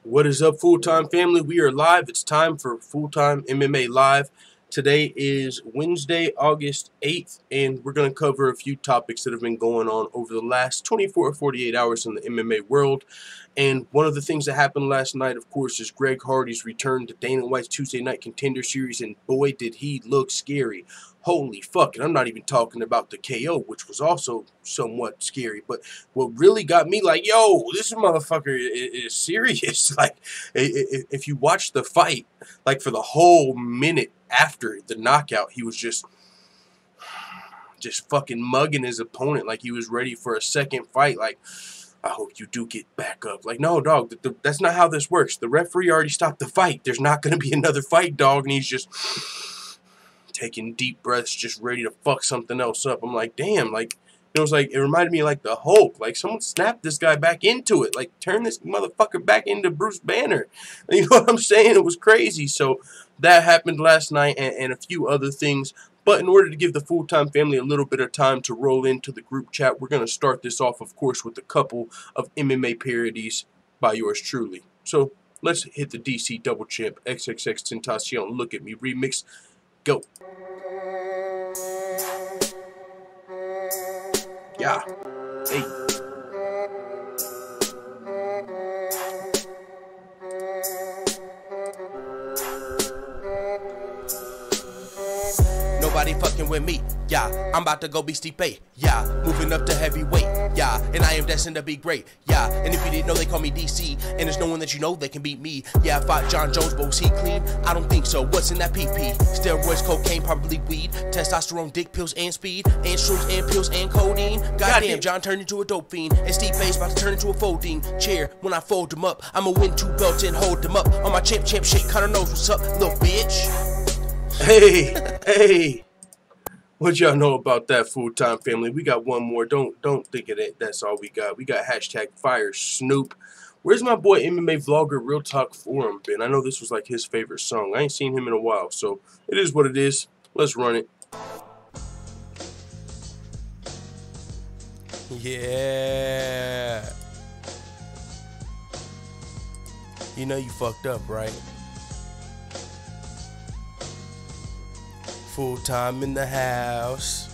What is up, full-time family? We are live. It's time for full-time MMA live. Today is Wednesday, August 8th, and we're going to cover a few topics that have been going on over the last 24 or 48 hours in the MMA world. And one of the things that happened last night, of course, is Greg Hardy's return to Dana White's Tuesday Night Contender Series, and boy, did he look scary. Holy fuck, and I'm not even talking about the KO, which was also somewhat scary. But what really got me like, yo, this motherfucker is serious. Like, if you watch the fight, like for the whole minute after the knockout, he was just fucking mugging his opponent like he was ready for a second fight. Like, I hope you do get back up. Like, no, dog, that's not how this works. The referee already stopped the fight. There's not going to be another fight, dog. And he's just taking deep breaths, just ready to fuck something else up. I'm like, damn, like, it was like, it reminded me of like the Hulk. Like, someone snapped this guy back into it. Like, turn this motherfucker back into Bruce Banner. You know what I'm saying? It was crazy. So that happened last night, and a few other things. But in order to give the full-time family a little bit of time to roll into the group chat, we're going to start this off, of course, with a couple of MMA parodies by yours truly. So let's hit the DC Double Champ XXX Tentacion Look at Me remix. Go. Yeah. Hey. Nobody fucking with me, yeah. I'm about to go be Stipe, yeah. Moving up to heavyweight, yeah. And I am destined to be great, yeah. And if you didn't know, they call me DC. And there's no one that you know that can beat me. Yeah, I fought John Jones, but was he clean? I don't think so. What's in that PP? Steroids, cocaine, probably weed. Testosterone, dick pills, and speed. And shrooms, and pills, and codeine. Goddamn, John turned into a dope fiend. And Stipe's about to turn into a folding chair. When I fold him up, I'ma win 2 belts and hold them up. On my champ shit, kinda knows what's up, little bitch. Hey. What y'all know about that, full-time family? We got one more. Don't think of it. That's all we got. We got hashtag Fire Snoop. Where's my boy MMA vlogger Real Talk Forum been? I know this was like his favorite song. I ain't seen him in a while, so it is what it is. Let's run it. Yeah. You know you fucked up, right? Full time in the house.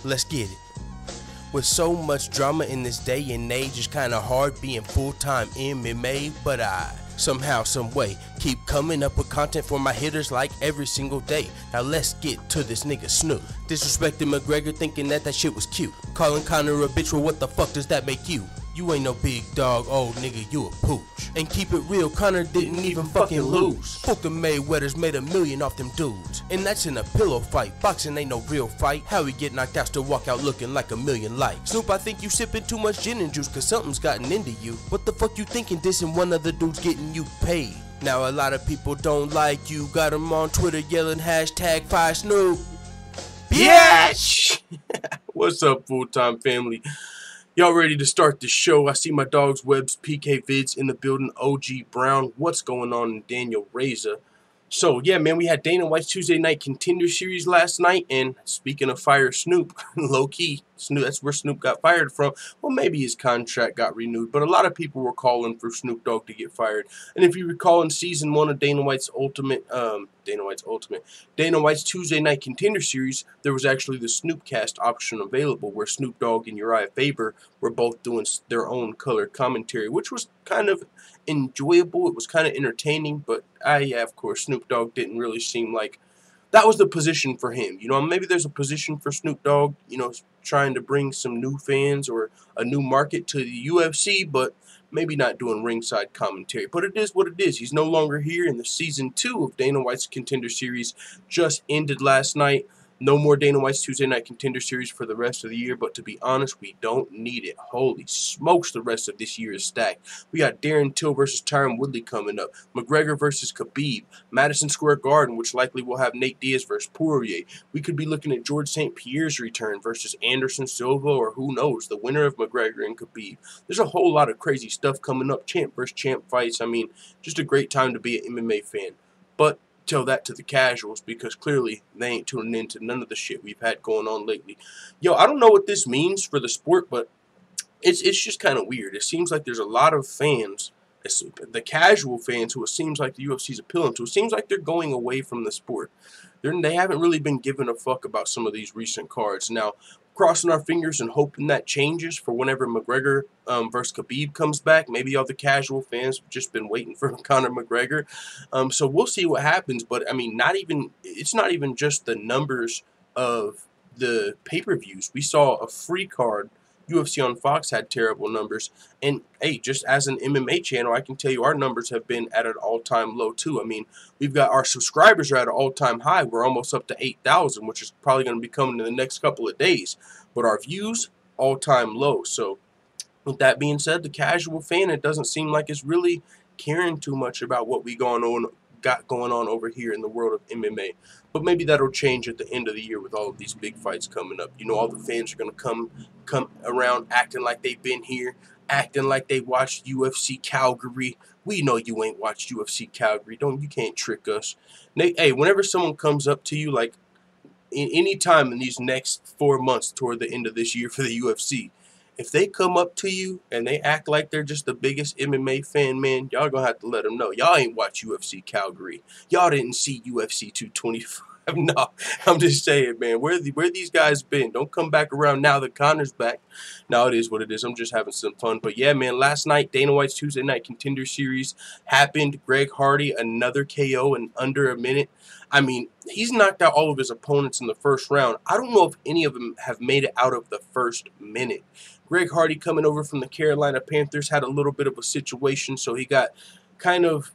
Let's get it. With so much drama in this day and age, it's kinda hard being full-time MMA, but I somehow, some way, keep coming up with content for my hitters like every single day. Now let's get to this nigga Snoop. Disrespecting McGregor, thinking that shit was cute. Calling Conor a bitch, well what the fuck does that make you? You ain't no big dog, old nigga, you a pooch. And keep it real, Conor didn't even fucking lose. Fuck the Mayweathers, made $1 million off them dudes. And that's in a pillow fight, boxing ain't no real fight. How we get knocked out, still walk out looking like $1 million likes. Snoop, I think you sipping too much gin and juice, cause something's gotten into you. What the fuck you thinking dissing one other dude's getting you paid? Now a lot of people don't like you, got them on Twitter yelling hashtag Fire Snoop. Bitch! What's up, full-time family? Y'all ready to start the show? I see my dog's Web's PK Vids in the building. OG Brown, what's going on? And Daniel Reza. So, yeah, man, we had Dana White's Tuesday Night Contender Series last night. And speaking of Fire Snoop, low-key, Snoop, that's where Snoop got fired from. Well, maybe his contract got renewed. But a lot of people were calling for Snoop Dogg to get fired. And if you recall, in Season 1 of Dana White's Tuesday Night Contender Series, there was actually the Snoopcast option available where Snoop Dogg and Uriah Faber were both doing their own color commentary, which was kind of enjoyable. It was kind of entertaining, but yeah, of course, Snoop Dogg didn't really seem like that was the position for him. You know, maybe there's a position for Snoop Dogg, you know, trying to bring some new fans or a new market to the UFC, but maybe not doing ringside commentary. But it is what it is. He's no longer here, and the Season 2 of Dana White's Contender Series just ended last night. No more Dana White's Tuesday Night Contender Series for the rest of the year, but to be honest, we don't need it. Holy smokes, the rest of this year is stacked. We got Darren Till versus Tyron Woodley coming up, McGregor versus Khabib, Madison Square Garden, which likely will have Nate Diaz versus Poirier. We could be looking at George St. Pierre's return versus Anderson Silva, or who knows, the winner of McGregor and Khabib. There's a whole lot of crazy stuff coming up, champ versus champ fights. I mean, just a great time to be an MMA fan. But tell that to the casuals, because clearly they ain't tuning into none of the shit we've had going on lately. Yo, I don't know what this means for the sport, but it's just kind of weird. It seems like there's a lot of fans, the casual fans, who it seems like the UFC's appealing to. It seems like they're going away from the sport. They haven't really been giving a fuck about some of these recent cards. Now, crossing our fingers and hoping that changes for whenever McGregor versus Khabib comes back. Maybe all the casual fans have just been waiting for Conor McGregor. So we'll see what happens. But I mean, it's not even just the numbers of the pay-per-views. We saw a free card. UFC on Fox had terrible numbers. And, hey, just as an MMA channel, I can tell you our numbers have been at an all-time low, too. I mean, we've got our subscribers are at an all-time high. We're almost up to 8,000, which is probably going to be coming in the next couple of days. But our views, all-time low. So, with that being said, the casual fan, it doesn't seem like it's really caring too much about what we got going on over here in the world of MMA. But maybe that'll change at the end of the year with all of these big fights coming up. You know, all the fans are going to come around acting like they've been here, acting like they watched UFC Calgary. We know you ain't watched UFC Calgary. You can't trick us. Hey, whenever someone comes up to you, like any time in these next 4 months toward the end of this year for the UFC, if they come up to you and they act like they're just the biggest MMA fan, man, y'all gonna have to let them know. Y'all ain't watch UFC Calgary. Y'all didn't see UFC 225. No, I'm just saying, man, where these guys been? Don't come back around now that Conor's back. No, it is what it is. I'm just having some fun. But yeah, man, last night, Dana White's Tuesday Night Contender Series happened. Greg Hardy, another KO in under a minute. I mean, he's knocked out all of his opponents in the first round. I don't know if any of them have made it out of the first minute. Greg Hardy, coming over from the Carolina Panthers, had a little bit of a situation, so he got kind of,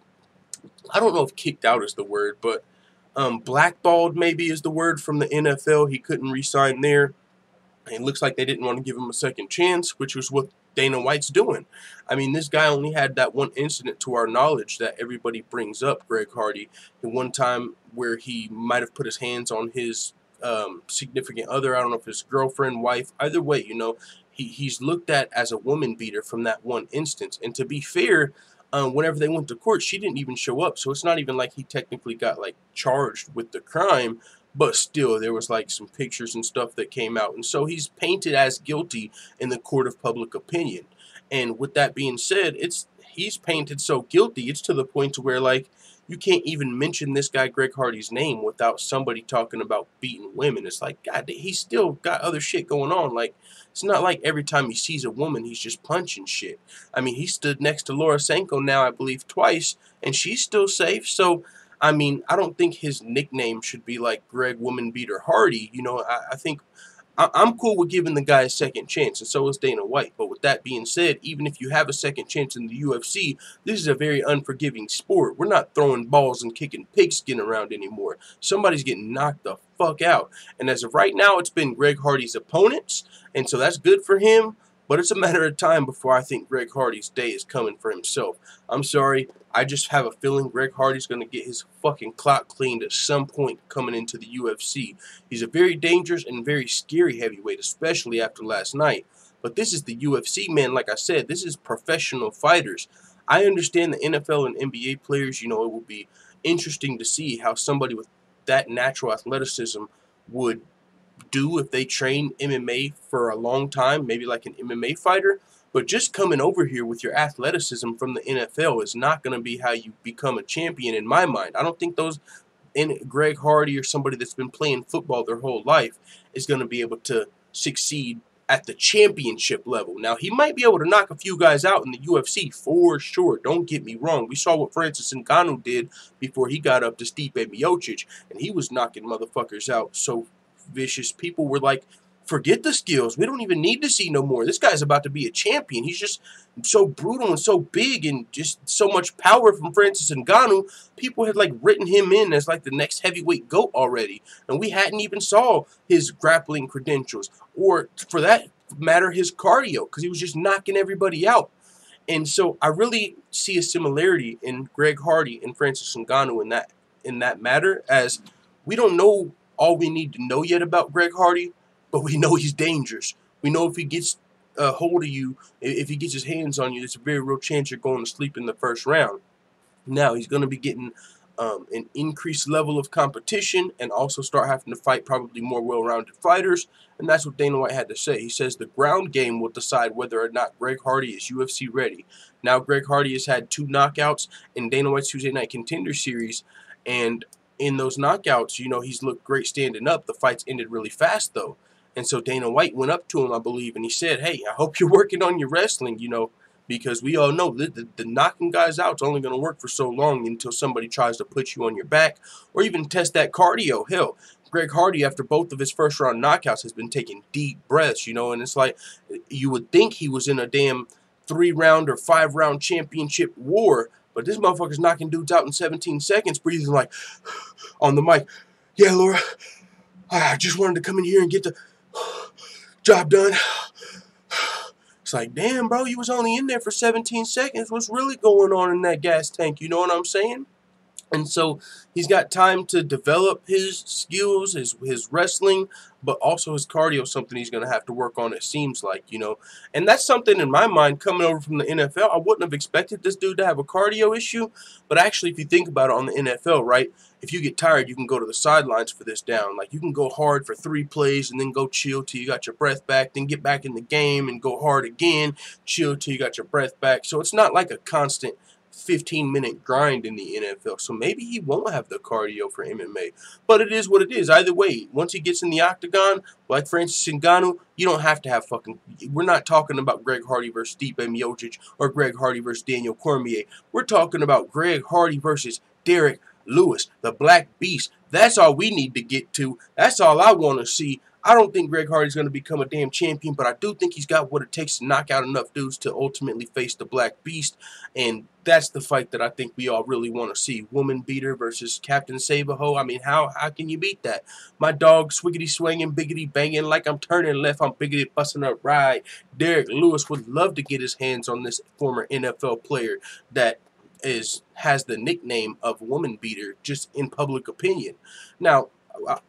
I don't know if kicked out is the word, but blackballed maybe is the word from the NFL. He couldn't re-sign there. And it looks like they didn't want to give him a second chance, which was what Dana White's doing. I mean, this guy only had that one incident to our knowledge that everybody brings up, Greg Hardy, the one time where he might have put his hands on his significant other. I don't know if his girlfriend, wife, either way, you know, he's looked at as a woman beater from that one instance. And to be fair, whenever they went to court, she didn't even show up. So it's not even like he technically got like charged with the crime, but still there was like some pictures and stuff that came out. And so he's painted as guilty in the court of public opinion. And with that being said, he's painted so guilty, it's to the point to where like you can't even mention this guy Greg Hardy's name without somebody talking about beating women. It's like, God, he's still got other shit going on. Like, it's not like every time he sees a woman, he's just punching shit. I mean, he stood next to Laura Sanko now, I believe, twice, and she's still safe. So, I mean, I don't think his nickname should be like Greg Woman Beater Hardy. You know, I think I'm cool with giving the guy a second chance, and so is Dana White. But with that being said, even if you have a second chance in the UFC, this is a very unforgiving sport. We're not throwing balls and kicking pigskin around anymore. Somebody's getting knocked the fuck out. And as of right now, it's been Greg Hardy's opponents, and so that's good for him. But it's a matter of time before I think Greg Hardy's day is coming for himself. I'm sorry. I just have a feeling Greg Hardy's going to get his fucking clock cleaned at some point coming into the UFC. He's a very dangerous and very scary heavyweight, especially after last night. But this is the UFC, man. Like I said, this is professional fighters. I understand the NFL and NBA players. You know, it will be interesting to see how somebody with that natural athleticism would do if they train MMA for a long time, maybe like an MMA fighter. But just coming over here with your athleticism from the NFL is not going to be how you become a champion in my mind. I don't think Greg Hardy or somebody that's been playing football their whole life is going to be able to succeed at the championship level. Now, he might be able to knock a few guys out in the UFC for sure. Don't get me wrong. We saw what Francis Ngannou did before he got up to Stipe Miocic, and he was knocking motherfuckers out so vicious. People were like, forget the skills. We don't even need to see no more. This guy's about to be a champion. He's just so brutal and so big and just so much power from Francis Ngannou. People had like written him in as like the next heavyweight GOAT already. And we hadn't even saw his grappling credentials or for that matter, his cardio, because he was just knocking everybody out. And so I really see a similarity in Greg Hardy and Francis Ngannou in that matter, as we don't know all we need to know yet about Greg Hardy, but we know he's dangerous. We know if he gets a hold of you, if he gets his hands on you, there's a very real chance you're going to sleep in the first round. Now, he's going to be getting an increased level of competition and also start having to fight probably more well-rounded fighters. And that's what Dana White had to say. He says the ground game will decide whether or not Greg Hardy is UFC ready. Now, Greg Hardy has had 2 knockouts in Dana White's Tuesday Night Contender Series, and in those knockouts, you know, he's looked great standing up. The fights ended really fast, though. And so Dana White went up to him, I believe, and he said, hey, I hope you're working on your wrestling, you know, because we all know the knocking guys out is only going to work for so long until somebody tries to put you on your back or even test that cardio. Hell, Greg Hardy, after both of his first-round knockouts, has been taking deep breaths, you know, and it's like you would think he was in a damn 3-round or 5-round championship war, but this motherfucker's knocking dudes out in 17 seconds, breathing like on the mic. Yeah, Laura, I just wanted to come in here and get the job done. It's like, damn, bro, you was only in there for 17 seconds. What's really going on in that gas tank? You know what I'm saying? And so he's got time to develop his skills, his wrestling, but also his cardio, something he's going to have to work on, it seems like, you know. And that's something in my mind coming over from the NFL. I wouldn't have expected this dude to have a cardio issue, but actually if you think about it on the NFL, right, if you get tired, you can go to the sidelines for this down. Like, you can go hard for 3 plays and then go chill till you got your breath back, then get back in the game and go hard again, chill till you got your breath back. So it's not like a constant 15-minute grind in the NFL. So maybe he won't have the cardio for MMA. But it is what it is. Either way, once he gets in the octagon, like Francis Ngannou, you don't have to have fucking... We're not talking about Greg Hardy versus Stipe Miocic or Greg Hardy versus Daniel Cormier. We're talking about Greg Hardy versus Derrick Lewis, the Black Beast. That's all we need to get to. That's all I want to see. I don't think Greg Hardy's going to become a damn champion, but I do think he's got what it takes to knock out enough dudes to ultimately face the Black Beast, and that's the fight that I think we all really want to see. Woman beater versus Captain Save-A-Ho. I mean, how can you beat that? My dog swiggity swinging, biggity banging, like I'm turning left, I'm biggity busting up right. Derrick Lewis would love to get his hands on this former NFL player that has the nickname of woman beater just in public opinion. Now,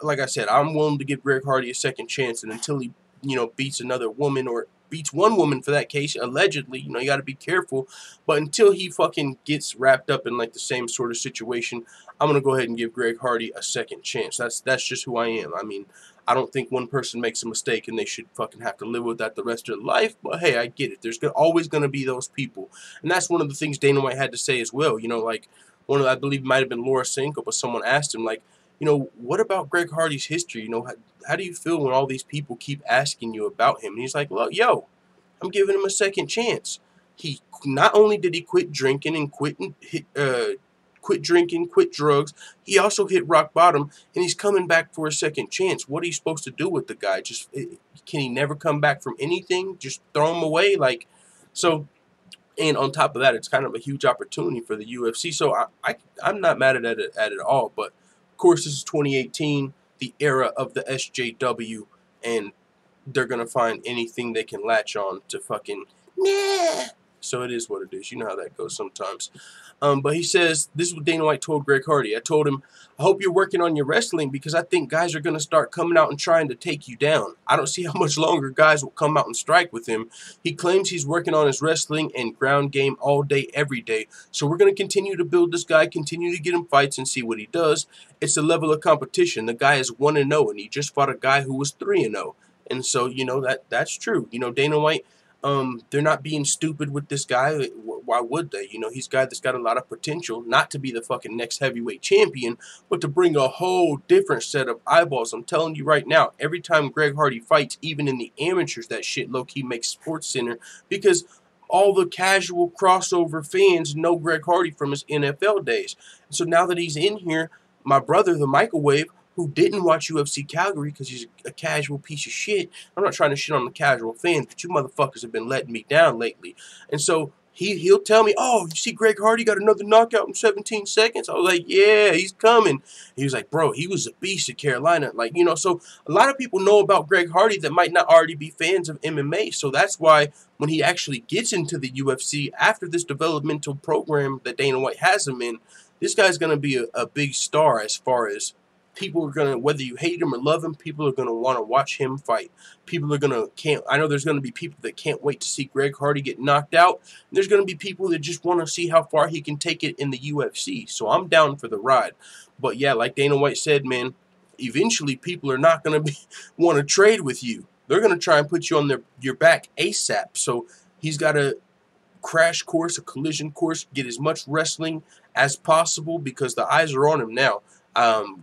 like I said, I'm willing to give Greg Hardy a second chance, and until he, you know, beats another woman or beats one woman for that case, allegedly, you know, you got to be careful. But until he fucking gets wrapped up in like the same sort of situation, I'm gonna go ahead and give Greg Hardy a second chance. That's just who I am. I mean, I don't think one person makes a mistake and they should fucking have to live with that the rest of their life. But hey, I get it. There's always gonna be those people, and that's one of the things Dana White had to say as well. You know, like I believe it might have been Laura Sanko, but someone asked him like, you know, what about Greg Hardy's history? You know, how do you feel when all these people keep asking you about him? And he's like, look, yo, I'm giving him a second chance. He not only did he quit drinking and quit drugs, he also hit rock bottom, and he's coming back for a second chance. What are you supposed to do with the guy? Just can he never come back from anything? Just throw him away? Like, so. And on top of that, it's kind of a huge opportunity for the UFC. So I'm not mad at it at all, but. Of course, this is 2018, the era of the SJW, and they're going to find anything they can latch on to fucking, nah. So it is what it is. You know how that goes sometimes. But he says, this is what Dana White told Greg Hardy. I told him, I hope you're working on your wrestling because I think guys are going to start coming out and trying to take you down. I don't see how much longer guys will come out and strike with him. He claims he's working on his wrestling and ground game all day, every day. So we're going to continue to build this guy, continue to get him fights and see what he does. It's a level of competition. The guy is 1-0, and he just fought a guy who was 3-0. And so, you know, that's true. You know, Dana White, they're not being stupid with this guy. Why would they? You know, he's a guy that's got a lot of potential, not to be the fucking next heavyweight champion, but to bring a whole different set of eyeballs. I'm telling you right now, every time Greg Hardy fights, even in the amateurs, that shit low-key makes SportsCenter, because all the casual crossover fans know Greg Hardy from his NFL days. So now that he's in here, my brother, the microwave, who didn't watch UFC Calgary because he's a casual piece of shit. I'm not trying to shit on the casual fans, but you motherfuckers have been letting me down lately. And so he'll tell me, oh, you see Greg Hardy got another knockout in 17 seconds? I was like, yeah, he's coming. He was like, bro, he was a beast at Carolina. Like, you know, so a lot of people know about Greg Hardy that might not already be fans of MMA. So that's why when he actually gets into the UFC after this developmental program that Dana White has him in, this guy's going to be a big star as far as People are going to, whether you hate him or love him, people are going to want to watch him fight. People are going to, I know there's going to be people that can't wait to see Greg Hardy get knocked out. There's going to be people that just want to see how far he can take it in the UFC. So I'm down for the ride. But yeah, like Dana White said, man, eventually people are not going to want to trade with you. They're going to try and put you on your back ASAP. So he's got to crash course, a collision course, get as much wrestling as possible because the eyes are on him now.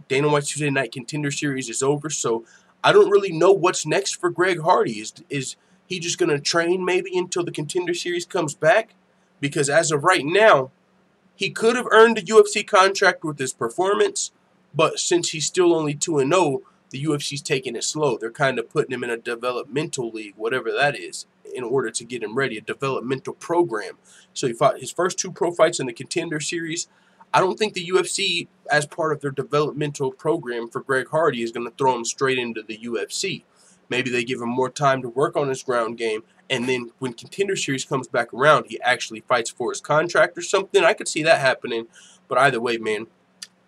Dana White's Tuesday Night Contender Series is over, so I don't really know what's next for Greg Hardy. Is he just going to train maybe until the Contender Series comes back? Because as of right now, he could have earned a UFC contract with his performance, but since he's still only 2-0, the UFC's taking it slow. They're kind of putting him in a developmental league, whatever that is, in order to get him ready, a developmental program. So he fought his first 2 pro fights in the Contender Series. I don't think the UFC, as part of their developmental program for Greg Hardy, is going to throw him straight into the UFC. Maybe they give him more time to work on his ground game, and then when Contender Series comes back around, he actually fights for his contract or something. I could see that happening. But either way, man,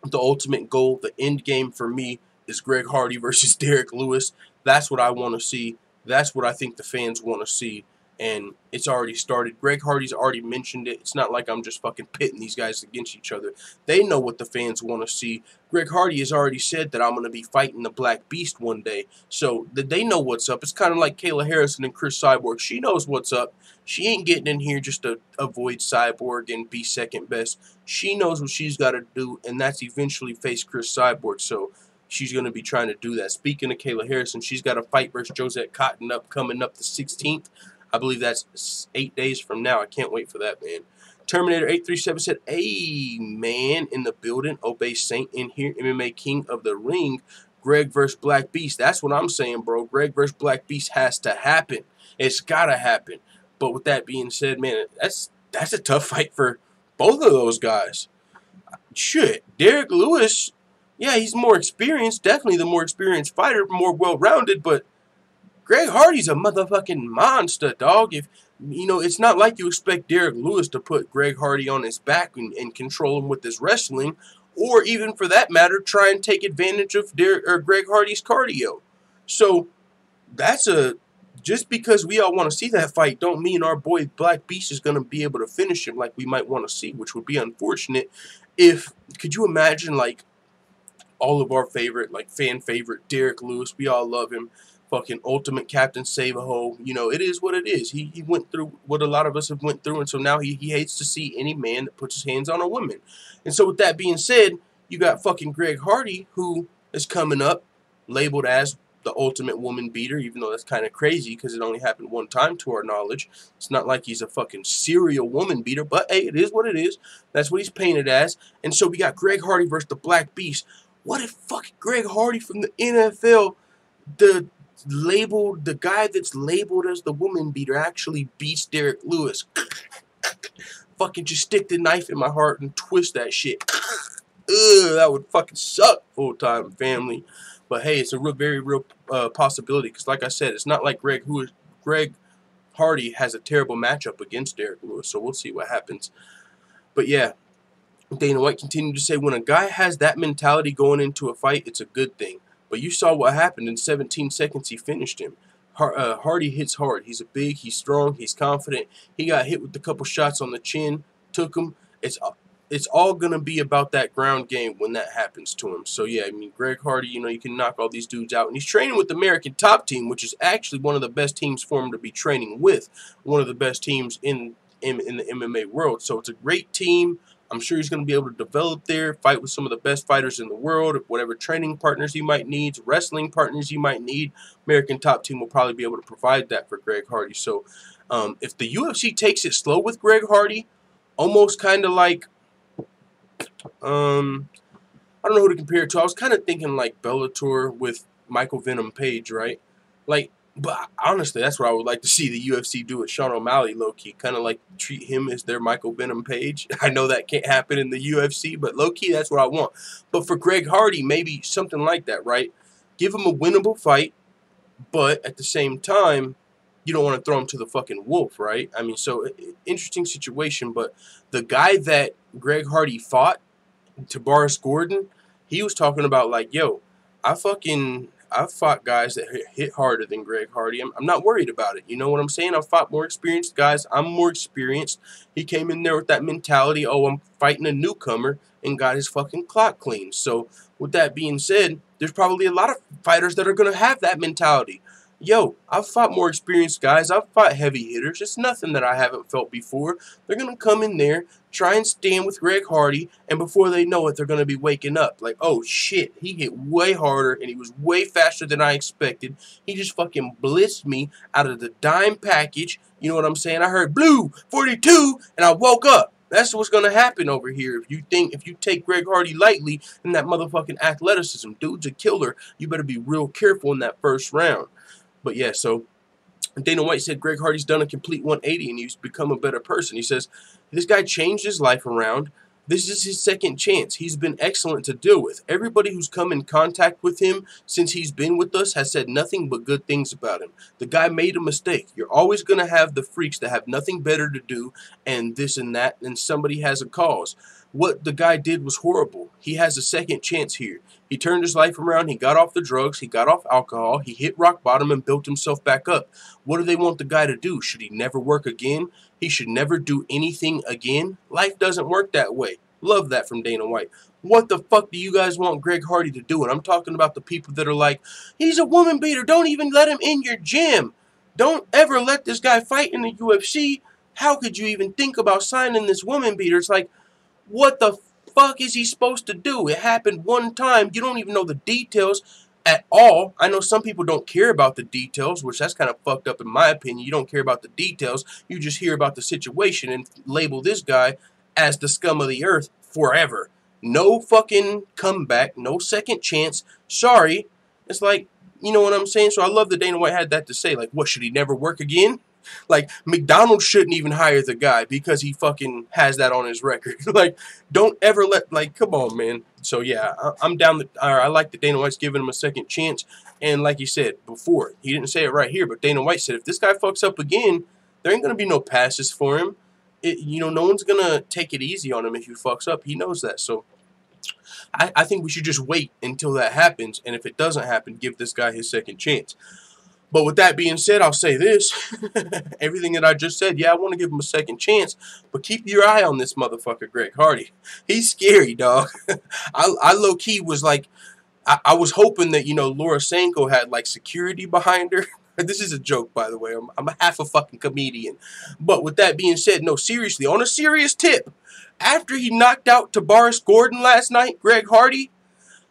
the ultimate goal, the end game for me, is Greg Hardy versus Derrick Lewis. That's what I want to see. That's what I think the fans want to see. And it's already started. Greg Hardy's already mentioned it. It's not like I'm just fucking pitting these guys against each other. They know what the fans want to see. Greg Hardy has already said that I'm going to be fighting the Black Beast one day. So they know what's up. It's kind of like Kayla Harrison and Chris Cyborg. She knows what's up. She ain't getting in here just to avoid Cyborg and be second best. She knows what she's got to do, and that's eventually face Chris Cyborg. So she's going to be trying to do that. Speaking of Kayla Harrison, she's got a fight versus Josette Cotton coming up the 16th. I believe that's 8 days from now. I can't wait for that, man. Terminator 837 said, "Hey, man, in the building. Obey Saint in here. MMA King of the Ring. Greg versus Black Beast." That's what I'm saying, bro. Greg versus Black Beast has to happen. It's got to happen. But with that being said, man, that's a tough fight for both of those guys. Shit. Derrick Lewis, yeah, he's more experienced. Definitely the more experienced fighter, more well-rounded, but Greg Hardy's a motherfucking monster, dog. If you know, it's not like you expect Derrick Lewis to put Greg Hardy on his back and control him with his wrestling, or even for that matter, try and take advantage of Greg Hardy's cardio. So that's just because we all want to see that fight, don't mean our boy Black Beast is going to be able to finish him like we might want to see, which would be unfortunate. Could you imagine, like, all of our favorite, like, fan favorite Derrick Lewis, we all love him. Fucking ultimate Captain Save-A-Ho. You know, it is what it is. He went through what a lot of us have went through, and so now he hates to see any man that puts his hands on a woman. And so with that being said, you got fucking Greg Hardy, who is coming up, labeled as the ultimate woman beater, even though that's kind of crazy because it only happened one time to our knowledge. It's not like he's a fucking serial woman beater, but hey, it is what it is. That's what he's painted as. And so we got Greg Hardy versus the Black Beast. What if fucking Greg Hardy from the NFL, the guy that's labeled as the woman beater, actually beats Derrick Lewis? Fucking just stick the knife in my heart and twist that shit. Ugh, that would fucking suck, full-time family. But hey, it's a very real possibility because, like I said, it's not like Greg Hardy has a terrible matchup against Derrick Lewis. So we'll see what happens. But yeah, Dana White continued to say, when a guy has that mentality going into a fight, it's a good thing. But you saw what happened. In 17 seconds, he finished him. Hardy hits hard. He's big, he's strong, he's confident. He got hit with a couple shots on the chin, took him. It's all going to be about that ground game when that happens to him. So, yeah, I mean, Greg Hardy, you know, you can knock all these dudes out. And he's training with the American Top Team, which is actually one of the best teams for him to be training with. One of the best teams in the MMA world. So, it's a great team. I'm sure he's going to be able to develop there, fight with some of the best fighters in the world, whatever training partners he might need, wrestling partners he might need. American Top Team will probably be able to provide that for Greg Hardy. So, if the UFC takes it slow with Greg Hardy, almost kind of like, I don't know who to compare it to. I was kind of thinking like Bellator with Michael Venom Page, right? Like, but honestly, that's what I would like to see the UFC do with Sean O'Malley, low-key. Kind of like treat him as their Michael Venom Page. I know that can't happen in the UFC, but low-key, that's what I want. But for Greg Hardy, maybe something like that, right? Give him a winnable fight, but at the same time, you don't want to throw him to the fucking wolf, right? I mean, so interesting situation, but the guy that Greg Hardy fought, Tebaris Gordon, he was talking about like, yo, I've fought guys that hit harder than Greg Hardy. I'm not worried about it. You know what I'm saying? I've fought more experienced guys. I'm more experienced. He came in there with that mentality, oh, I'm fighting a newcomer, and got his fucking clock clean. So with that being said, there's probably a lot of fighters that are going to have that mentality. Yo, I've fought more experienced guys. I've fought heavy hitters. It's nothing that I haven't felt before. They're going to come in there, try and stand with Greg Hardy, and before they know it, they're going to be waking up. Like, oh, shit, he hit way harder, and he was way faster than I expected. He just fucking blitzed me out of the dime package. You know what I'm saying? I heard, blue, 42, and I woke up. That's what's going to happen over here. If you take Greg Hardy lightly in that motherfucking athleticism, dude's a killer. You better be real careful in that first round. But yeah, so Dana White said Greg Hardy's done a complete 180 and he's become a better person. He says, this guy changed his life around. This is his second chance. He's been excellent to deal with. Everybody who's come in contact with him since he's been with us has said nothing but good things about him. The guy made a mistake. You're always going to have the freaks that have nothing better to do and this and that, and somebody has a cause. What the guy did was horrible. He has a second chance here. He turned his life around. He got off the drugs. He got off alcohol. He hit rock bottom and built himself back up. What do they want the guy to do? Should he never work again? He should never do anything again? Life doesn't work that way. Love that from Dana White. What the fuck do you guys want Greg Hardy to do? And I'm talking about the people that are like, he's a woman beater. Don't even let him in your gym. Don't ever let this guy fight in the UFC. How could you even think about signing this woman beater? It's like, what the fuck is he supposed to do? It happened one time. You don't even know the details at all. I know some people don't care about the details, which that's kind of fucked up in my opinion. You don't care about the details. You just hear about the situation and label this guy as the scum of the earth forever. No fucking comeback. No second chance. Sorry. It's like, you know what I'm saying? So I love that Dana White had that to say. Like, what, should he never work again? Like, McDonald's shouldn't even hire the guy because he fucking has that on his record. Like, don't ever let, like, come on, man. So, yeah, I'm down. I like that Dana White's giving him a second chance. And like you said before, he didn't say it right here, but Dana White said if this guy fucks up again, there ain't going to be no passes for him. You know, no one's going to take it easy on him if he fucks up. He knows that. So, I think we should just wait until that happens. And if it doesn't happen, give this guy his second chance. But with that being said, I'll say this. Everything that I just said, yeah, I want to give him a second chance. But keep your eye on this motherfucker, Greg Hardy. He's scary, dog. I low-key was like, I was hoping that, you know, Laura Sanko had, like, security behind her. This is a joke, by the way. I'm half a fucking comedian. But with that being said, no, seriously, on a serious tip, after he knocked out Tebaris Gordon last night, Greg Hardy,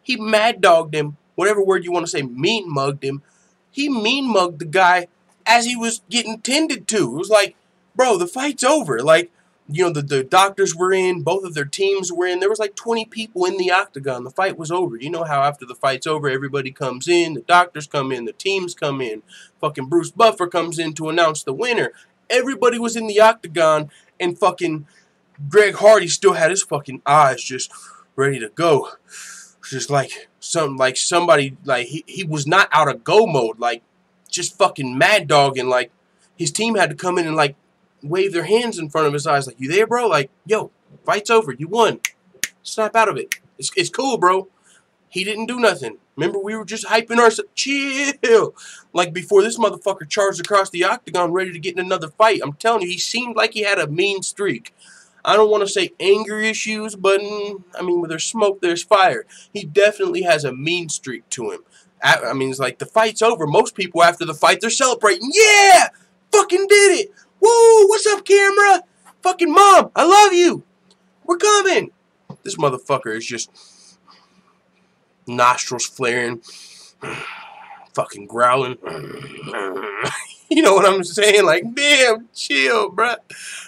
he mad-dogged him, whatever word you want to say, mean-mugged him. He mean-mugged the guy as he was getting tended to. It was like, bro, the fight's over. Like, you know, the doctors were in, both of their teams were in. There was like 20 people in the octagon. The fight was over. You know how after the fight's over, everybody comes in, the doctors come in, the teams come in. Fucking Bruce Buffer comes in to announce the winner. Everybody was in the octagon, and fucking Greg Hardy still had his fucking eyes just ready to go. Just like somebody, like he was not out of go mode, like just fucking mad dogging. Like his team had to come in and like wave their hands in front of his eyes, like, you there, bro? Like, yo, fight's over, you won. Snap out of it. It's cool, bro. He didn't do nothing. Remember, we were just hyping ourselves. Chill. Like before this motherfucker charged across the octagon ready to get in another fight. I'm telling you, he seemed like he had a mean streak. I don't want to say anger issues, but, I mean, where there's smoke, there's fire. He definitely has a mean streak to him. I mean, it's like the fight's over. Most people after the fight, they're celebrating. Yeah! Fucking did it! Woo! What's up, camera? Fucking mom, I love you! We're coming! This motherfucker is just nostrils flaring, fucking growling. You know what I'm saying? Like, damn, chill, bruh.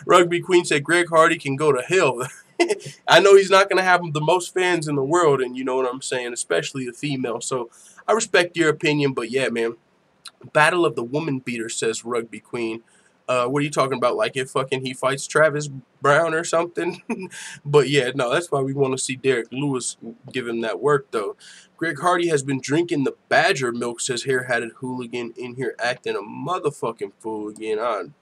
Rugby Queen said Greg Hardy can go to hell. I know he's not going to have the most fans in the world, and you know what I'm saying, especially a female. So I respect your opinion, but yeah, man. Battle of the Woman Beater, says Rugby Queen. What are you talking about? Like if fucking he fights Travis Brown or something? But yeah, no, that's why we want to see Derrick Lewis give him that work, though. Greg Hardy has been drinking the Badger milk, says hair-hatted hooligan in here acting a motherfucking fool again.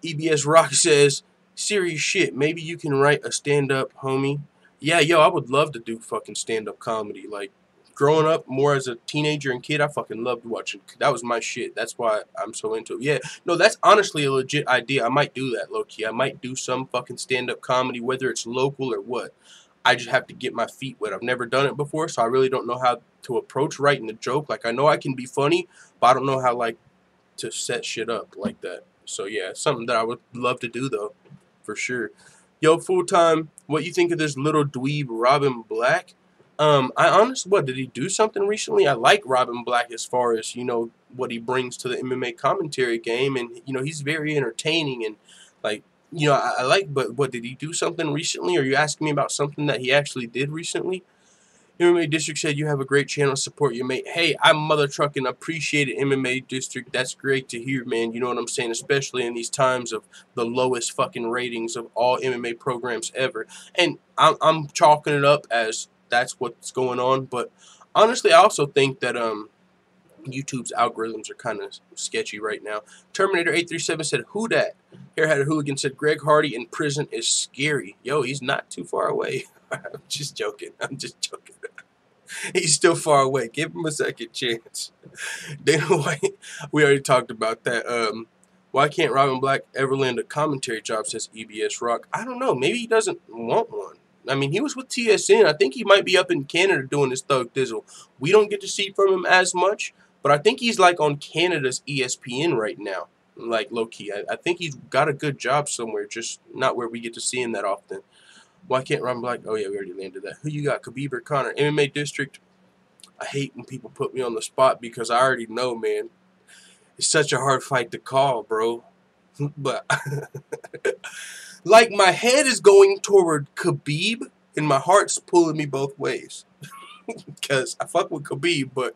EBS Rock says, serious shit, maybe you can write a stand-up, homie. Yeah, yo, I would love to do fucking stand-up comedy. Like, growing up more as a teenager and kid, I fucking loved watching. That was my shit. That's why I'm so into it. Yeah, no, that's honestly a legit idea. I might do that, low-key. I might do some fucking stand-up comedy, whether it's local or what. I just have to get my feet wet. I've never done it before, so I really don't know how to approach writing a joke. Like, I know I can be funny, but I don't know how, like, to set shit up like that. So, yeah, it's something that I would love to do, though, for sure. Yo, full time, what you think of this little dweeb Robin Black? I honestly, what, did he do something recently? I like Robin Black as far as, you know, what he brings to the MMA commentary game, and, you know, he's very entertaining, and, like, you know, I like, but what, did he do something recently? Are you asking me about something that he actually did recently? MMA District said, you have a great channel, support your mate. Hey, I'm mother trucking, appreciate it, MMA District. That's great to hear, man. You know what I'm saying? Especially in these times of the lowest fucking ratings of all MMA programs ever. And I'm chalking it up as that's what's going on. But honestly, I also think that YouTube's algorithms are kind of sketchy right now. Terminator 837 said, who dat? Hairheaded Hooligan said, Greg Hardy in prison is scary. Yo, he's not too far away. I'm just joking. I'm just joking. He's still far away. Give him a second chance. Dana White, we already talked about that. Why can't Robin Black ever land a commentary job, says EBS Rock? I don't know. Maybe he doesn't want one. I mean, he was with TSN. I think he might be up in Canada doing his Thug Dizzle. We don't get to see from him as much, but I think he's like on Canada's ESPN right now, like low-key. I think he's got a good job somewhere, just not where we get to see him that often. Why can't Robin Black? Oh, yeah, we already landed that. Who you got, Khabib or Conor? MMA District. I hate when people put me on the spot because I already know, man. It's such a hard fight to call, bro. But, like, my head is going toward Khabib, and my heart's pulling me both ways. Because I fuck with Khabib, but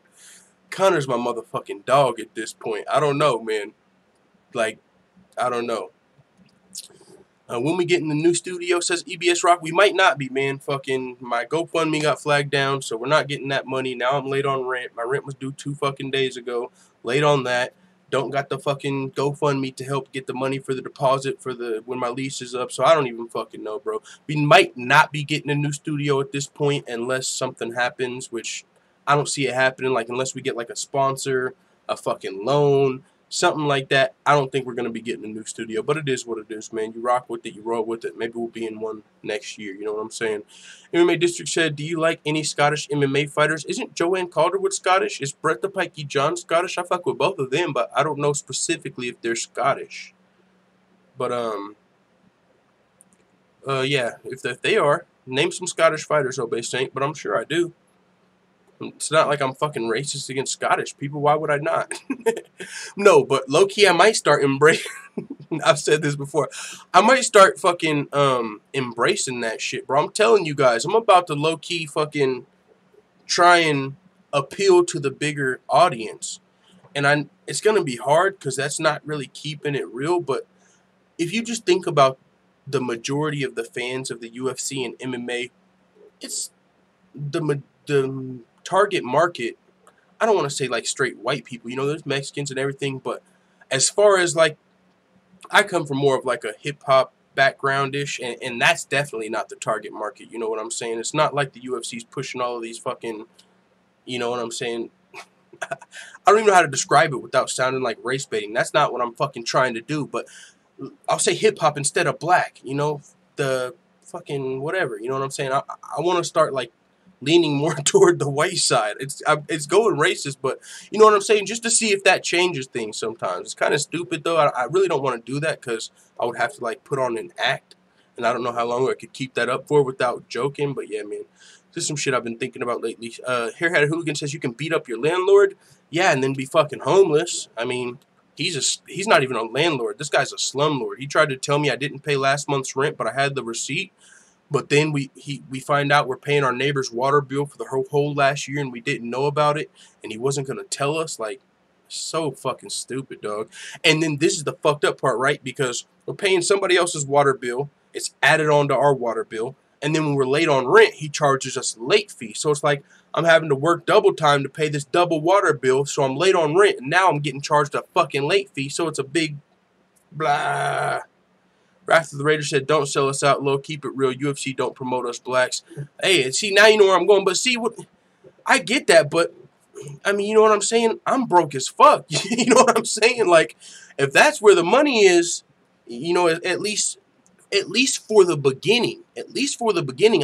Conor's my motherfucking dog at this point. I don't know, man. Like, I don't know. When we get in the new studio, says EBS Rock, we might not be, man. Fucking my GoFundMe got flagged down, so we're not getting that money. Now I'm late on rent. My rent was due 2 fucking days ago. Late on that. Don't got the fucking GoFundMe to help get the money for the deposit for the when my lease is up, so I don't even fucking know, bro. We might not be getting a new studio at this point unless something happens, which I don't see it happening. Like, unless we get like a sponsor, a fucking loan, something like that. I don't think we're going to be getting a new studio, but it is what it is, man. You rock with it, you roll with it. Maybe we'll be in one next year, you know what I'm saying? MMA District said, do you like any Scottish MMA fighters? Isn't Joanne Calderwood Scottish? Is Brett the Pikey John Scottish? I fuck with both of them, but I don't know specifically if they're Scottish. But, yeah, if they are, name some Scottish fighters, Obey Saint, but I'm sure I do. It's not like I'm fucking racist against Scottish people. Why would I not? No, but low-key, I might start embracing... I've said this before. I might start fucking embracing that shit, bro. I'm telling you guys, I'm about to low-key fucking try and appeal to the bigger audience. And it's going to be hard because that's not really keeping it real. But if you just think about the majority of the fans of the UFC and MMA, it's the target market. I don't want to say like straight white people, you know, there's Mexicans and everything, but as far as like, I come from more of like a hip-hop background-ish, and that's definitely not the target market, you know what I'm saying? It's not like the UFC's pushing all of these fucking, you know what I'm saying? I don't even know how to describe it without sounding like race baiting. That's not what I'm fucking trying to do, but I'll say hip-hop instead of black, you know, the fucking whatever, you know what I'm saying? I want to start like leaning more toward the white side. It's going racist, but you know what I'm saying? Just to see if that changes things sometimes. It's kind of stupid, though. I really don't want to do that because I would have to, like, put on an act, and I don't know how long I could keep that up for without joking, but yeah, man. This is some shit I've been thinking about lately. Hairheaded Hooligan says you can beat up your landlord? Yeah, and then be fucking homeless. I mean, he's not even a landlord. This guy's a slumlord. He tried to tell me I didn't pay last month's rent, but I had the receipt. But then we find out we're paying our neighbor's water bill for the whole last year, and we didn't know about it, and he wasn't going to tell us. Like, so fucking stupid, dog. And then this is the fucked up part, right? Because we're paying somebody else's water bill. It's added on to our water bill. And then when we're late on rent, he charges us a late fee. So it's like I'm having to work double time to pay this double water bill, so I'm late on rent, and now I'm getting charged a fucking late fee, so it's a big blah. Wrath of the Raider said, don't sell us out low. Keep it real. UFC don't promote us blacks. Hey, see, now you know where I'm going. But see, what I get that, but I mean, you know what I'm saying? I'm broke as fuck. You know what I'm saying? Like, if that's where the money is, you know, at least for the beginning,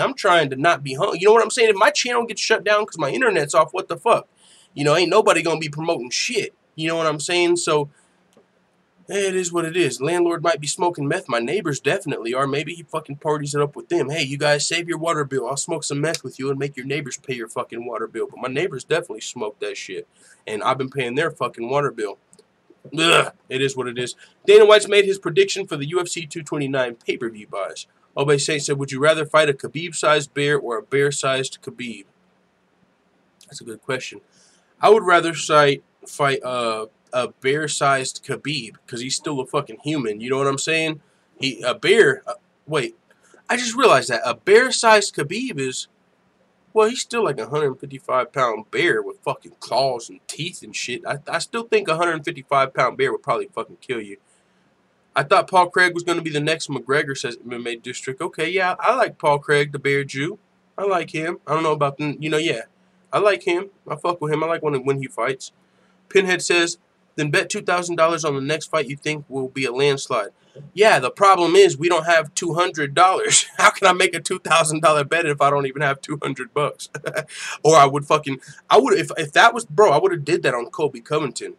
I'm trying to not be hung. You know what I'm saying? If my channel gets shut down because my internet's off, what the fuck? You know, ain't nobody gonna be promoting shit. You know what I'm saying? So, it is what it is. Landlord might be smoking meth. My neighbors definitely are. Maybe he fucking parties it up with them. Hey, you guys, save your water bill. I'll smoke some meth with you and make your neighbors pay your fucking water bill. But my neighbors definitely smoke that shit. And I've been paying their fucking water bill. Ugh, it is what it is. Dana White's made his prediction for the UFC 229 pay-per-view buys. Obey Saint said, would you rather fight a Khabib-sized bear or a bear-sized Khabib? That's a good question. I would rather fight a bear-sized Khabib, because he's still a fucking human. You know what I'm saying? Wait, I just realized that a bear-sized Khabib is, well, he's still like a 155-pound bear with fucking claws and teeth and shit. I still think a 155-pound bear would probably fucking kill you. I thought Paul Craig was going to be the next McGregor, says MMA District. Okay, yeah, I like Paul Craig, the bear Jew. I like him. I don't know about them, you know, yeah. I like him. I fuck with him. I like when he fights. Pinhead says, then bet $2,000 on the next fight you think will be a landslide. Yeah, the problem is we don't have $200. How can I make a $2,000 bet if I don't even have $200? Or I would, if that was, bro, I would have did that on Colby Covington.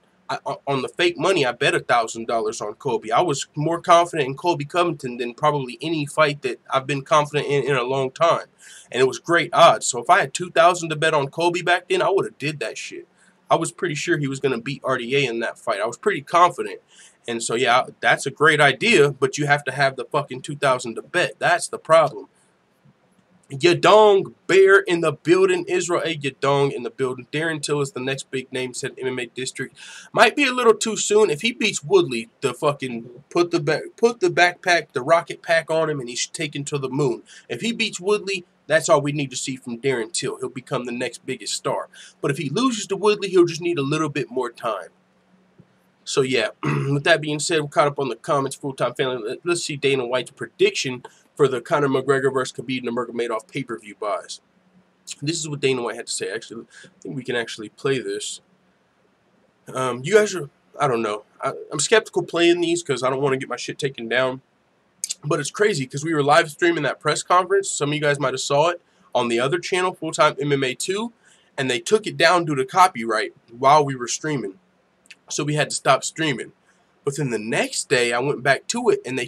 On the fake money, I bet $1,000 on Colby. I was more confident in Colby Covington than probably any fight that I've been confident in a long time. And it was great odds. So if I had $2,000 to bet on Colby back then, I would have did that shit. I was pretty sure he was going to beat RDA in that fight. I was pretty confident. And so, yeah, that's a great idea, but you have to have the fucking $2,000 to bet. That's the problem. Yadong Bear in the building. Israel A. Yadong in the building. Darren Till is the next big name, said MMA District. Might be a little too soon. If he beats Woodley, the fucking put the backpack, the rocket pack on him, and he's taken to the moon. If he beats Woodley, that's all we need to see from Darren Till. He'll become the next biggest star. But if he loses to Woodley, he'll just need a little bit more time. So, yeah, with that being said, we're caught up on the comments, full-time family. Let's see Dana White's prediction for the Conor McGregor versus Khabib Nurmagomedov pay-per-view buys. This is what Dana White had to say. Actually, I think we can actually play this. You guys are, I don't know. I'm skeptical playing these because I don't want to get my shit taken down. But it's crazy because we were live streaming that press conference. Some of you guys might have saw it on the other channel, Full-Time MMA 2, and they took it down due to copyright while we were streaming. So we had to stop streaming. But then the next day I went back to it and they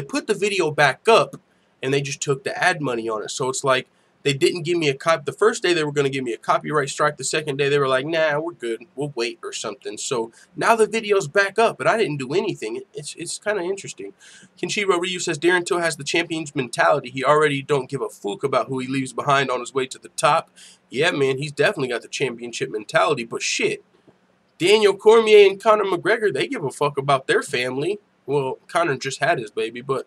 put the video back up and they just took the ad money on it. So it's like they didn't give me a copy. The first day they were going to give me a copyright strike. The second day they were like, nah, we're good. We'll wait or something. So now the video's back up, but I didn't do anything. It's kind of interesting. Kenshiro Ryu says, Darren Till has the champion's mentality. He already don't give a fuck about who he leaves behind on his way to the top. Yeah, man, he's definitely got the championship mentality, but shit. Daniel Cormier and Conor McGregor, they give a fuck about their family. Well, Conor just had his baby, but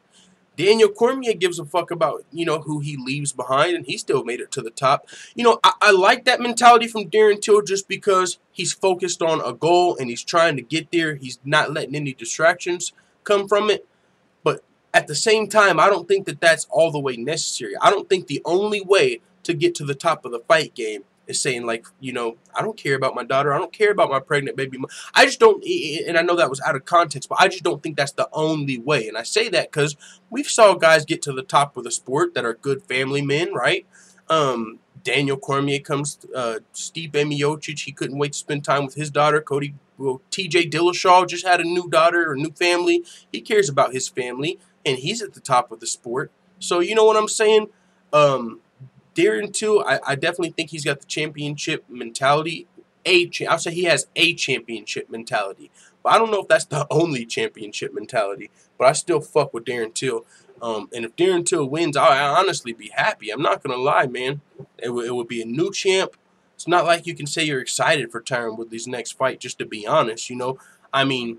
Daniel Cormier gives a fuck about, you know, who he leaves behind, and he still made it to the top. You know, I like that mentality from Darren Till just because he's focused on a goal and he's trying to get there. He's not letting any distractions come from it. But at the same time, I don't think that that's all the way necessary. I don't think the only way to get to the top of the fight game is saying, like, you know, I don't care about my daughter. I don't care about my pregnant baby. I just don't, and I know that was out of context, but I just don't think that's the only way. And I say that because we've saw guys get to the top of the sport that are good family men, right? Daniel Cormier comes, Stipe Miocic, he couldn't wait to spend time with his daughter. TJ Dillashaw just had a new daughter or new family. He cares about his family, and he's at the top of the sport. So, you know what I'm saying? Darren Till, I definitely think he's got the championship mentality. I'll say he has a championship mentality. But I don't know if that's the only championship mentality. But I still fuck with Darren Till. And if Darren Till wins, I'll honestly be happy. I'm not going to lie, man. It would be a new champ. It's not like you can say you're excited for Tyron Woodley's next fight, just to be honest, you know. I mean,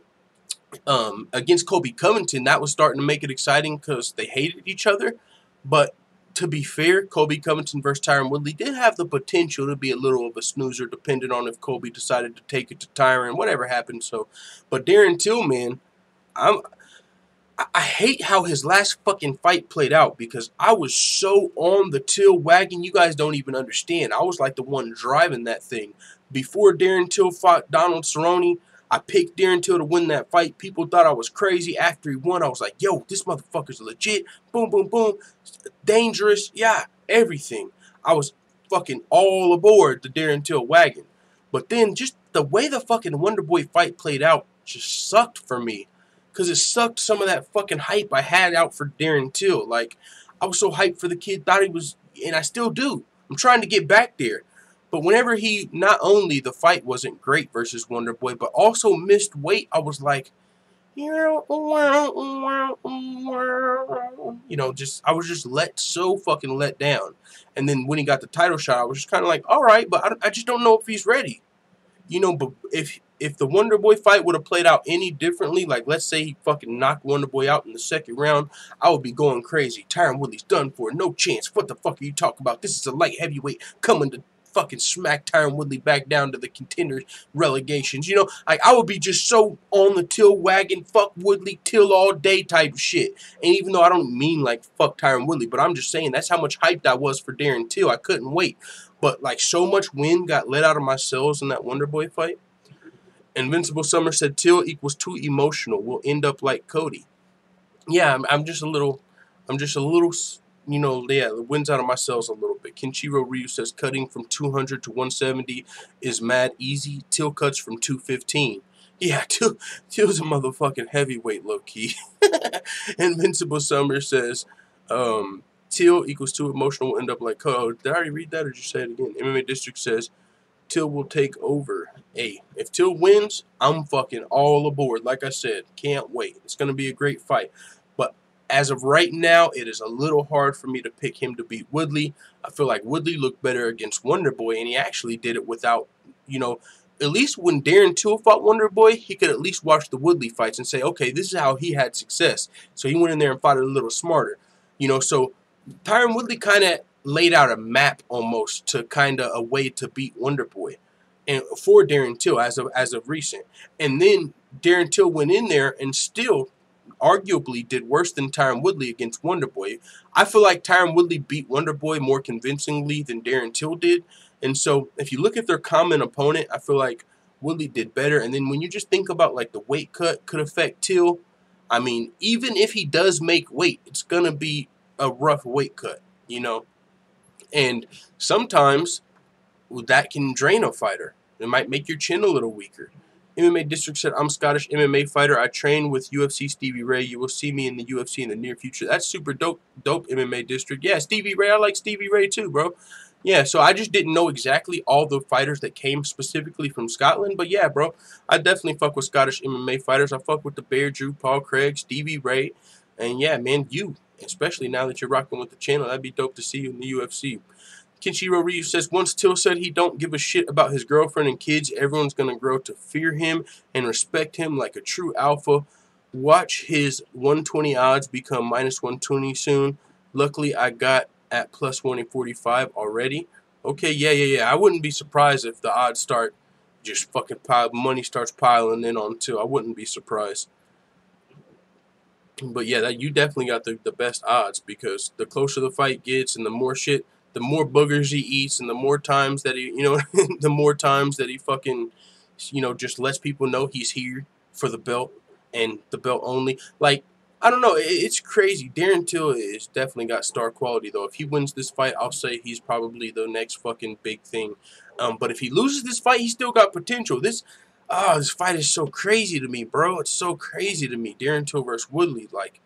against Colby Covington, that was starting to make it exciting because they hated each other. But to be fair, Colby Covington versus Tyron Woodley did have the potential to be a little of a snoozer, depending on if Colby decided to take it to Tyron, whatever happened. So, but Darren Till, man, I hate how his last fucking fight played out because I was so on the Till wagon. You guys don't even understand. I was like the one driving that thing. Before Darren Till fought Donald Cerrone, I picked Darren Till to win that fight. People thought I was crazy. After he won, I was like, yo, this motherfucker's legit. Boom, boom, boom. Dangerous. Yeah, everything. I was fucking all aboard the Darren Till wagon. But then just the way the fucking Wonderboy fight played out just sucked for me. Because it sucked some of that fucking hype I had out for Darren Till. Like, I was so hyped for the kid, thought he was, and I still do. I'm trying to get back there. But whenever he, not only the fight wasn't great versus Wonderboy, but also missed weight, I was like, you know, just, I was just so fucking let down. And then when he got the title shot, I was just kind of like, all right, but I just don't know if he's ready. You know, but if the Wonderboy fight would have played out any differently, like let's say he fucking knocked Wonderboy out in the second round, I would be going crazy. Tyron Woodley's done for, no chance. What the fuck are you talking about? This is a light heavyweight coming to fucking smack Tyron Woodley back down to the Contender relegations. You know, like I would be just so on the Till wagon, fuck Woodley, Till all day type shit. And even though I don't mean like fuck Tyron Woodley, but I'm just saying that's how much hyped I was for Darren Till. I couldn't wait. But like so much wind got let out of my sails in that Wonderboy fight. Invincible Summer said Till equals too emotional. We'll end up like Cody. Yeah, I'm just a little, you know, yeah, the wind's out of my sails a little bit. Kenshiro Ryu says cutting from 200 to 170 is mad easy. Till cuts from 215. Yeah, Till's a motherfucking heavyweight, low key. Invincible Summer says, Till equals too emotional, will end up like Cody. Did I already read that or just say it again? MMA District says Till will take over. Hey, if Till wins, I'm fucking all aboard. Like I said, can't wait. It's going to be a great fight. But as of right now, it is a little hard for me to pick him to beat Woodley. I feel like Woodley looked better against Wonderboy, and he actually did it without, you know, at least when Darren Till fought Wonderboy, he could at least watch the Woodley fights and say, okay, this is how he had success. So he went in there and fought it a little smarter. You know, so Tyron Woodley kind of laid out a map almost to kind of a way to beat Wonderboy, and for Darren Till as of recent. And then Darren Till went in there and still arguably did worse than Tyron Woodley against Wonderboy. I feel like Tyron Woodley beat Wonderboy more convincingly than Darren Till did. And so if you look at their common opponent, I feel like Woodley did better. And then when you just think about like the weight cut could affect Till, I mean, even if he does make weight, it's going to be a rough weight cut, you know. And sometimes that can drain a fighter. It might make your chin a little weaker. MMA District said, I'm Scottish MMA fighter. I train with UFC Stevie Ray. You will see me in the UFC in the near future. That's super dope MMA District. Yeah, Stevie Ray. I like Stevie Ray too, bro. Yeah, so I just didn't know exactly all the fighters that came specifically from Scotland. But yeah, bro, I definitely fuck with Scottish MMA fighters. I fuck with the Bear Drew, Paul Craig, Stevie Ray. And yeah, man, you, especially now that you're rocking with the channel, that'd be dope to see you in the UFC. Kenshiro Ryu says, once Till said he don't give a shit about his girlfriend and kids, everyone's going to grow to fear him and respect him like a true alpha. Watch his 120 odds become minus 120 soon. Luckily, I got at plus 145 already. Okay, yeah. I wouldn't be surprised if the odds start just fucking money starts piling in on Till. I wouldn't be surprised. But yeah, that you definitely got the best odds, because the closer the fight gets and the more shit, the more boogers he eats, and the more times that he, you know, the more times that he fucking, you know, just lets people know he's here for the belt and the belt only. Like, I don't know, it's crazy. Darren Till is definitely got star quality, though. If he wins this fight, I'll say he's probably the next fucking big thing. But if he loses this fight, he still got potential. This fight is so crazy to me, bro. It's so crazy to me. Darren Till versus Woodley, like,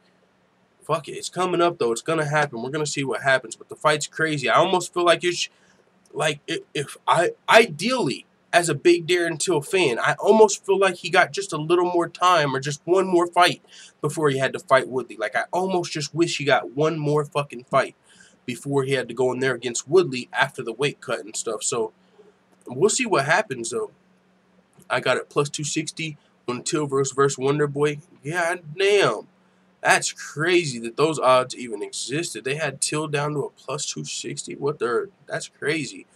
fuck it. It's coming up, though. It's going to happen. We're going to see what happens. But the fight's crazy. I almost feel like it's like ideally, as a big Darren Till fan, I almost feel like he got just a little more time or just one more fight before he had to fight Woodley. Like, I almost just wish he got one more fucking fight before he had to go in there against Woodley after the weight cut and stuff. So, we'll see what happens, though. I got it plus 260 on Till versus Wonderboy. God damn. That's crazy that those odds even existed. They had Till down to a plus 260. That's crazy.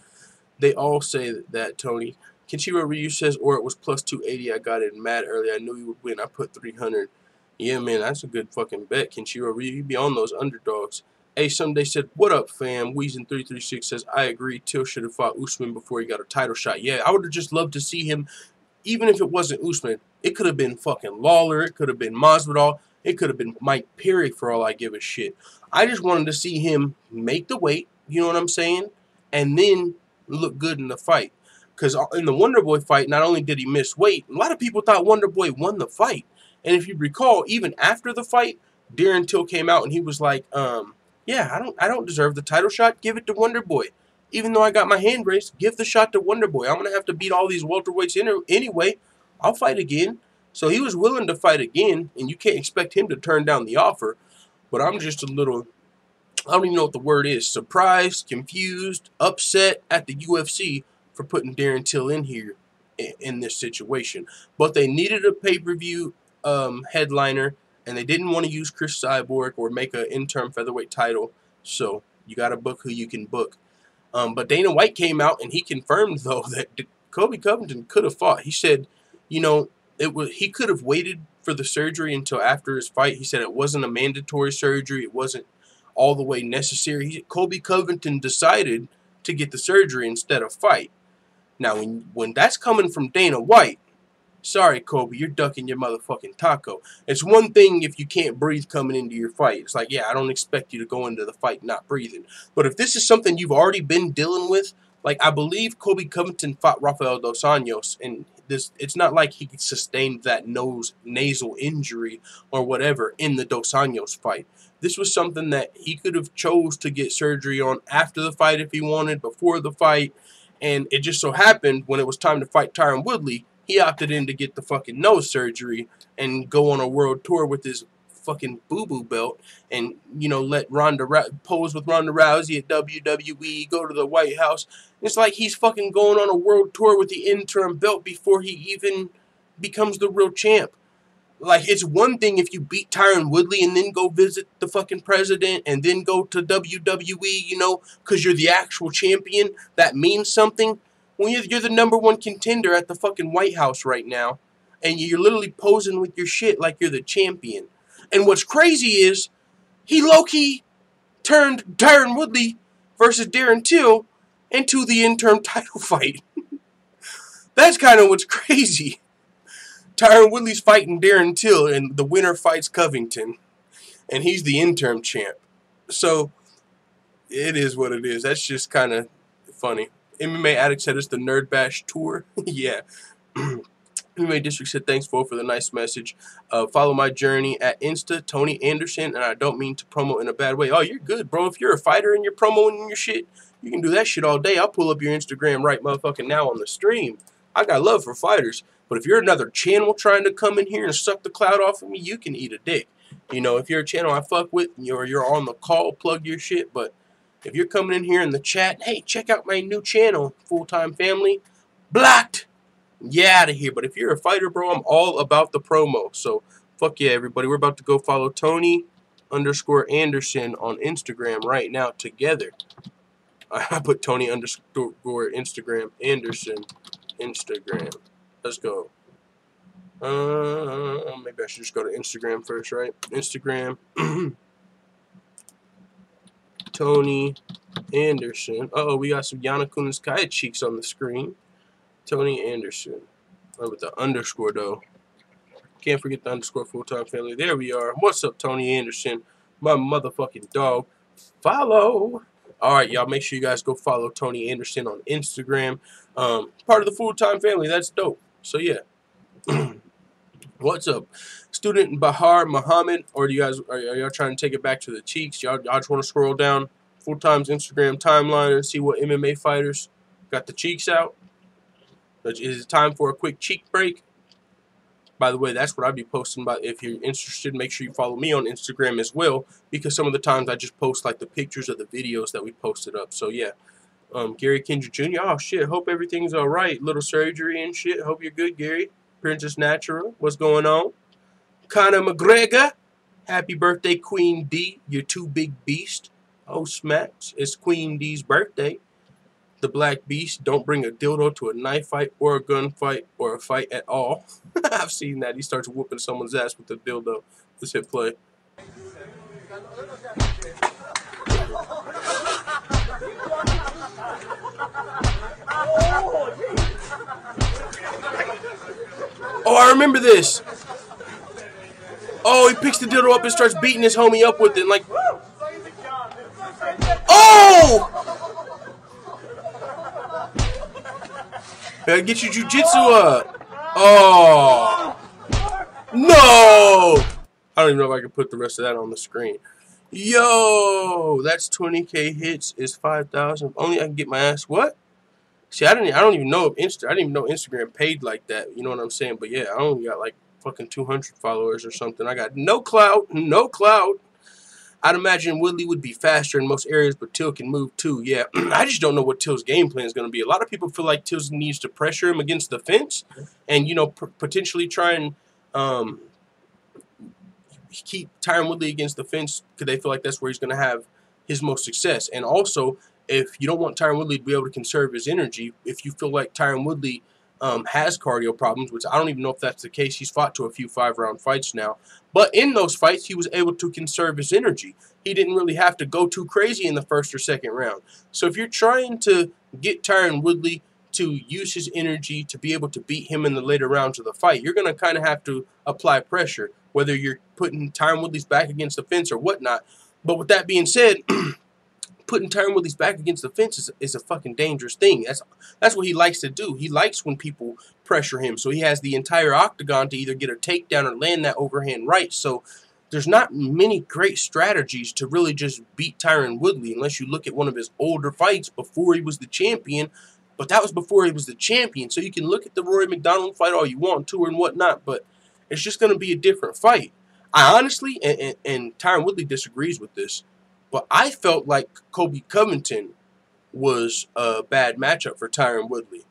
They all say that, Tony. Kenshiro Ryu says, or it was plus 280. I got it mad early. I knew he would win. I put 300. Yeah, man, that's a good fucking bet, Kenshiro. You be on those underdogs. Hey, Sunday said, "What up, fam?" Weezin336 says, "I agree. Till should have fought Usman before he got a title shot." Yeah, I would have just loved to see him, even if it wasn't Usman. It could have been fucking Lawler. It could have been Masvidal. It could have been Mike Perry, for all I give a shit. I just wanted to see him make the weight, you know what I'm saying, and then look good in the fight. Because in the Wonderboy fight, not only did he miss weight, a lot of people thought Wonderboy won the fight. And if you recall, even after the fight, Darren Till came out and he was like, yeah, I don't deserve the title shot. Give it to Wonderboy. Even though I got my hand raised, give the shot to Wonderboy. I'm going to have to beat all these welterweights anyway. I'll fight again. So he was willing to fight again, and you can't expect him to turn down the offer. But I'm just a little, I don't even know what the word is, surprised, confused, upset at the UFC for putting Darren Till in here in this situation. But they needed a pay-per-view headliner, and they didn't want to use Chris Cyborg or make an interim featherweight title, so you got to book who you can book. But Dana White came out and he confirmed, though, that Colby Covington could have fought. He said, you know, he could have waited for the surgery until after his fight. He said it wasn't a mandatory surgery. It wasn't all the way necessary. Colby Covington decided to get the surgery instead of fight. Now, when that's coming from Dana White, sorry, Colby, you're ducking your motherfucking taco. It's one thing if you can't breathe coming into your fight. It's like, yeah, I don't expect you to go into the fight not breathing. But if this is something you've already been dealing with, like I believe Colby Covington fought Rafael Dos Anjos, and it's not like he sustained that nasal injury or whatever in the Dos Anjos fight. This was something that he could have chose to get surgery on after the fight if he wanted, before the fight. And it just so happened when it was time to fight Tyron Woodley, he opted in to get the fucking nose surgery and go on a world tour with his fucking boo-boo belt and, you know, let Ronda pose with Ronda Rousey at WWE, go to the White House. It's like he's fucking going on a world tour with the interim belt before he even becomes the real champ. Like, it's one thing if you beat Tyron Woodley and then go visit the fucking president and then go to WWE, you know, because you're the actual champion. That means something. When you're the #1 contender at the fucking White House right now, and you're literally posing with your shit like you're the champion. And what's crazy is, he low-key turned Tyron Woodley versus Darren Till into the interim title fight. That's kind of what's crazy. Tyron Woodley's fighting Darren Till, and the winner fights Covington. And he's the interim champ. So, it is what it is. That's just kind of funny. MMA Addict said it's the Nerd Bash tour. Yeah. MMA District said, thanks, for the nice message. Follow my journey at Insta, Tony Anderson, and I don't mean to promo in a bad way. Oh, you're good, bro. If you're a fighter and you're promoting your shit, you can do that shit all day. I'll pull up your Instagram right motherfucking now on the stream. I got love for fighters. But if you're another channel trying to come in here and suck the clout off of me, you can eat a dick. You know, if you're a channel I fuck with, you're on the call, plug your shit. But if you're coming in here in the chat, hey, check out my new channel, Full-Time Family, blocked. Yeah, out of here. But if you're a fighter, bro, I'm all about the promo. So, fuck yeah, everybody. We're about to go follow Tony_Anderson on Instagram right now together. I put Tony_Instagram Anderson Instagram. Let's go. Maybe I should just go to Instagram first, right? Instagram. Tony Anderson. Uh-oh, we got some Yana Kunitskaya cheeks on the screen. Tony Anderson. Oh, with the underscore, though. Can't forget the underscore Full-Time Family. There we are. What's up, Tony Anderson? My motherfucking dog. Follow. All right, y'all. Make sure you guys go follow Tony Anderson on Instagram. Part of the Full-Time Family. That's dope. So, yeah. What's up? Student Bahar Muhammad, or do you guys are y'all trying to take it back to the cheeks? Y'all just want to scroll down Full-Time's Instagram timeline and see what MMA fighters got the cheeks out? Is it time for a quick cheek break? By the way, that's what I'd be posting about. If you're interested, make sure you follow me on Instagram as well, because some of the times I just post like the pictures of the videos that we posted up. So yeah. Gary Kendrick Jr. Oh shit, hope everything's alright. Little surgery and shit. Hope you're good, Gary. Princess Natural, what's going on? Conor McGregor, happy birthday, Queen D. You're too big beast. Oh, smacks. It's Queen D's birthday. The Black Beast, don't bring a dildo to a knife fight or a gunfight or a fight at all. I've seen that. He starts whooping someone's ass with a dildo. Let's hit play. Oh, I remember this. Oh, he picks the dildo up and starts beating his homie up with it. Like, oh! Gotta get your jujitsu up. Oh. No! I don't even know if I can put the rest of that on the screen. Yo, that's 20K hits is 5,000. Only I can get my ass. What? See, I don't even know if I didn't even know Instagram paid like that. You know what I'm saying? But yeah, I only got like fucking 200 followers or something. I got no clout, no clout. I'd imagine Woodley would be faster in most areas, but Till can move too. Yeah, I just don't know what Till's game plan is going to be. A lot of people feel like Till needs to pressure him against the fence, and you know, potentially try and keep Tyron Woodley against the fence because they feel like that's where he's going to have his most success. And also, if you don't want Tyron Woodley to be able to conserve his energy, if you feel like Tyron Woodley has cardio problems, which I don't even know if that's the case. He's fought to a few 5-round fights now. But in those fights, he was able to conserve his energy. He didn't really have to go too crazy in the first or second round. So if you're trying to get Tyron Woodley to use his energy to be able to beat him in the later rounds of the fight, you're going to kind of have to apply pressure, whether you're putting Tyron Woodley's back against the fence or whatnot. But with that being said, putting Tyron Woodley's back against the fence is a fucking dangerous thing. That's what he likes to do. He likes when people pressure him. So he has the entire octagon to either get a takedown or land that overhand right. So there's not many great strategies to really just beat Tyron Woodley unless you look at one of his older fights before he was the champion. But that was before he was the champion. So you can look at the Rory McDonald fight all you want to and whatnot, but it's just going to be a different fight. I honestly, and Tyron Woodley disagrees with this, but I felt like Colby Covington was a bad matchup for Tyron Woodley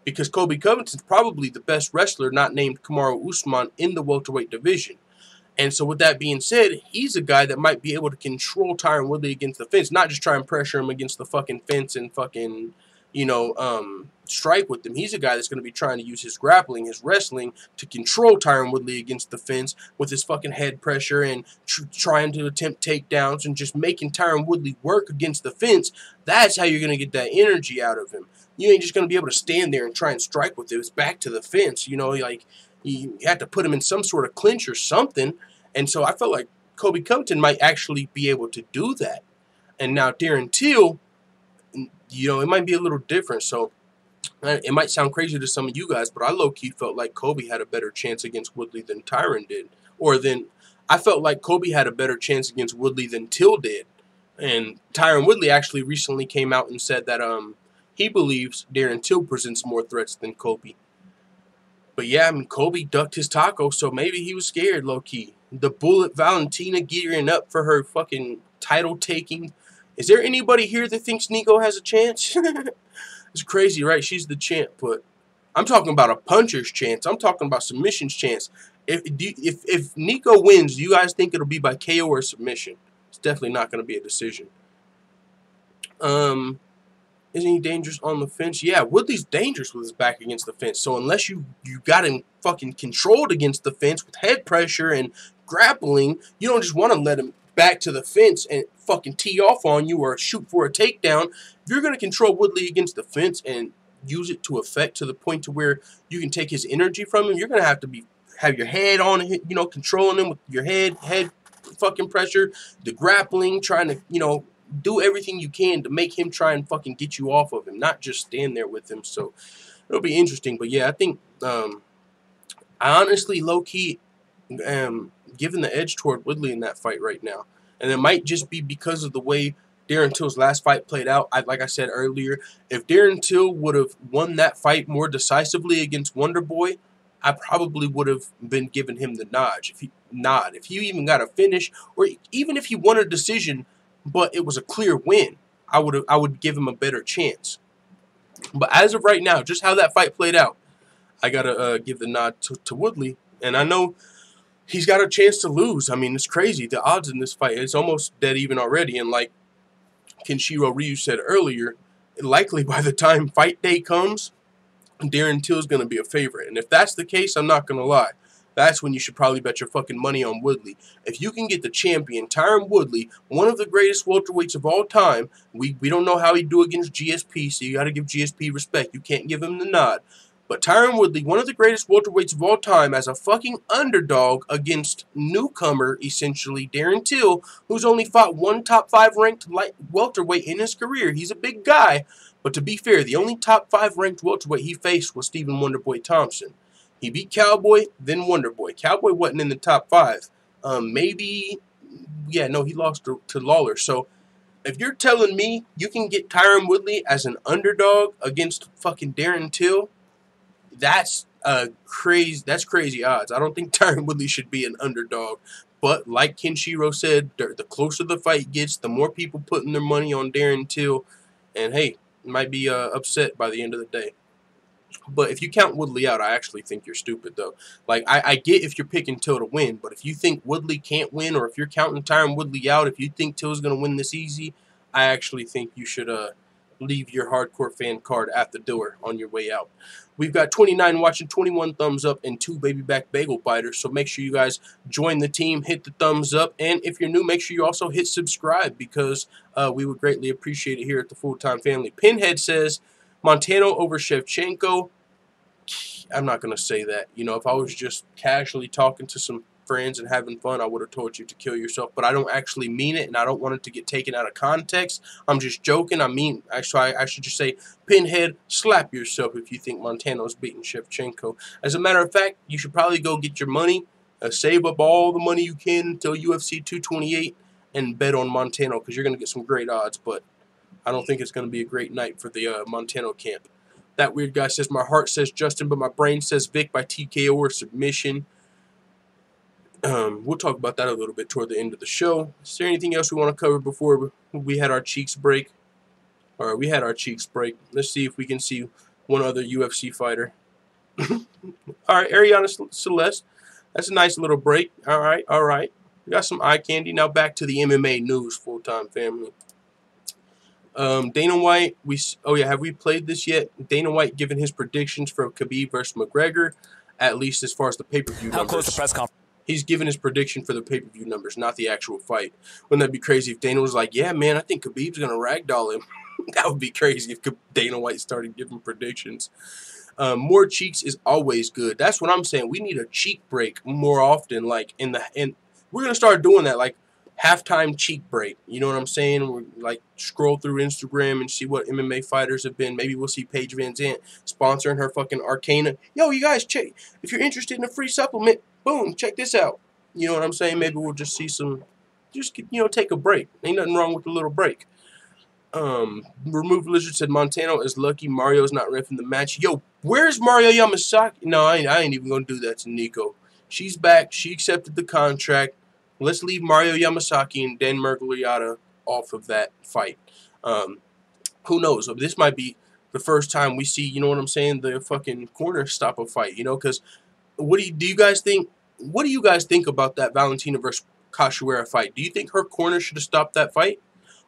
because Colby Covington's probably the best wrestler not named Kamaru Usman in the welterweight division. And so with that being said, he's a guy that might be able to control Tyron Woodley against the fence, not just try and pressure him against the fucking fence and fucking, you know, strike with him. He's a guy that's going to be trying to use his grappling, his wrestling to control Tyron Woodley against the fence with his fucking head pressure and trying to attempt takedowns and just making Tyron Woodley work against the fence. That's how you're going to get that energy out of him. You ain't just going to be able to stand there and try and strike with it. It's back to the fence. You know, like you have to put him in some sort of clinch or something. And so I felt like Colby Covington might actually be able to do that. And now Darren Till, you know, it might be a little different. So it might sound crazy to some of you guys, but I low-key felt like Colby had a better chance against Woodley than Tyron did. I felt like Colby had a better chance against Woodley than Till did. And Tyron Woodley actually recently came out and said that he believes Darren Till presents more threats than Colby. But yeah, I mean, Colby ducked his taco, so maybe he was scared, low-key. The Bullet Valentina gearing up for her fucking title taking. Is there anybody here that thinks Nico has a chance? It's crazy, right? She's the champ, but I'm talking about a puncher's chance. I'm talking about submission's chance. If Nico wins, do you guys think it'll be by KO or submission? It's definitely not going to be a decision. Isn't he dangerous on the fence? Yeah, Woodley's dangerous with his back against the fence. So unless you got him fucking controlled against the fence with head pressure and grappling, you don't just want to let him back to the fence and fucking tee off on you or shoot for a takedown. If you're going to control Woodley against the fence and use it to effect to the point to where you can take his energy from him, you're going to have your head on, you know, controlling him with your head fucking pressure, the grappling, trying to, you know, do everything you can to make him try and fucking get you off of him, not just stand there with him. So it'll be interesting. But yeah, I think I honestly low-key giving the edge toward Woodley in that fight right now. And it might just be because of the way Darren Till's last fight played out. Like I said earlier, if Darren Till would have won that fight more decisively against Wonder Boy, I probably would have been giving him the nod. If he even got a finish, or even if he won a decision, but it was a clear win, I would give him a better chance. But as of right now, just how that fight played out, I gotta give the nod to Woodley. And I know he's got a chance to lose. I mean, it's crazy. The odds in this fight, it's almost dead even already. And like Kenshiro Ryu said earlier, likely by the time fight day comes, Darren Till is going to be a favorite. And if that's the case, I'm not going to lie. that's when you should probably bet your fucking money on Woodley. If you can get the champion, Tyron Woodley, one of the greatest welterweights of all time, we don't know how he'd do against GSP, so you got to give GSP respect. You can't give him the nod. But Tyron Woodley, one of the greatest welterweights of all time, as a fucking underdog against newcomer, essentially, Darren Till, who's only fought one top 5 ranked welterweight in his career. He's a big guy, but to be fair, the only top 5 ranked welterweight he faced was Stephen Wonderboy Thompson. He beat Cowboy, then Wonderboy. Cowboy wasn't in the top 5. Maybe, yeah, no, he lost to Lawler. So if you're telling me you can get Tyron Woodley as an underdog against fucking Darren Till, that's crazy odds. I don't think Tyron Woodley should be an underdog. But like Kenshiro said, the closer the fight gets, the more people putting their money on Darren Till. And hey, might be upset by the end of the day. But if you count Woodley out, I actually think you're stupid, though. Like, I get if you're picking Till to win, but if you think Woodley can't win, or if you're counting Tyron Woodley out, if you think Till's going to win this easy, I actually think you should leave your hardcore fan card at the door on your way out. We've got 29 watching, 21 thumbs up, and 2 baby back bagel biters. So make sure you guys join the team, hit the thumbs up, and if you're new, make sure you also hit subscribe, because we would greatly appreciate it here at the Full-Time Family. Pinhead says Montano over Shevchenko. I'm not going to say that. You know, if I was just casually talking to some friends and having fun, I would have told you to kill yourself. But I don't actually mean it, and I don't want it to get taken out of context. I'm just joking. I mean, actually, I should just say, Pinhead, slap yourself if you think Montano's beating Shevchenko. As a matter of fact, you should probably go get your money, save up all the money you can until UFC 228, and bet on Montano, because you're going to get some great odds. But I don't think it's going to be a great night for the Montano camp. That weird guy says, my heart says Justin, but my brain says Vic by TKO or submission. We'll talk about that a little bit toward the end of the show. Is there anything else we want to cover before we had our cheeks break? All right, we had our cheeks break. Let's see if we can see one other UFC fighter. All right, Ariana Celeste. That's a nice little break. All right, all right. We got some eye candy. Now back to the MMA news, Full-Time Family. Dana White, have we played this yet? Dana White giving his predictions for Khabib versus McGregor, at least as far as the pay-per-view numbers. How close the press conference? He's given his prediction for the pay-per-view numbers, not the actual fight. Wouldn't that be crazy if Dana was like, yeah, man, I think Khabib's going to ragdoll him? That would be crazy if Dana White started giving predictions. More cheeks is always good. That's what I'm saying. We need a cheek break more often. Like we're going to start doing that, like halftime cheek break. You know what I'm saying? We're like scroll through Instagram and see what MMA fighters have been. Maybe we'll see Paige Van Zandt sponsoring her fucking Arcana. Yo, you guys, check. If you're interested in a free supplement, boom, check this out. You know what I'm saying? Maybe we'll just see some, take a break. Ain't nothing wrong with a little break. Remove Lizard said Montano is lucky Mario's not reffing the match. Yo, where's Mario Yamasaki? No, I ain't even gonna do that to Nico. She's back. She accepted the contract. Let's leave Mario Yamasaki and Dan Miragliotta off of that fight. Who knows? This might be the first time we see, you know what I'm saying, the fucking corner stop a fight. You know, because what do you guys think? What do you guys think about that Valentina versus Cachoeira fight? Do you think her corner should have stopped that fight?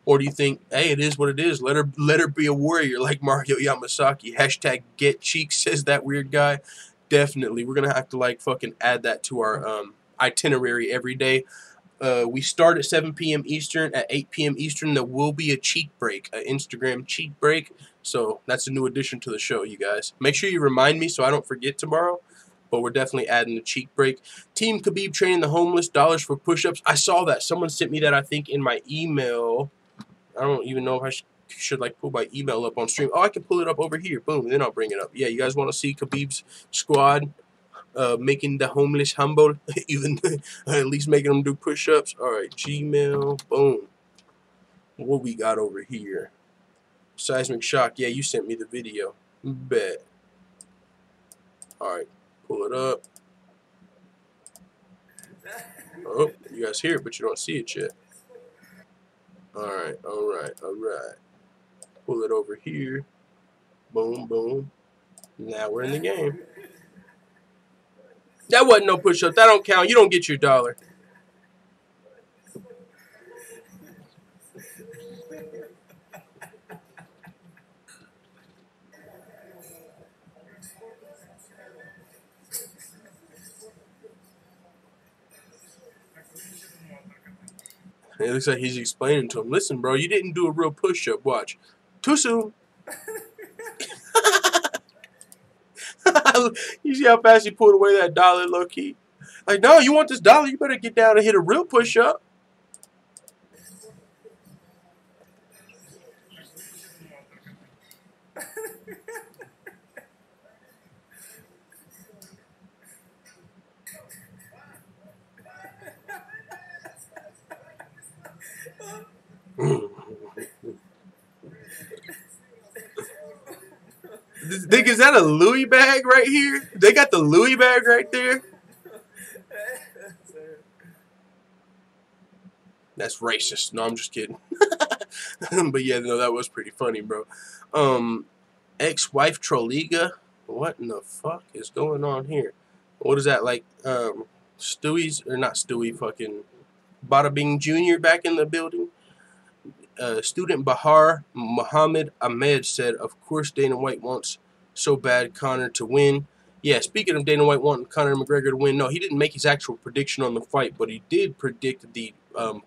Or do you think, hey, it is what it is. Let her be a warrior like Mario Yamasaki. Hashtag get cheeks, says that weird guy. Definitely. We're going to have to, like, fucking add that to our itinerary every day. We start at 7 p.m. Eastern. At 8 p.m. Eastern, there will be a cheek break, an Instagram cheek break. So that's a new addition to the show, you guys. Make sure you remind me so I don't forget tomorrow. But we're definitely adding a cheek break. Team Khabib training the homeless, dollars for push-ups. I saw that. Someone sent me that, I think, in my email. I don't even know if I should like pull my email up on stream. Oh, I can pull it up over here. Boom, then I'll bring it up. Yeah, you guys want to see Khabib's squad making the homeless humble, even at least making them do push-ups. All right, Gmail, boom. What we got over here? Seismic shock. Yeah, you sent me the video. Bet. All right, pull it up. Oh, you guys hear it, but you don't see it yet. Alright, alright, alright. Pull it over here. Boom, boom. Now we're in the game. That wasn't no push-up. That don't count. You don't get your dollar. It looks like he's explaining to him, listen, bro, you didn't do a real push-up. Watch. Too soon. You see how fast he pulled away that dollar, low-key? Like, no, you want this dollar, you better get down and hit a real push-up. Think, is that a Louis bag right here? They got the Louis bag right there. That's racist. No, I'm just kidding. But yeah, no, that was pretty funny, bro. Ex-wife Troliga. What in the fuck is going on here? What is that, like, Stewie's, or not Stewie, fucking Bada Bing Jr. back in the building? Student Bahar Muhammad Ahmed said, of course Dana White wants so bad Conor to win. Yeah, speaking of Dana White wanting Conor McGregor to win, no, he didn't make his actual prediction on the fight, but he did predict the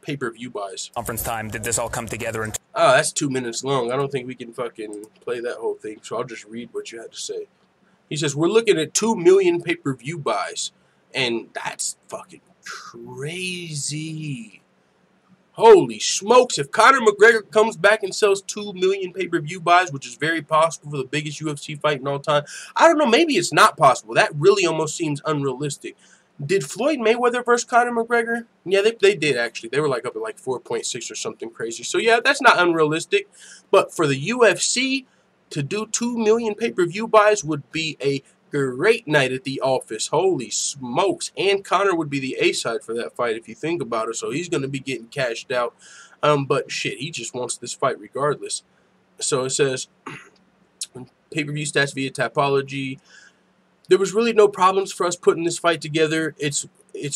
pay-per-view buys. Conference time, did this all come together? Oh, that's 2 minutes long. I don't think we can fucking play that whole thing, so I'll just read what you had to say. He says, we're looking at 2 million pay-per-view buys, and that's fucking crazy. Holy smokes, if Conor McGregor comes back and sells 2 million pay-per-view buys, which is very possible for the biggest UFC fight in all time, I don't know, maybe it's not possible. That really almost seems unrealistic. Did Floyd Mayweather versus Conor McGregor? Yeah, they did, actually. They were like up at like 4.6 or something crazy. So yeah, that's not unrealistic. But for the UFC to do 2 million pay-per-view buys would be a great night at the office. Holy smokes. And Conor would be the A-side for that fight if you think about it. So he's going to be getting cashed out. But shit, he just wants this fight regardless. So it says, pay-per-view stats via Tapology. There was really no problems for us putting this fight together. It's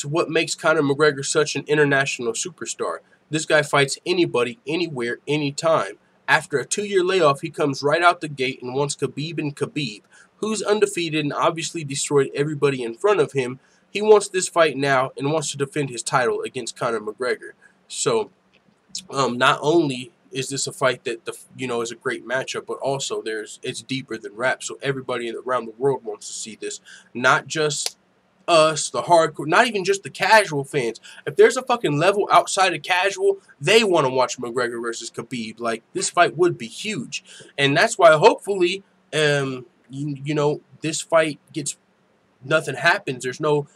what makes Conor McGregor such an international superstar. This guy fights anybody, anywhere, anytime. After a 2-year layoff, he comes right out the gate and wants Khabib and Khabib, who's undefeated and obviously destroyed everybody in front of him. He wants this fight now and wants to defend his title against Conor McGregor. So, not only is this a fight that is a great matchup, but also it's deeper than rap. So everybody around the world wants to see this, not just us, the hardcore, not even just the casual fans. If there's a fucking level outside of casual, they want to watch McGregor versus Khabib. Like, this fight would be huge, and that's why hopefully, this fight gets, nothing happens. There's no,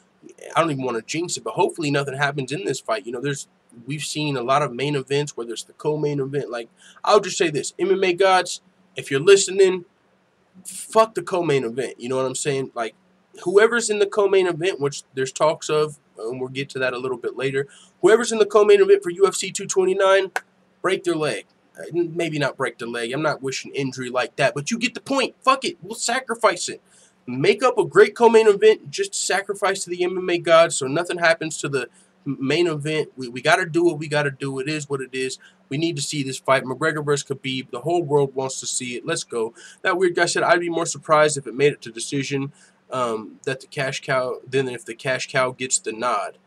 I don't even want to jinx it, but hopefully nothing happens in this fight. We've seen a lot of main events where there's the co-main event. Like, I'll just say this, MMA gods, if you're listening, fuck the co-main event. You know what I'm saying? Like, whoever's in the co-main event, which there's talks of, and we'll get to that a little bit later, whoever's in the co-main event for UFC 229, break their leg. Maybe not break the leg. I'm not wishing injury like that, but you get the point. Fuck it. We'll sacrifice it. Make up a great co-main event just to sacrifice to the MMA gods so nothing happens to the main event. We got to do what we got to do. It is what it is. We need to see this fight. McGregor versus Khabib. The whole world wants to see it. Let's go. That weird guy said, I'd be more surprised if it made it to decision that the cash cow, than if the cash cow gets the nod.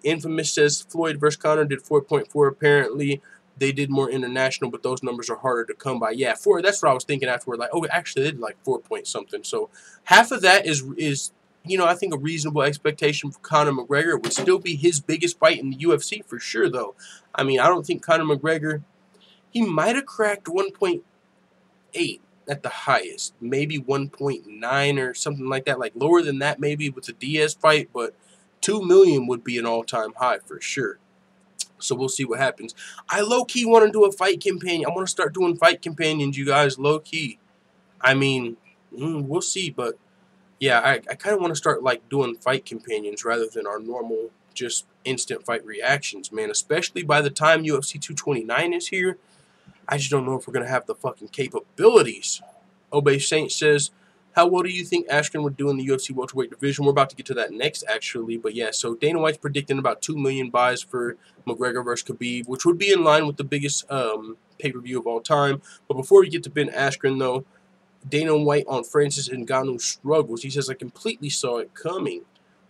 Infamous says Floyd versus Conor did 4.4 apparently. They did more international, but those numbers are harder to come by. Yeah, that's what I was thinking afterward. Like, oh, actually, they did like 4 point something. So half of that is I think a reasonable expectation for Conor McGregor. It would still be his biggest fight in the UFC for sure, though. I mean, I don't think Conor McGregor, he might have cracked 1.8 at the highest. Maybe 1.9 or something like that. Like, lower than that maybe with the Diaz fight, but 2 million would be an all-time high for sure. So we'll see what happens. I low-key want to do a fight companion. I want to start doing fight companions, you guys, low-key. I mean, we'll see, but yeah, I kind of want to start like doing fight companions rather than our normal just instant fight reactions, man. Especially by the time UFC 229 is here, I just don't know if we're going to have the fucking capabilities. Obey Saint says, how well do you think Askren would do in the UFC welterweight division? We're about to get to that next, actually. But yeah, so Dana White's predicting about 2 million buys for McGregor versus Khabib, which would be in line with the biggest pay-per-view of all time. But before we get to Ben Askren, though, Dana White on Francis Ngannou struggles. He says, I completely saw it coming.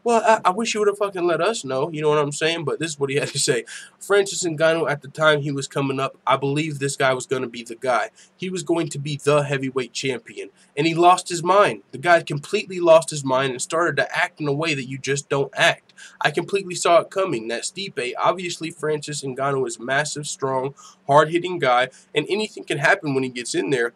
Well, I wish he would have fucking let us know, you know what I'm saying? But this is what he had to say. Francis Ngannou, at the time he was coming up, I believe this guy was going to be the guy. He was going to be the heavyweight champion. And he lost his mind. The guy completely lost his mind and started to act in a way that you just don't act. I completely saw it coming. That Stipe, obviously Francis Ngannou is a massive, strong, hard-hitting guy, and anything can happen when he gets in there.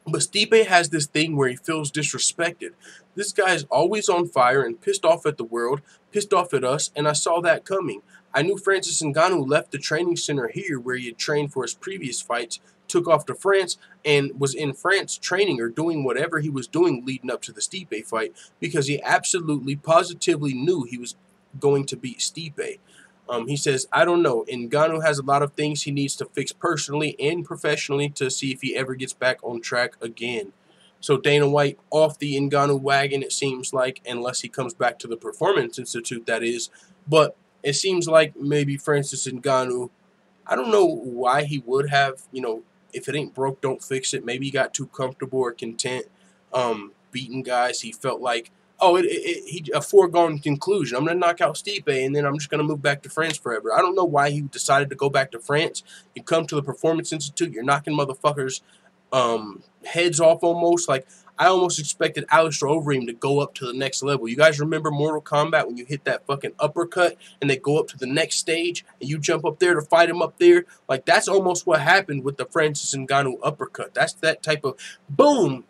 But Stipe has this thing where he feels disrespected. This guy is always on fire and pissed off at the world, pissed off at us, and I saw that coming. I knew Francis Ngannou left the training center here where he had trained for his previous fights, took off to France, and was in France training or doing whatever he was doing leading up to the Stipe fight because he absolutely, positively knew he was going to beat Stipe. He says, I don't know. Ngannou has a lot of things he needs to fix personally and professionally to see if he ever gets back on track again. So Dana White off the Ngannou wagon, it seems like, unless he comes back to the Performance Institute, that is. But it seems like maybe Francis Ngannou, I don't know why he would have, you know, if it ain't broke, don't fix it. Maybe he got too comfortable or content beating guys. He felt like, oh, a foregone conclusion. I'm going to knock out Stipe, and then I'm just going to move back to France forever. I don't know why he decided to go back to France. You come to the Performance Institute, you're knocking motherfuckers' heads off almost. Like, I almost expected Alistair Overeem to go up to the next level. You guys remember Mortal Kombat when you hit that fucking uppercut and they go up to the next stage and you jump up there to fight him up there? Like, that's almost what happened with the Francis Ngannou uppercut. That's that type of boom.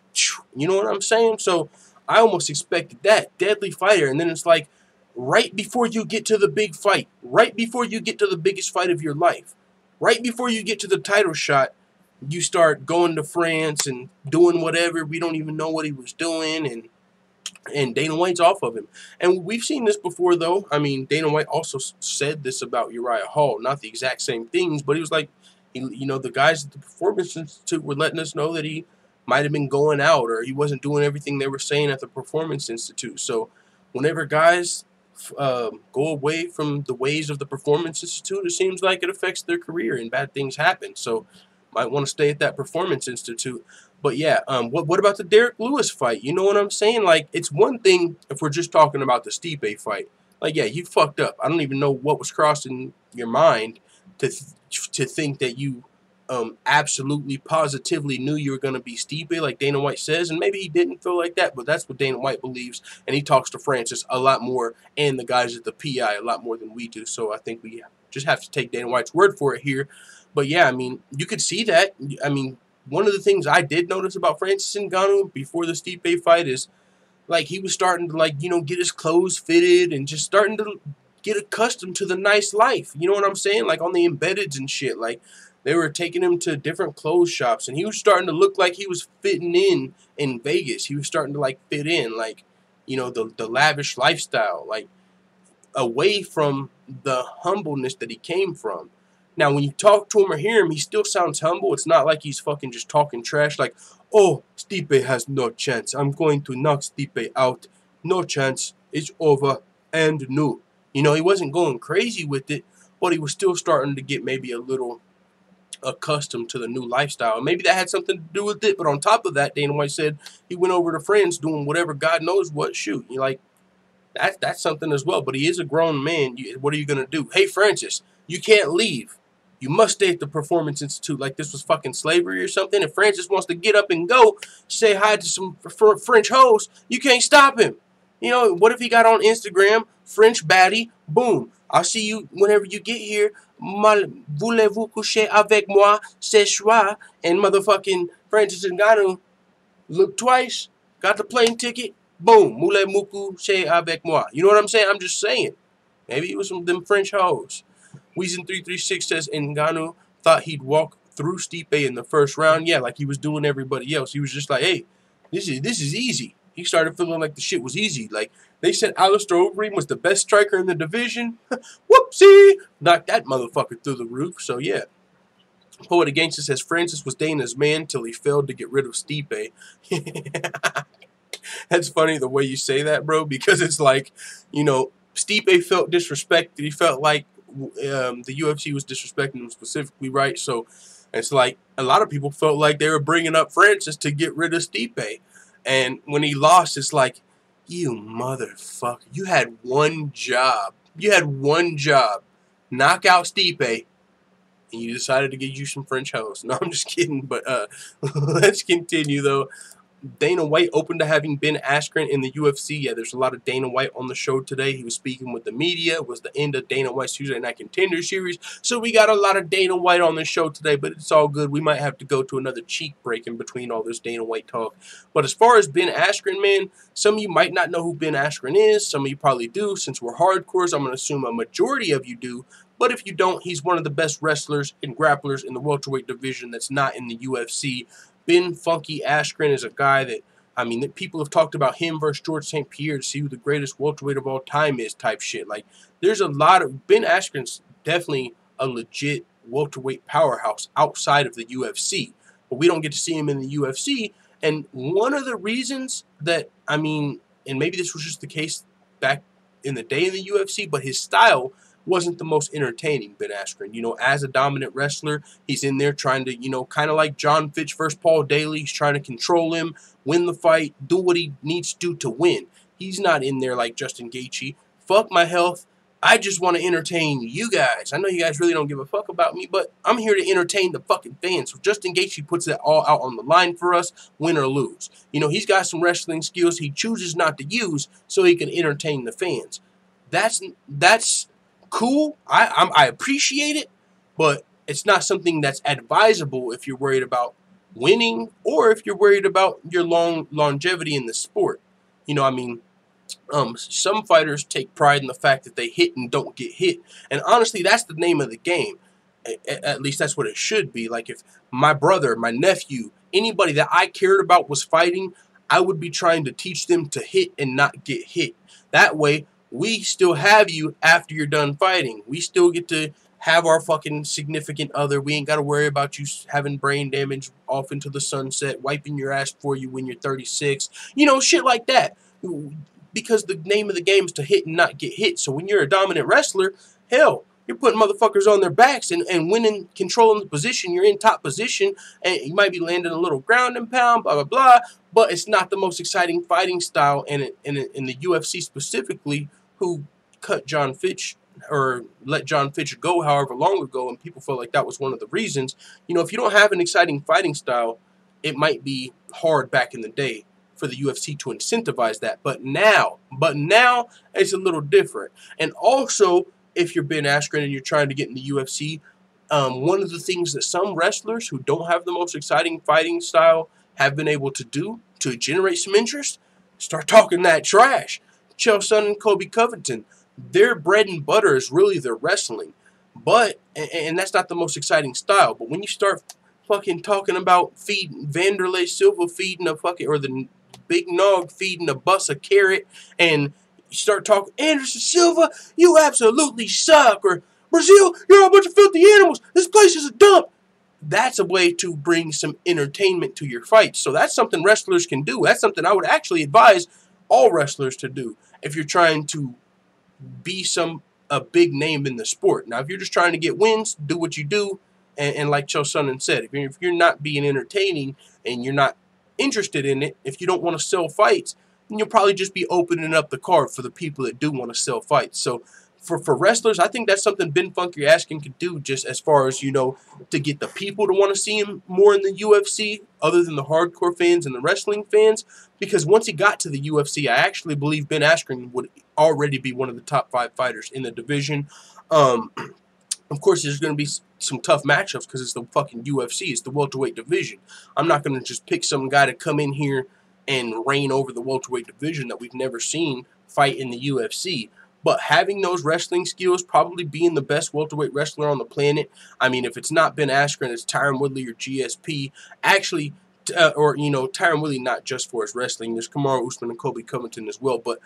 You know what I'm saying? So I almost expected that. Deadly fighter. And then it's like right before you get to the big fight, right before you get to the biggest fight of your life, right before you get to the title shot, you start going to France and doing whatever. We don't even know what he was doing, and Dana White's off of him. And we've seen this before, though. I mean, Dana White also said this about Uriah Hall. Not the exact same things, but he was like, you know, the guys at the Performance Institute were letting us know that he might have been going out or he wasn't doing everything they were saying at the Performance Institute. So whenever guys go away from the ways of the Performance Institute, it seems like it affects their career and bad things happen. So might want to stay at that Performance Institute. But yeah, what about the Derrick Lewis fight? You know what I'm saying? Like, it's one thing if we're just talking about the Stipe fight. Like, yeah, you fucked up. I don't even know what was crossing your mind to think that you absolutely positively knew you were going to be Stipe, like Dana White says, and maybe he didn't feel like that, but that's what Dana White believes, and he talks to Francis a lot more and the guys at the PI a lot more than we do, so I think we just have to take Dana White's word for it here. But yeah, I mean, you could see that. I mean, one of the things I did notice about Francis Ngannou before the Stipe fight is, like, he was starting to, like, you know, get his clothes fitted and just starting to get accustomed to the nice life, you know what I'm saying, like on the embeddeds and shit, like, they were taking him to different clothes shops, and he was starting to look like he was fitting in Vegas. He was starting to, like, fit in, like, you know, the lavish lifestyle, like, away from the humbleness that he came from. Now, when you talk to him or hear him, he still sounds humble. It's not like he's fucking just talking trash, like, oh, Stipe has no chance. I'm going to knock Stipe out. No chance. It's over and new. You know, he wasn't going crazy with it, but he was still starting to get maybe a little accustomed to the new lifestyle. Maybe that had something to do with it, but on top of that, Dana White said he went over to France doing whatever God knows what. Shoot, you're like, that's something as well, but he is a grown man. What are you going to do? Hey, Francis, you can't leave. You must stay at the Performance Institute like this was fucking slavery or something. If Francis wants to get up and go, say hi to some French hoes, you can't stop him. You know, what if he got on Instagram, French baddie, boom, I'll see you whenever you get here. Voulez-vous coucher avec moi ce soir? And motherfucking Francis Ngannou looked twice, got the plane ticket, boom, voulez-vous coucher avec moi? You know what I'm saying? I'm just saying. Maybe it was some of them French hoes. Weezin336 says Ngannou thought he'd walk through Stipe in the first round. Yeah, like he was doing everybody else. He was just like, hey, this is easy. He started feeling like the shit was easy. Like, they said Alistair Overeem was the best striker in the division. Whoopsie! Knocked that motherfucker through the roof. So, yeah. Poet Against It says Francis was Dana's man till he failed to get rid of Stipe. That's funny the way you say that, bro, because it's like, you know, Stipe felt disrespected. He felt like the UFC was disrespecting him specifically, right? So it's like a lot of people felt like they were bringing up Francis to get rid of Stipe. And when he lost, it's like, You motherfucker. You had one job. You had one job. Knock out Stipe. And you decided to get you some French hoes. No, I'm just kidding. But let's continue, though. Dana White open to having Ben Askren in the UFC. Yeah, there's a lot of Dana White on the show today. He was speaking with the media. It was the end of Dana White's Tuesday Night Contender series. So we got a lot of Dana White on the show today, but it's all good. We might have to go to another cheek break in between all this Dana White talk. But as far as Ben Askren, man, some of you might not know who Ben Askren is. Some of you probably do. Since we're hardcores, I'm going to assume a majority of you do. But if you don't, he's one of the best wrestlers and grapplers in the welterweight division that's not in the UFC. Ben Funky Askren is a guy that, I mean, that people have talked about him versus George St. Pierre to see who the greatest welterweight of all time is type shit. Like, there's a lot of, Ben Askren's definitely a legit welterweight powerhouse outside of the UFC. But we don't get to see him in the UFC. And one of the reasons that, I mean, and maybe this was just the case back in the day in the UFC, but his style wasn't the most entertaining, Ben Askren. You know, as a dominant wrestler, he's in there trying to, you know, kind of like John Fitch versus Paul Daly. He's trying to control him, win the fight, do what he needs to do to win. He's not in there like Justin Gaethje. Fuck my health. I just want to entertain you guys. I know you guys really don't give a fuck about me, but I'm here to entertain the fucking fans. So Justin Gaethje puts that all out on the line for us, win or lose. You know, he's got some wrestling skills he chooses not to use so he can entertain the fans. That's cool. I appreciate it, but it's not something that's advisable if you're worried about winning or if you're worried about your longevity in the sport. You know, I mean, some fighters take pride in the fact that they hit and don't get hit, and honestly, that's the name of the game. At least that's what it should be. Like, if my brother, my nephew, anybody that I cared about was fighting, I would be trying to teach them to hit and not get hit. That way, we still have you after you're done fighting. We still get to have our fucking significant other. We ain't got to worry about you having brain damage off into the sunset, wiping your ass for you when you're 36. You know, shit like that. Because the name of the game is to hit and not get hit. So when you're a dominant wrestler, hell, you're putting motherfuckers on their backs and winning, controlling the position. You're in top position, and you might be landing a little ground and pound, blah, blah, blah. But it's not the most exciting fighting style. And in the UFC specifically, who cut John Fitch or let John Fitch go however long ago, and people felt like that was one of the reasons. You know, if you don't have an exciting fighting style, it might be hard back in the day for the UFC to incentivize that. But now it's a little different. And also, if you're Ben Askren and you're trying to get in the UFC, one of the things that some wrestlers who don't have the most exciting fighting style have been able to do to generate some interest, start talking that trash. Chael Sonnen and Colby Covington, their bread and butter is really their wrestling. But, and that's not the most exciting style, but when you start fucking talking about feeding Vanderlei Silva feeding a fucking, or the Big Nog feeding a bus of carrot, and you start talking, Anderson Silva, you absolutely suck, or Brazil, you're a bunch of filthy animals, this place is a dump. That's a way to bring some entertainment to your fights. So that's something wrestlers can do. That's something I would actually advise all wrestlers to do if you're trying to be a big name in the sport. Now, if you're just trying to get wins, do what you do, and like Chael Sonnen said, if you're not being entertaining and you're not interested in it, if you don't want to sell fights, then you'll probably just be opening up the card for the people that do want to sell fights. So for wrestlers, I think that's something Ben Funky Askren could do, just as far as, you know, to get the people to want to see him more in the UFC, other than the hardcore fans and the wrestling fans. Because once he got to the UFC, I actually believe Ben Askren would already be one of the top 5 fighters in the division. Of course, there's going to be some tough matchups because it's the fucking UFC. It's the welterweight division. I'm not going to just pick some guy to come in here and reign over the welterweight division that we've never seen fight in the UFC. But having those wrestling skills, probably being the best welterweight wrestler on the planet. I mean, if it's not Ben Askren, it's Tyron Woodley or GSP. Actually, or, you know, Tyron Woodley not just for his wrestling. There's Kamaru Usman and Colby Covington as well. But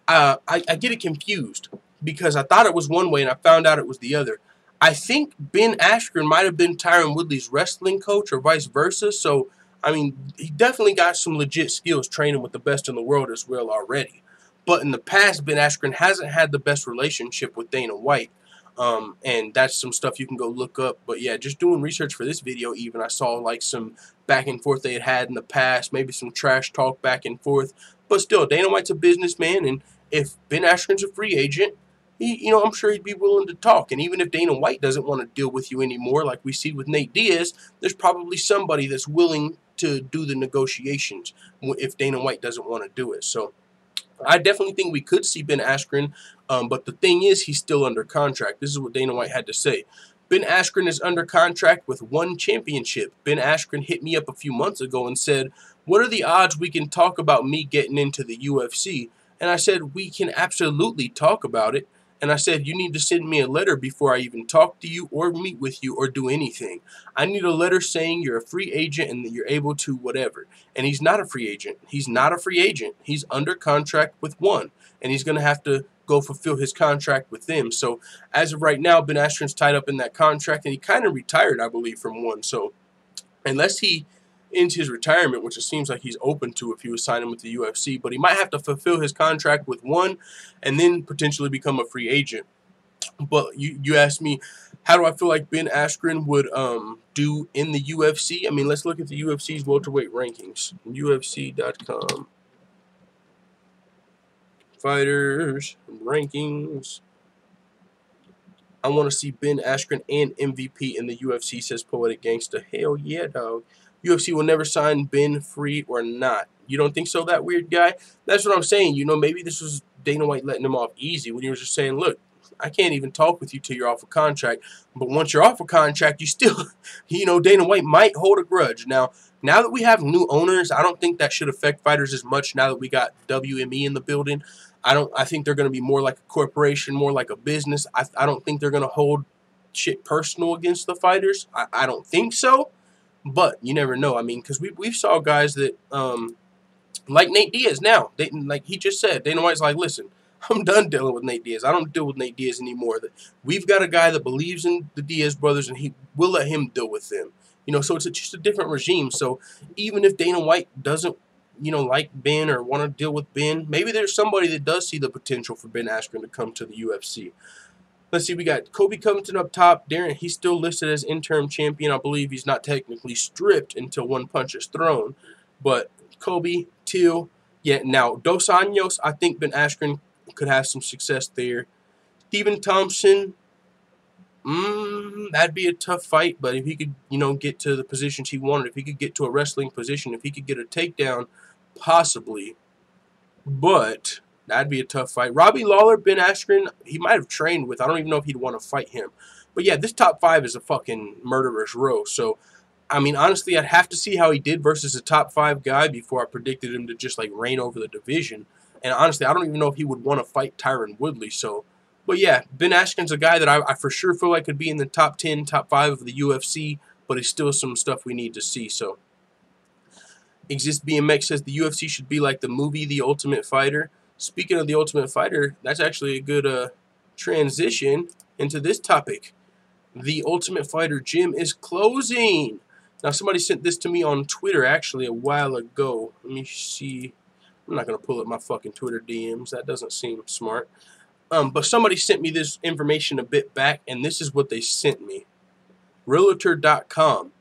I get it confused because I thought it was one way and I found out it was the other. I think Ben Askren might have been Tyron Woodley's wrestling coach or vice versa. So, I mean, he definitely got some legit skills training with the best in the world as well already. But in the past, Ben Askren hasn't had the best relationship with Dana White. And that's some stuff you can go look up. But yeah, just doing research for this video, even I saw like some back and forth they had in the past, maybe some trash talk back and forth. But still, Dana White's a businessman, and if Ben Askren's a free agent, I'm sure he'd be willing to talk. And even if Dana White doesn't want to deal with you anymore, like we see with Nate Diaz, there's probably somebody that's willing to do the negotiations if Dana White doesn't want to do it. So I definitely think we could see Ben Askren, but the thing is, he's still under contract. This is what Dana White had to say. Ben Askren is under contract with 1 championship. Ben Askren hit me up a few months ago and said, "What are the odds we can talk about me getting into the UFC?" And I said, "We can absolutely talk about it." And I said, "You need to send me a letter before I even talk to you or meet with you or do anything. I need a letter saying you're a free agent and that you're able to whatever." And he's not a free agent. He's not a free agent. He's under contract with 1. And he's going to have to go fulfill his contract with them. So as of right now, Ben Askren's tied up in that contract. And he kind of retired, I believe, from 1. So unless he ends his retirement, which it seems like he's open to if he was signing with the UFC, but he might have to fulfill his contract with 1 and then potentially become a free agent. But you asked me, how do I feel like Ben Askren would do in the UFC? I mean, let's look at the UFC's welterweight rankings. UFC.com. Fighters rankings. I want to see Ben Askren and MVP in the UFC, says Poetic Gangsta. Hell yeah, dog. UFC will never sign Ben, free or not. You don't think so, that weird guy? That's what I'm saying. Maybe this was Dana White letting him off easy when he was just saying, look, I can't even talk with you till you're off a contract. But once you're off a contract, you still, Dana White might hold a grudge. Now that we have new owners, I don't think that should affect fighters as much now that we got WME in the building. I think they're going to be more like a corporation, more like a business. I don't think they're going to hold shit personal against the fighters. I don't think so. But you never know. I mean, because we saw guys that, like Nate Diaz now. Like he just said, Dana White's like, listen, I'm done dealing with Nate Diaz. I don't deal with Nate Diaz anymore. We've got a guy that believes in the Diaz brothers, and he will let him deal with them. So it's just a different regime. So even if Dana White doesn't, like Ben or want to deal with Ben, maybe there's somebody that does see the potential for Ben Askren to come to the UFC. Let's see, we got Colby Covington up top. Darren, he's still listed as interim champion. I believe he's not technically stripped until 1 punch is thrown. But Colby, Till, yeah, now Dos Anjos, I think Ben Askren could have some success there. Stephen Thompson, that'd be a tough fight, but if he could, get to the positions he wanted, if he could get to a wrestling position, if he could get a takedown, possibly. But that'd be a tough fight. Robbie Lawler, Ben Askren, he might have trained with. I don't even know if he'd want to fight him. But yeah, this top 5 is a fucking murderer's row. So, I mean, honestly, I'd have to see how he did versus a top 5 guy before I predicted him to just, like, reign over the division. And honestly, I don't even know if he would want to fight Tyron Woodley. So, but yeah, Ben Askren's a guy that I for sure feel like could be in the top 10, top 5 of the UFC. But it's still some stuff we need to see. So, Exist BMX says the UFC should be like the movie The Ultimate Fighter. Speaking of The Ultimate Fighter, that's actually a good transition into this topic. The Ultimate Fighter gym is closing. Now, somebody sent this to me on Twitter actually a while ago. Let me see. I'm not going to pull up my fucking Twitter DMs. That doesn't seem smart. But somebody sent me this information a bit back, and this is what they sent me. Realtor.com.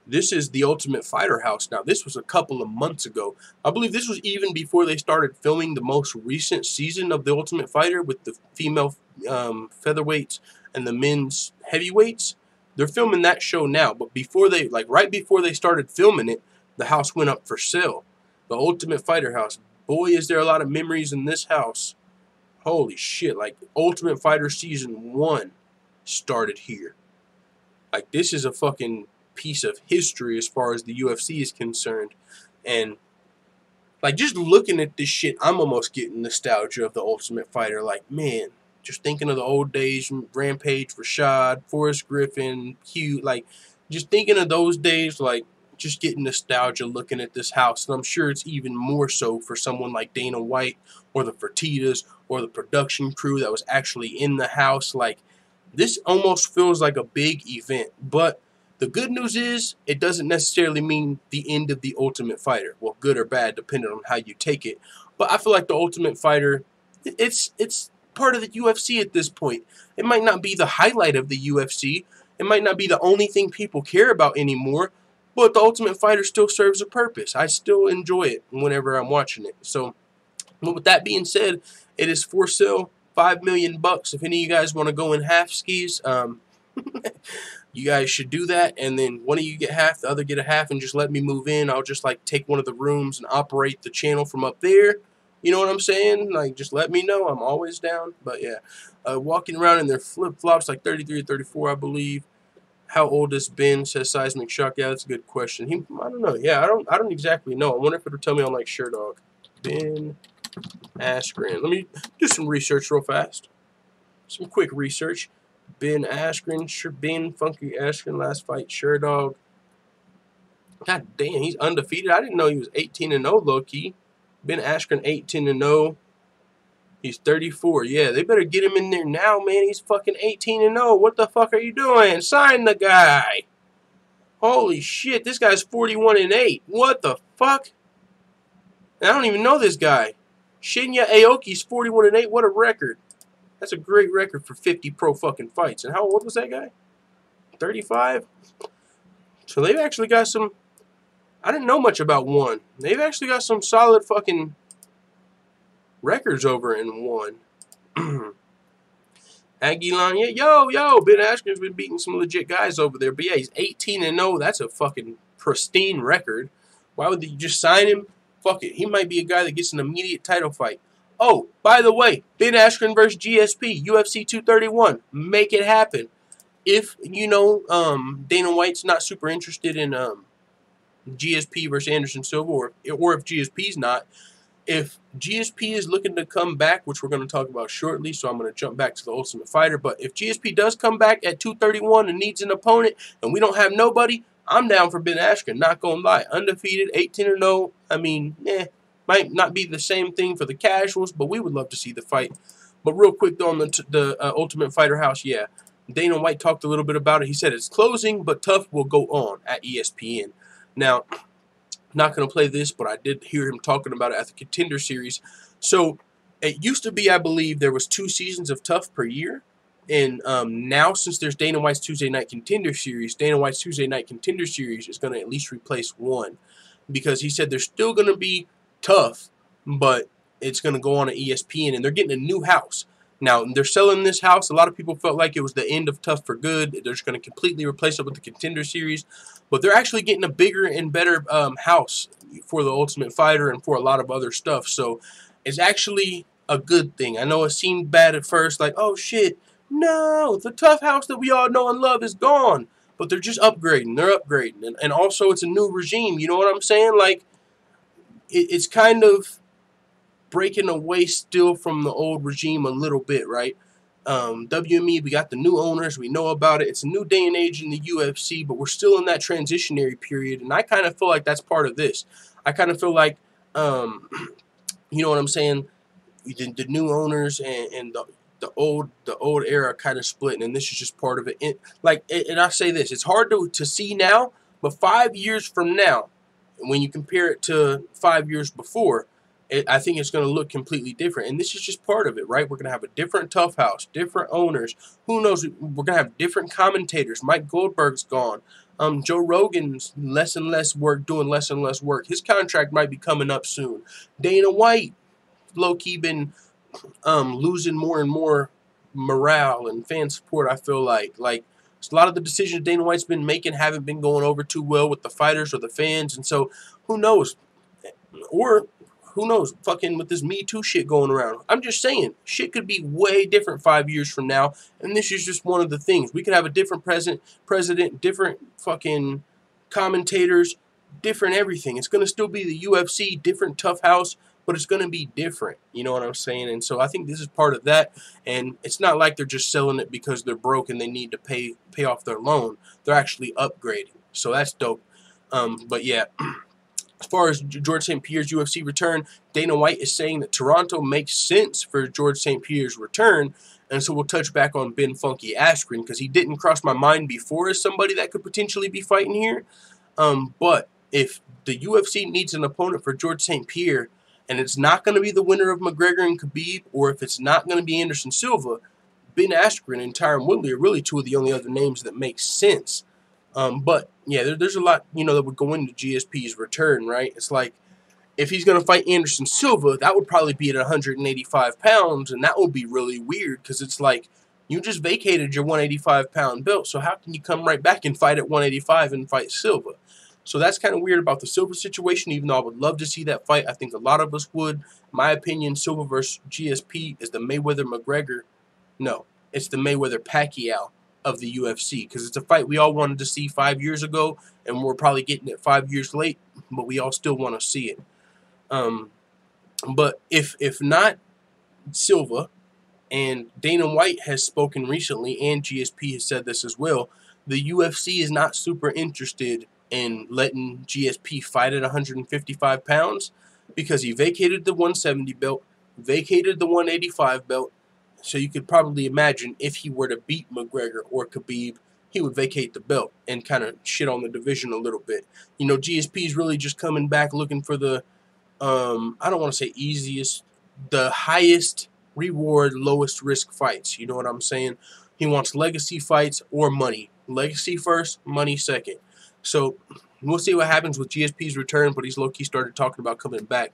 This is the Ultimate Fighter house. Now, this was a couple of months ago. I believe this was even before they started filming the most recent season of the Ultimate Fighter with the female featherweights and the men's heavyweights. They're filming that show now, but before they, right before they started filming it, the house went up for sale. The Ultimate Fighter house. Boy, is there a lot of memories in this house. Holy shit, Ultimate Fighter Season 1 started here. This is a fucking piece of history as far as the UFC is concerned. And just looking at this shit, I'm almost getting nostalgia of the Ultimate Fighter. Man, just thinking of the old days, Rampage, Rashad, Forrest Griffin, Hugh, just thinking of those days, just getting nostalgia looking at this house. And I'm sure it's even more so for someone like Dana White or the Fertittas or the production crew that was actually in the house. This almost feels like a big event. But the good news is it doesn't necessarily mean the end of the Ultimate Fighter. Well, good or bad, depending on how you take it. But I feel like the Ultimate Fighter, it's part of the UFC at this point. It might not be the highlight of the UFC. It might not be the only thing people care about anymore, but the Ultimate Fighter still serves a purpose. I still enjoy it whenever I'm watching it. So, with that being said, it is for sale, $5 million. If any of you guys want to go in half skis, you guys should do that, and then one of you get half, the other get a half, and just let me move in. I'll just like take one of the rooms and operate the channel from up there. You know what I'm saying? Like, just let me know. I'm always down. But yeah, walking around in their flip-flops, like 33 or 34, I believe. How old is Ben? Says Seismic Shock. Yeah, that's a good question. I don't know. Yeah, I don't exactly know. I wonder if it'll tell me on like SureDog. Ben Askren. Let me do some research real fast. Some quick research. Ben Askren, Ben Funky Askren, last fight, SureDog. God damn, he's undefeated. I didn't know he was 18-0 low key. Ben Askren 18-0. He's 34. Yeah, they better get him in there now, man. He's fucking 18-0. What the fuck are you doing? Sign the guy. Holy shit, this guy's 41-8. What the fuck? I don't even know this guy. Shinya Aoki's 41-8. What a record. That's a great record for 50 pro fucking fights. And how old was that guy? 35? So they've actually got some... I didn't know much about one. They've actually got some solid fucking records over in one. Aguilan, yeah, yo, Ben Askren's been beating some legit guys over there. But yeah, he's 18-0. That's a fucking pristine record. Why would you just sign him? Fuck it. He might be a guy that gets an immediate title fight. Oh, by the way, Ben Askren versus GSP, UFC 231. Make it happen. If, you know, Dana White's not super interested in GSP versus Anderson Silva, or if GSP's not, if GSP is looking to come back, which we're going to talk about shortly, so I'm going to jump back to the Ultimate Fighter, but if GSP does come back at 231 and needs an opponent, and we don't have nobody, I'm down for Ben Askren, not going to lie. Undefeated, 18-0, I mean, might not be the same thing for the casuals, but we would love to see the fight. But real quick, though, on the Ultimate Fighter House, yeah, Dana White talked a little bit about it. He said it's closing, but tough will go on at ESPN. Now, not going to play this, but I did hear him talking about it at the Contender series. So, it used to be, I believe, there was 2 seasons of Tough per year. And now, since there's Dana White's Tuesday Night Contender series, Dana White's Tuesday Night Contender series is going to at least replace one. Because he said there's still going to be Tough, but it's going to go on at ESPN, and they're getting a new house. Now, they're selling this house. A lot of people felt like it was the end of Tough for good. They're just going to completely replace it with the Contender series. But they're actually getting a bigger and better house for the Ultimate Fighter and for a lot of other stuff. So it's actually a good thing. I know it seemed bad at first, like, oh shit, no, the Tough house that we all know and love is gone. But they're just upgrading. They're upgrading. And also, it's a new regime. You know what I'm saying? Like, it's kind of breaking away still from the old regime a little bit, right? WME, we got the new owners. We know about it. It's a new day and age in the UFC, but we're still in that transitionary period, and I kind of feel like that's part of this. I kind of feel like, you know what I'm saying? The new owners and the old era kind of splitting, and this is just part of it. And I say this, it's hard to see now, but 5 years from now, when you compare it to 5 years before, I think it's going to look completely different. And this is just part of it, right? We're going to have a different Tough house, different owners. Who knows? We're going to have different commentators. Mike Goldberg's gone. Joe Rogan's less and less work, doing less and less work. His contract might be coming up soon. Dana White, low-key been losing more and more morale and fan support, I feel like. Like, a lot of the decisions Dana White's been making haven't been going over too well with the fighters or the fans. And so, who knows? Or who knows, fucking with this Me Too shit going around. I'm just saying, shit could be way different 5 years from now, and this is just one of the things. We could have a different president, different fucking commentators, different everything. It's going to still be the UFC, different Tough house, but it's going to be different. You know what I'm saying? And so I think this is part of that, and it's not like they're just selling it because they're broke and they need to pay off their loan. They're actually upgrading, so that's dope. But yeah. As far as George St. Pierre's UFC return, Dana White is saying that Toronto makes sense for George St. Pierre's return, and so we'll touch back on Ben Funky Askren, because he didn't cross my mind before as somebody that could potentially be fighting here. But if the UFC needs an opponent for George St. Pierre, and it's not going to be the winner of McGregor and Khabib, or if it's not going to be Anderson Silva, Ben Askren and Tyron Woodley are really two of the only other names that make sense. But yeah, there's a lot, you know, that would go into GSP's return, right? It's like, if he's going to fight Anderson Silva, that would probably be at 185 pounds, and that would be really weird, because it's like, you just vacated your 185-pound belt, so how can you come right back and fight at 185 and fight Silva? So that's kind of weird about the Silva situation, even though I would love to see that fight. I think a lot of us would. In my opinion, Silva versus GSP is the Mayweather-McGregor. No, it's the Mayweather-Pacquiao of the UFC, because it's a fight we all wanted to see 5 years ago, and we're probably getting it 5 years late, but we all still want to see it. But if not Silva, and Dana White has spoken recently, and GSP has said this as well, the UFC is not super interested in letting GSP fight at 155 pounds, because he vacated the 170 belt, vacated the 185 belt, so you could probably imagine if he were to beat McGregor or Khabib, he would vacate the belt and kind of shit on the division a little bit. You know, GSP is really just coming back looking for the, I don't want to say easiest, the highest reward, lowest risk fights. You know what I'm saying? He wants legacy fights or money. Legacy first, money second. So we'll see what happens with GSP's return, but he's low-key started talking about coming back.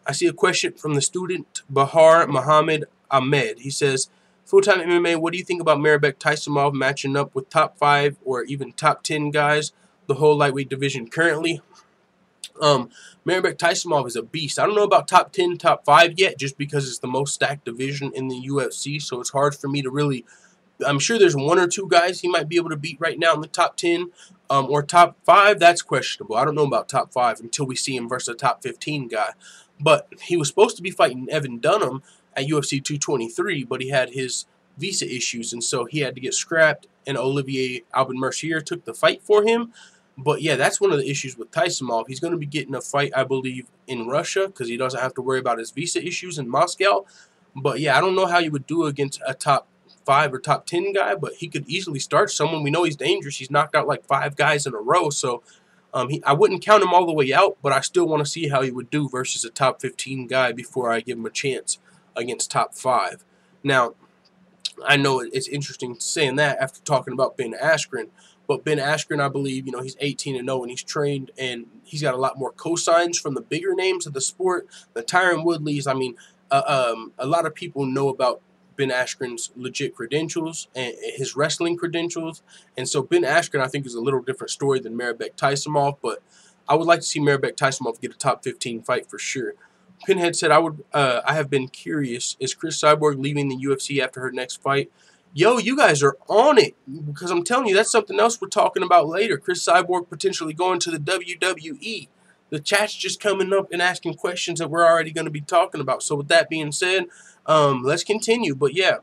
I see a question from the student, Bahar Muhammad Ahmed. He says, full-time MMA, what do you think about Merabek Taisumov matching up with top 5 or even top 10 guys, the whole lightweight division currently? Merabek Taisumov is a beast. I don't know about top 10, top 5 yet, just because it's the most stacked division in the UFC, so it's hard for me to really... I'm sure there's 1 or 2 guys he might be able to beat right now in the top 10, or top 5. That's questionable. I don't know about top 5 until we see him versus a top 15 guy. But he was supposed to be fighting Evan Dunham at UFC 223, but he had his visa issues, and so he had to get scrapped, and Olivier Aubin-Mercier took the fight for him. But yeah, that's one of the issues with Taisumov. He's going to be getting a fight, I believe, in Russia, because he doesn't have to worry about his visa issues in Moscow. But yeah, I don't know how you would do against a top 5 or top 10 guy, but he could easily start someone. We know he's dangerous. He's knocked out like 5 guys in a row, so I wouldn't count him all the way out, but I still want to see how he would do versus a top 15 guy before I give him a chance against top 5. Now, I know it's interesting saying that after talking about Ben Askren, but Ben Askren, I believe, you know, he's 18-0 and he's trained, and he's got a lot more cosigns from the bigger names of the sport. The Tyron Woodleys, I mean, a lot of people know about Ben Askren's legit credentials and his wrestling credentials, and so Ben Askren, I think, is a little different story than Merabek Taisumov, but I would like to see Merabek Taisumov get a top 15 fight for sure. Pinhead said, I have been curious, is Cris Cyborg leaving the UFC after her next fight? Yo, you guys are on it, because I'm telling you, that's something else we're talking about later. Cris Cyborg potentially going to the WWE. The chat's just coming up and asking questions that we're already going to be talking about. So with that being said, let's continue. But yeah,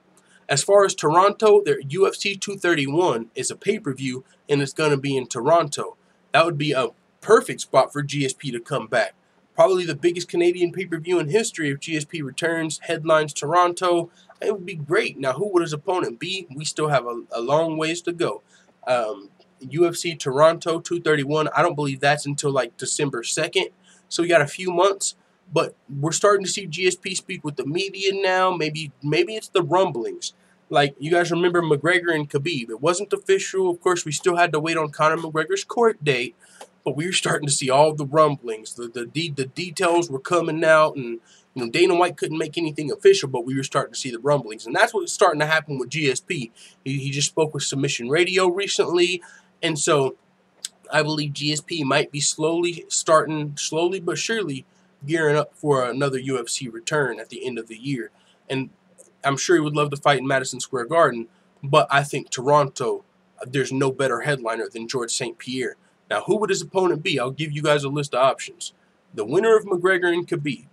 as far as Toronto, their UFC 231 is a pay-per-view, and it's going to be in Toronto. That would be a perfect spot for GSP to come back. Probably the biggest Canadian pay-per-view in history if GSP returns, headlines Toronto. It would be great. Now, who would his opponent be? We still have a long ways to go. UFC Toronto 231, I don't believe that's until like December 2nd. So we got a few months. But we're starting to see GSP speak with the media now. Maybe it's the rumblings. Like, you guys remember McGregor and Khabib. It wasn't official. Of course, we still had to wait on Conor McGregor's court date. But we were starting to see all the rumblings. The details were coming out, and you know, Dana White couldn't make anything official, but we were starting to see the rumblings. And that's what's starting to happen with GSP. He just spoke with Submission Radio recently, and so I believe GSP might be slowly but surely gearing up for another UFC return at the end of the year. And I'm sure he would love to fight in Madison Square Garden, but I think Toronto, there's no better headliner than Georges St-Pierre. Now, who would his opponent be? I'll give you guys a list of options. The winner of McGregor and Khabib.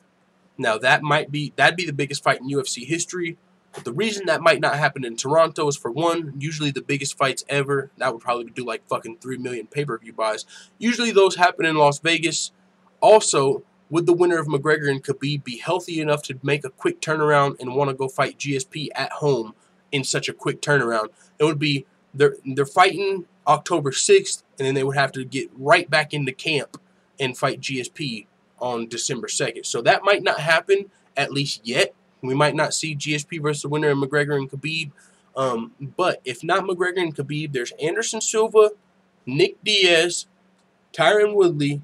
Now, that'd be the biggest fight in UFC history. But the reason that might not happen in Toronto is, for one, usually the biggest fights ever, that would probably do like fucking 3 million pay-per-view buys. Usually those happen in Las Vegas. Also, would the winner of McGregor and Khabib be healthy enough to make a quick turnaround and want to go fight GSP at home in such a quick turnaround? It would be, they're fighting October 6th, and then they would have to get right back into camp and fight GSP on December 2nd. So that might not happen, at least yet. We might not see GSP versus the winner of McGregor and Khabib. But if not McGregor and Khabib, there's Anderson Silva, Nick Diaz, Tyron Woodley,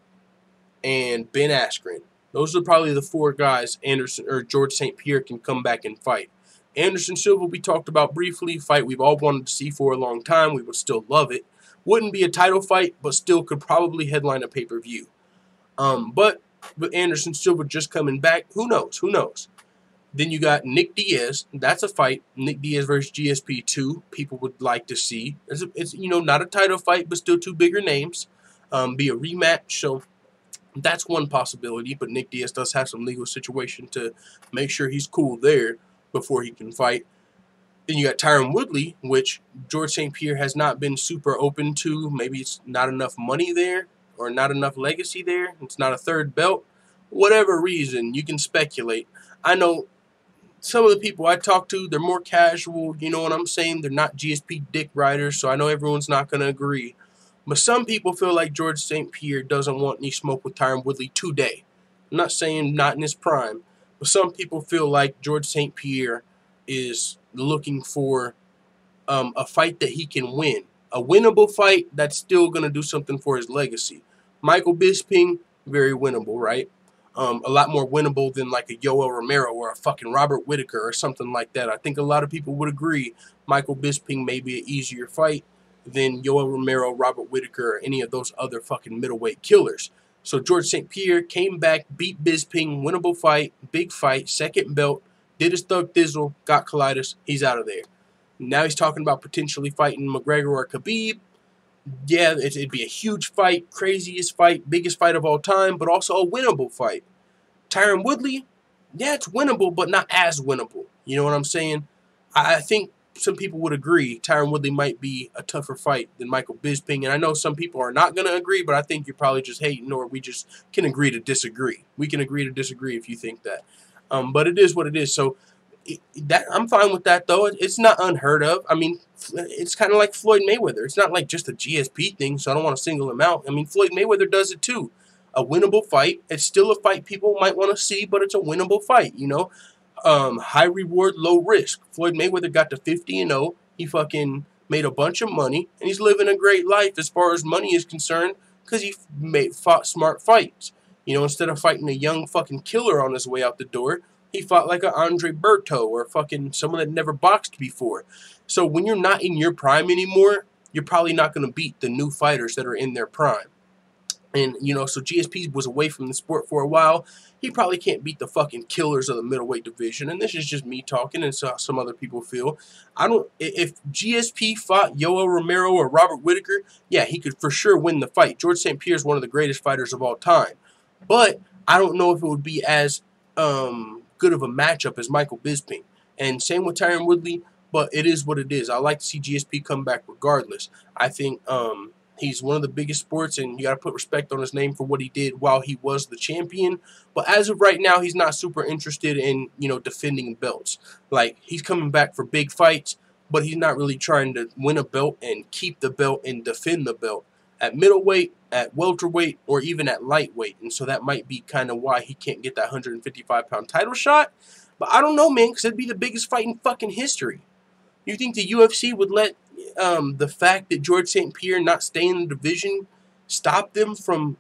and Ben Askren. Those are probably the 4 guys Anderson or George St. Pierre can come back and fight. Anderson Silva, we talked about briefly, fight we've all wanted to see for a long time. We would still love it. Wouldn't be a title fight, but still could probably headline a pay-per-view. But with Anderson Silva just coming back, who knows? Who knows? Then you got Nick Diaz. That's a fight. Nick Diaz versus GSP 2. People would like to see. It's you know, not a title fight, but still 2 bigger names. Be a rematch. So that's one possibility. But Nick Diaz does have some legal situation to make sure he's cool there before he can fight. Then you got Tyron Woodley, which George St. Pierre has not been super open to. Maybe it's not enough money there or not enough legacy there. It's not a 3rd belt. Whatever reason, you can speculate. I know some of the people I talk to, they're more casual, you know what I'm saying? They're not GSP dick riders, so I know everyone's not going to agree. But some people feel like George St. Pierre doesn't want any smoke with Tyron Woodley today. I'm not saying not in his prime, but some people feel like George St. Pierre is looking for a fight that he can win. A winnable fight that's still going to do something for his legacy. Michael Bisping, very winnable, right? A lot more winnable than like a Yoel Romero or a fucking Robert Whittaker or something like that. I think a lot of people would agree Michael Bisping may be an easier fight than Yoel Romero, Robert Whittaker, or any of those other fucking middleweight killers. So George St. Pierre came back, beat Bisping, winnable fight, big fight, 2nd belt, did his thug thizzle, got colitis, he's out of there. Now he's talking about potentially fighting McGregor or Khabib. Yeah, it'd be a huge fight, craziest fight, biggest fight of all time, but also a winnable fight. Tyron Woodley, yeah, it's winnable, but not as winnable. You know what I'm saying? I think some people would agree Tyron Woodley might be a tougher fight than Michael Bisping, and I know some people are not going to agree, but I think you're probably just hating, or we just can agree to disagree. We can agree to disagree if you think that. But it is what it is. So I'm fine with that, though. It's not unheard of. I mean, it's kind of like Floyd Mayweather. It's not like just a GSP thing, so I don't want to single him out. I mean, Floyd Mayweather does it too. A winnable fight. It's still a fight people might want to see, but it's a winnable fight, you know. High reward, low risk. Floyd Mayweather got to 50-0. He fucking made a bunch of money, and he's living a great life as far as money is concerned because he fought smart fights. You know, instead of fighting a young fucking killer on his way out the door, he fought like a Andre Berto or fucking someone that never boxed before. So when you're not in your prime anymore, you're probably not going to beat the new fighters that are in their prime. And, you know, so GSP was away from the sport for a while. He probably can't beat the fucking killers of the middleweight division. And this is just me talking, and so some other people feel. If GSP fought Yoel Romero or Robert Whittaker, yeah, he could for sure win the fight. George St. Pierre is one of the greatest fighters of all time. But I don't know if it would be as good of a matchup as Michael Bisping. And same with Tyron Woodley, but it is what it is. I like to see GSP come back regardless. I think he's one of the biggest sports, and you got to put respect on his name for what he did while he was the champion. But as of right now, he's not super interested in, you know, defending belts. Like, he's coming back for big fights, but he's not really trying to win a belt and keep the belt and defend the belt at middleweight, at welterweight, or even at lightweight. And so that might be kind of why he can't get that 155-pound title shot. But I don't know, man, because it'd be the biggest fight in fucking history. You think the UFC would let the fact that George St. Pierre not staying in the division stop them from,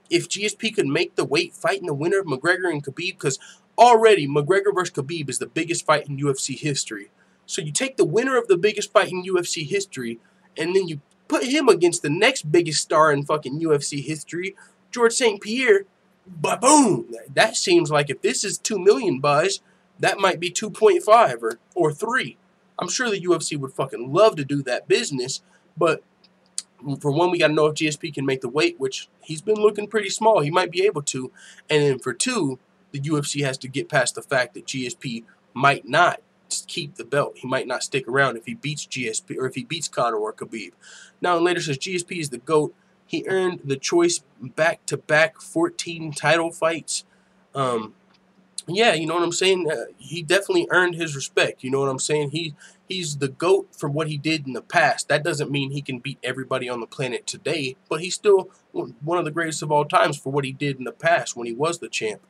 if GSP could make the weight fighting the winner of McGregor and Khabib? Because already McGregor versus Khabib is the biggest fight in UFC history. So you take the winner of the biggest fight in UFC history, and then you put him against the next biggest star in fucking UFC history, George St. Pierre. But boom, that seems like if this is 2 million buys, that might be 2.5 or 3. I'm sure the UFC would fucking love to do that business, but for one, we got to know if GSP can make the weight, which he's been looking pretty small. He might be able to. And then for two, the UFC has to get past the fact that GSP might not keep the belt. He might not stick around if he beats GSP or if he beats Conor or Khabib. Now, later says GSP is the GOAT. He earned the choice back-to-back 14 title fights. Yeah, you know what I'm saying? He definitely earned his respect. You know what I'm saying? he's the GOAT for what he did in the past. That doesn't mean he can beat everybody on the planet today, but he's still one of the greatest of all times for what he did in the past when he was the champ.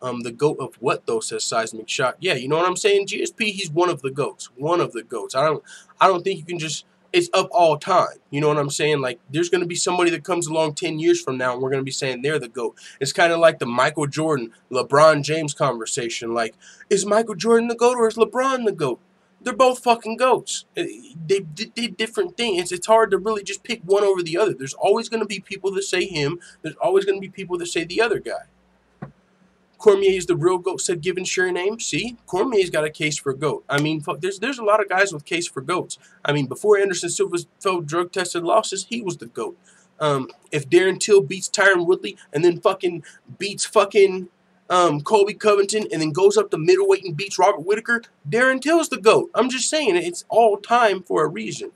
The GOAT of what, though, says Seismic Shot. Yeah, you know what I'm saying? GSP, he's one of the GOATs. One of the GOATs. I don't think you can just, it's of all time. You know what I'm saying? Like, there's going to be somebody that comes along 10 years from now, and we're going to be saying they're the GOAT. It's kind of like the Michael Jordan, LeBron James conversation. Like, is Michael Jordan the GOAT or is LeBron the GOAT? They're both fucking GOATs. They did different things. It's hard to really just pick one over the other. There's always going to be people that say him. There's always going to be people that say the other guy. Cormier is the real GOAT, said Given Sure Name. See, Cormier's got a case for GOAT. I mean, fuck, there's a lot of guys with case for GOATs. I mean, before Anderson Silva's failed drug-tested losses, he was the GOAT. If Darren Till beats Tyron Woodley and then fucking beats fucking Colby Covington and then goes up to middleweight and beats Robert Whittaker, Darren Till's the GOAT. I'm just saying, it's all time for a reason.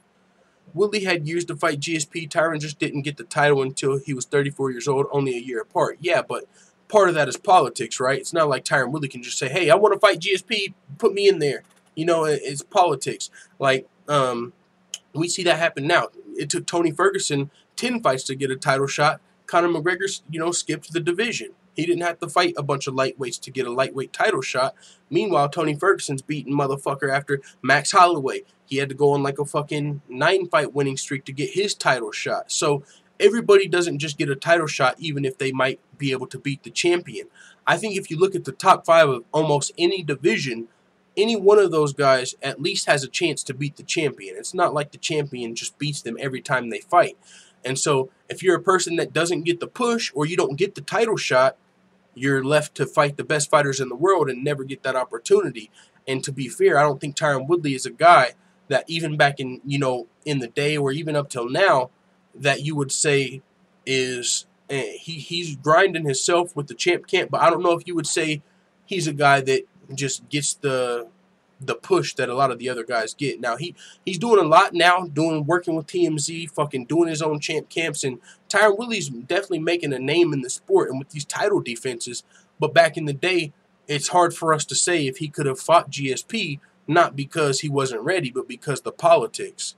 Woodley had years to fight GSP. Tyron just didn't get the title until he was 34 years old, only a year apart. Yeah, but part of that is politics, right? It's not like Tyron Woodley can just say, hey, I want to fight GSP, put me in there. You know, it's politics. Like, we see that happen now. It took Tony Ferguson 10 fights to get a title shot. Conor McGregor, you know, skipped the division. He didn't have to fight a bunch of lightweights to get a lightweight title shot. Meanwhile, Tony Ferguson's beating motherfucker after Max Holloway. He had to go on like a fucking 9-fight winning streak to get his title shot. So everybody doesn't just get a title shot even if they might be able to beat the champion. I think if you look at the top 5 of almost any division, any one of those guys at least has a chance to beat the champion. It's not like the champion just beats them every time they fight. And so if you're a person that doesn't get the push or you don't get the title shot, you're left to fight the best fighters in the world and never get that opportunity. And to be fair, I don't think Tyron Woodley is a guy that even back in, you know, in the day or even up till now that you would say is he's grinding himself with the champ camp, but I don't know if you would say he's a guy that just gets the push that a lot of the other guys get. Now he's doing a lot now, working with TMZ, fucking doing his own champ camps, and Tyron Woodley's definitely making a name in the sport and with these title defenses. But back in the day, it's hard for us to say if he could have fought GSP, not because he wasn't ready, but because the politics.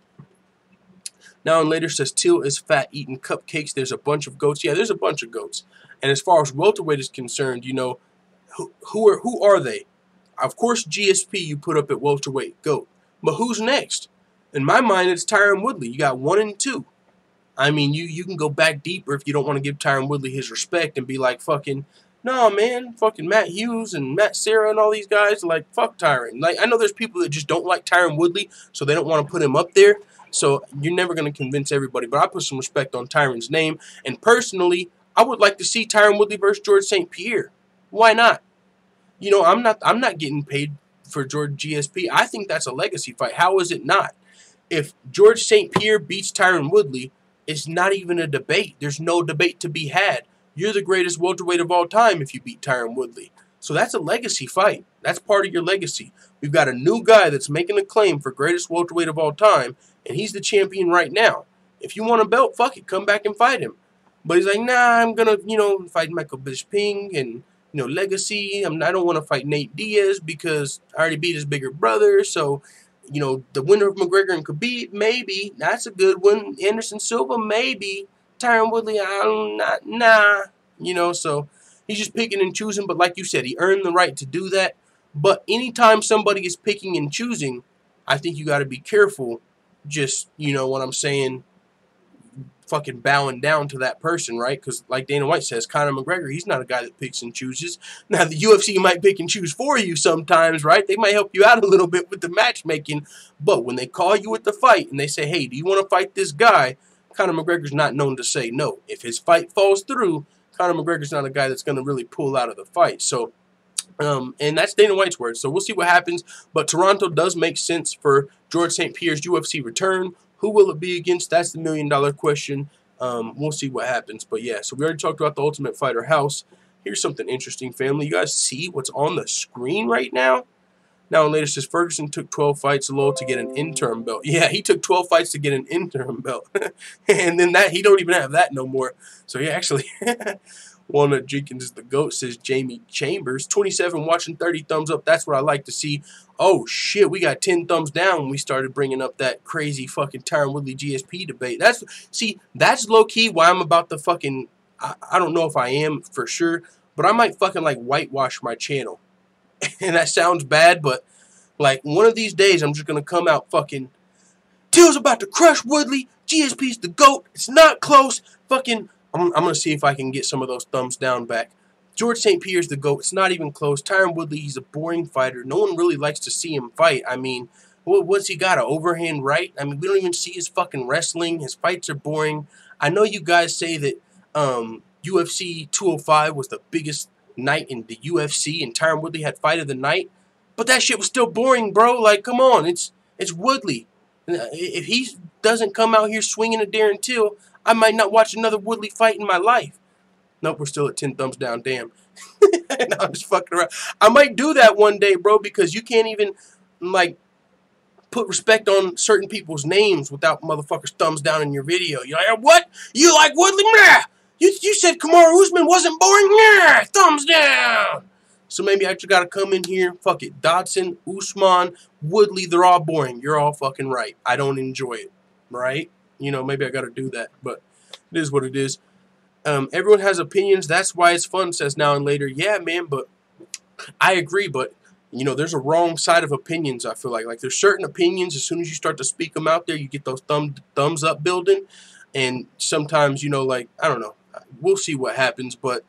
Now and later says Till is fat eating cupcakes. There's a bunch of GOATs. Yeah, there's a bunch of GOATs. And as far as welterweight is concerned, you know, who are they? Of course, GSP you put up at welterweight, GOAT. But who's next? In my mind, it's Tyron Woodley. You got 1 and 2. I mean, you can go back deeper if you don't want to give Tyron Woodley his respect and be like, fucking, no, man, fucking Matt Hughes and Matt Serra and all these guys, like, fuck Tyron. Like, I know there's people that just don't like Tyron Woodley, so they don't want to put him up there. So you're never going to convince everybody. But I put some respect on Tyron's name. And personally, I would like to see Tyron Woodley versus George St. Pierre. Why not? You know, I'm not getting paid for George GSP. I think that's a legacy fight. How is it not? If George St. Pierre beats Tyron Woodley, it's not even a debate. There's no debate to be had. You're the greatest welterweight of all time if you beat Tyron Woodley. So that's a legacy fight. That's part of your legacy. We've got a new guy that's making a claim for greatest welterweight of all time, and he's the champion right now. If you want a belt, fuck it, come back and fight him. But he's like, nah, I'm going to, you know, fight Michael Bisping and, you know, legacy. I don't want to fight Nate Diaz because I already beat his bigger brother. So, you know, the winner of McGregor and Khabib, maybe. That's a good one. Anderson Silva, maybe. Tyron Woodley, nah. You know, so he's just picking and choosing. But like you said, he earned the right to do that. But anytime somebody is picking and choosing, I think you got to be careful. Just, you know what I'm saying, fucking bowing down to that person, right? Because like Dana White says, Conor McGregor, he's not a guy that picks and chooses. Now, the UFC might pick and choose for you sometimes, right? They might help you out a little bit with the matchmaking. But when they call you at the fight and they say, hey, do you want to fight this guy? Conor McGregor's not known to say no. If his fight falls through, Conor McGregor's not a guy that's going to really pull out of the fight. So, and that's Dana White's words. So we'll see what happens. But Toronto does make sense for George St. Pierre's UFC return. Who will it be against? That's the million-dollar question. We'll see what happens. But yeah, so we already talked about the Ultimate Fighter house. Here's something interesting, family. You guys see what's on the screen right now? Now, and later says Ferguson took 12 fights alone to get an interim belt. Yeah, he took 12 fights to get an interim belt. And then that he don't even have that no more. So yeah, actually, Walnut Jenkins is the GOAT, says Jamie Chambers. 27 watching, 30 thumbs up. That's what I like to see. Oh, shit, we got 10 thumbs down when we started bringing up that crazy fucking Tyron Woodley GSP debate. That's low-key why I'm about to fucking, I don't know if I am for sure, but I might fucking, like, whitewash my channel. And that sounds bad, but, like, one of these days I'm just going to come out fucking, Till's about to crush Woodley. GSP's the GOAT. It's not close. Fucking, I'm going to see if I can get some of those thumbs down back. George St. Pierre's the GOAT. It's not even close. Tyron Woodley, he's a boring fighter. No one really likes to see him fight. I mean, what's he got, an overhand right? I mean, we don't even see his fucking wrestling. His fights are boring. I know you guys say that UFC 205 was the biggest night in the UFC and Tyron Woodley had fight of the night. But that shit was still boring, bro. Like, come on. It's Woodley. If he doesn't come out here swinging at Darren Till, I might not watch another Woodley fight in my life. Nope, we're still at 10 thumbs down. Damn. No, I'm just fucking around. I might do that one day, bro, because you can't even, like, put respect on certain people's names without motherfuckers thumbs down in your video. You're like, what? You like Woodley? Nah. You said Kamaru Usman wasn't boring? Nah. Thumbs down. So maybe I just got to come in here. Fuck it. Dodson, Usman, Woodley, they're all boring. You're all fucking right. I don't enjoy it. Right? You know, maybe I got to do that. But it is what it is. Everyone has opinions. That's why it's fun, says Now and Later. Yeah, man, but I agree. But, you know, there's a wrong side of opinions, I feel like. Like, there's certain opinions, as soon as you start to speak them out there, you get those thumbs up building. And sometimes, you know, like, I don't know. We'll see what happens. But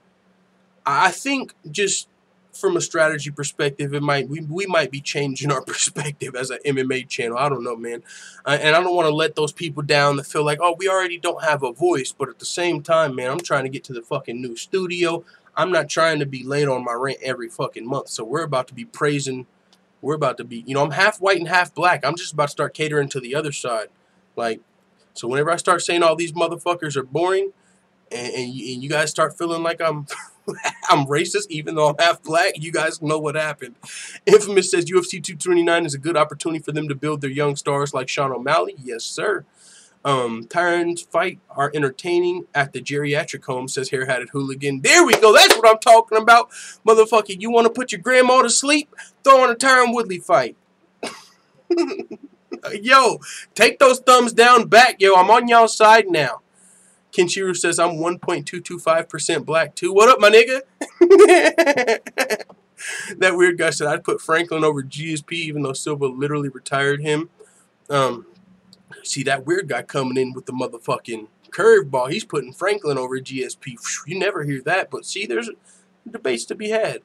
I think just from a strategy perspective, we might be changing our perspective as an MMA channel. I don't know, man. And I don't want to let those people down that feel like, oh, we already don't have a voice. But at the same time, man, I'm trying to get to the fucking new studio. I'm not trying to be late on my rent every fucking month. So we're about to be praising. We're about to be, you know, I'm half white and half black. I'm just about to start catering to the other side. Like, so whenever I start saying all these motherfuckers are boring, and you guys start feeling like I'm racist, even though I'm half black, you guys know what happened. Infamous says UFC 229 is a good opportunity for them to build their young stars like Sean O'Malley. Yes, sir. Tyron's fight are entertaining at the geriatric home, says Hair-Hatted Hooligan. There we go. That's what I'm talking about. Motherfucker, you want to put your grandma to sleep? Throw on a Tyron Woodley fight. Yo, take those thumbs down back. Yo, I'm on y'all's side now. Kenshiro says, I'm 1.225% black too. What up, my nigga? That weird guy said, I'd put Franklin over GSP, even though Silva literally retired him. See, that weird guy coming in with the motherfucking curveball. He's putting Franklin over GSP. You never hear that, but see, there's debates to be had.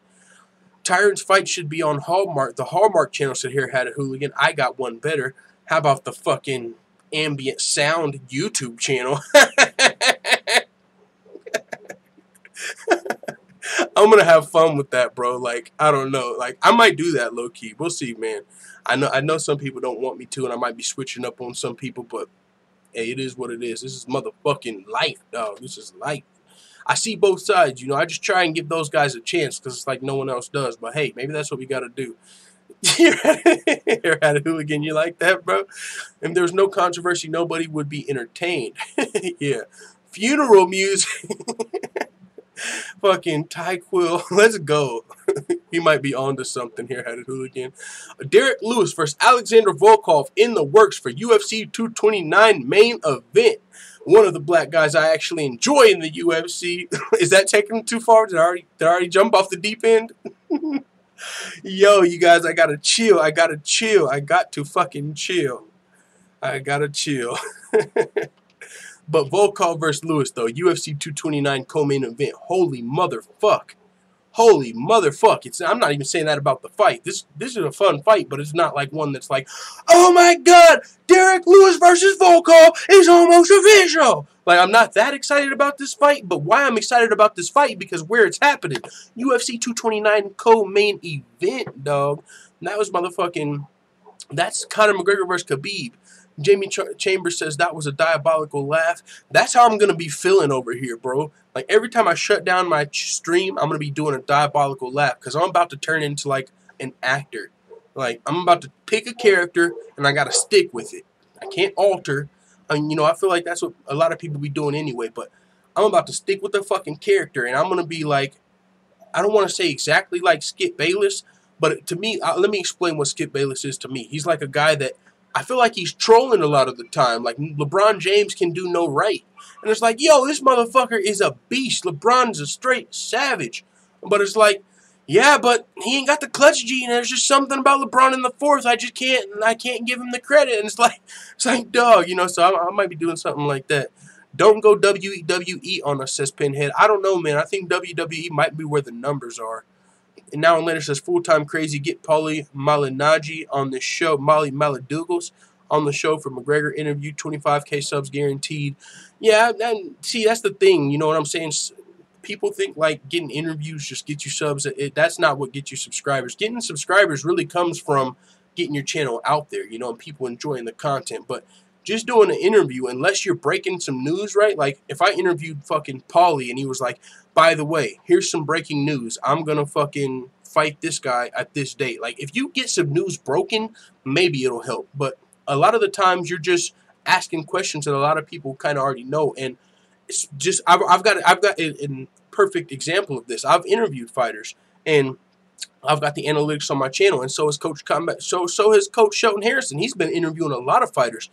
Tyron's fight should be on Hallmark. The Hallmark channel said, here, had a hooligan. I got one better. How about the fucking ambient sound YouTube channel? I'm gonna have fun with that, bro. Like, I don't know. Like, I might do that low key. We'll see, man. I know some people don't want me to, and I might be switching up on some people, but hey, it is what it is. This is motherfucking life, dog. This is life. I see both sides, you know. I just try and give those guys a chance because it's like no one else does. But hey, maybe that's what we gotta do. You're at a hooligan. You like that, bro? If there was no controversy, nobody would be entertained. Yeah. Funeral music. Fucking Ty Quill. Let's go. He might be on to something here, had a hooligan. Derrick Lewis versus Alexander Volkov in the works for UFC 229 main event. One of the black guys I actually enjoy in the UFC. Is that taking too far? Did I already jump off the deep end? Yo, you guys, I gotta chill. I gotta chill. I got to fucking chill. I gotta chill. But Volkov versus Lewis, though, UFC 229 co-main event. Holy motherfuck. Holy motherfuck. I'm not even saying that about the fight. This is a fun fight, but it's not like one that's like, oh my god, Derrick Lewis versus Volkov is almost official. Like, I'm not that excited about this fight, but why I'm excited about this fight, because where it's happening. UFC 229 co-main event, dog. And that was motherfucking, that's Conor McGregor versus Khabib. Jamie Chambers says that was a diabolical laugh. That's how I'm going to be feeling over here, bro. Like, every time I shut down my stream, I'm going to be doing a diabolical laugh because I'm about to turn into, like, an actor. Like, I'm about to pick a character, and I got to stick with it. I can't alter. I mean, you know, I feel like that's what a lot of people be doing anyway, but I'm about to stick with the fucking character, and I'm gonna be like, I don't want to say exactly like Skip Bayless, but to me, let me explain what Skip Bayless is to me. He's like a guy that I feel like he's trolling a lot of the time. Like LeBron James can do no right. And it's like, yo, this motherfucker is a beast. LeBron's a straight savage. But it's like, yeah, but he ain't got the clutch gene. There's just something about LeBron in the fourth. I can't give him the credit. And it's like, dog, you know, so I might be doing something like that. Don't go WWE on us, says Pinhead. I don't know, man. I think WWE might be where the numbers are. And now and later says full-time crazy. Get Paulie Malignaggi on the show. Molly Maladougals on the show for McGregor interview. 25K subs guaranteed. Yeah, and see, that's the thing. You know what I'm saying? People think like getting interviews just get you subs. That's not what gets you subscribers. Getting subscribers really comes from getting your channel out there, you know, and people enjoying the content. But just doing an interview, unless you're breaking some news, right? Like, if I interviewed fucking Paulie and he was like, by the way, here's some breaking news. I'm going to fucking fight this guy at this date. Like, if you get some news broken, maybe it'll help. But a lot of the times you're just asking questions that a lot of people kind of already know. And it's just, I've got a perfect example of this. I've interviewed fighters, and I've got the analytics on my channel, and so has Coach Shelton Harrison. He's been interviewing a lot of fighters.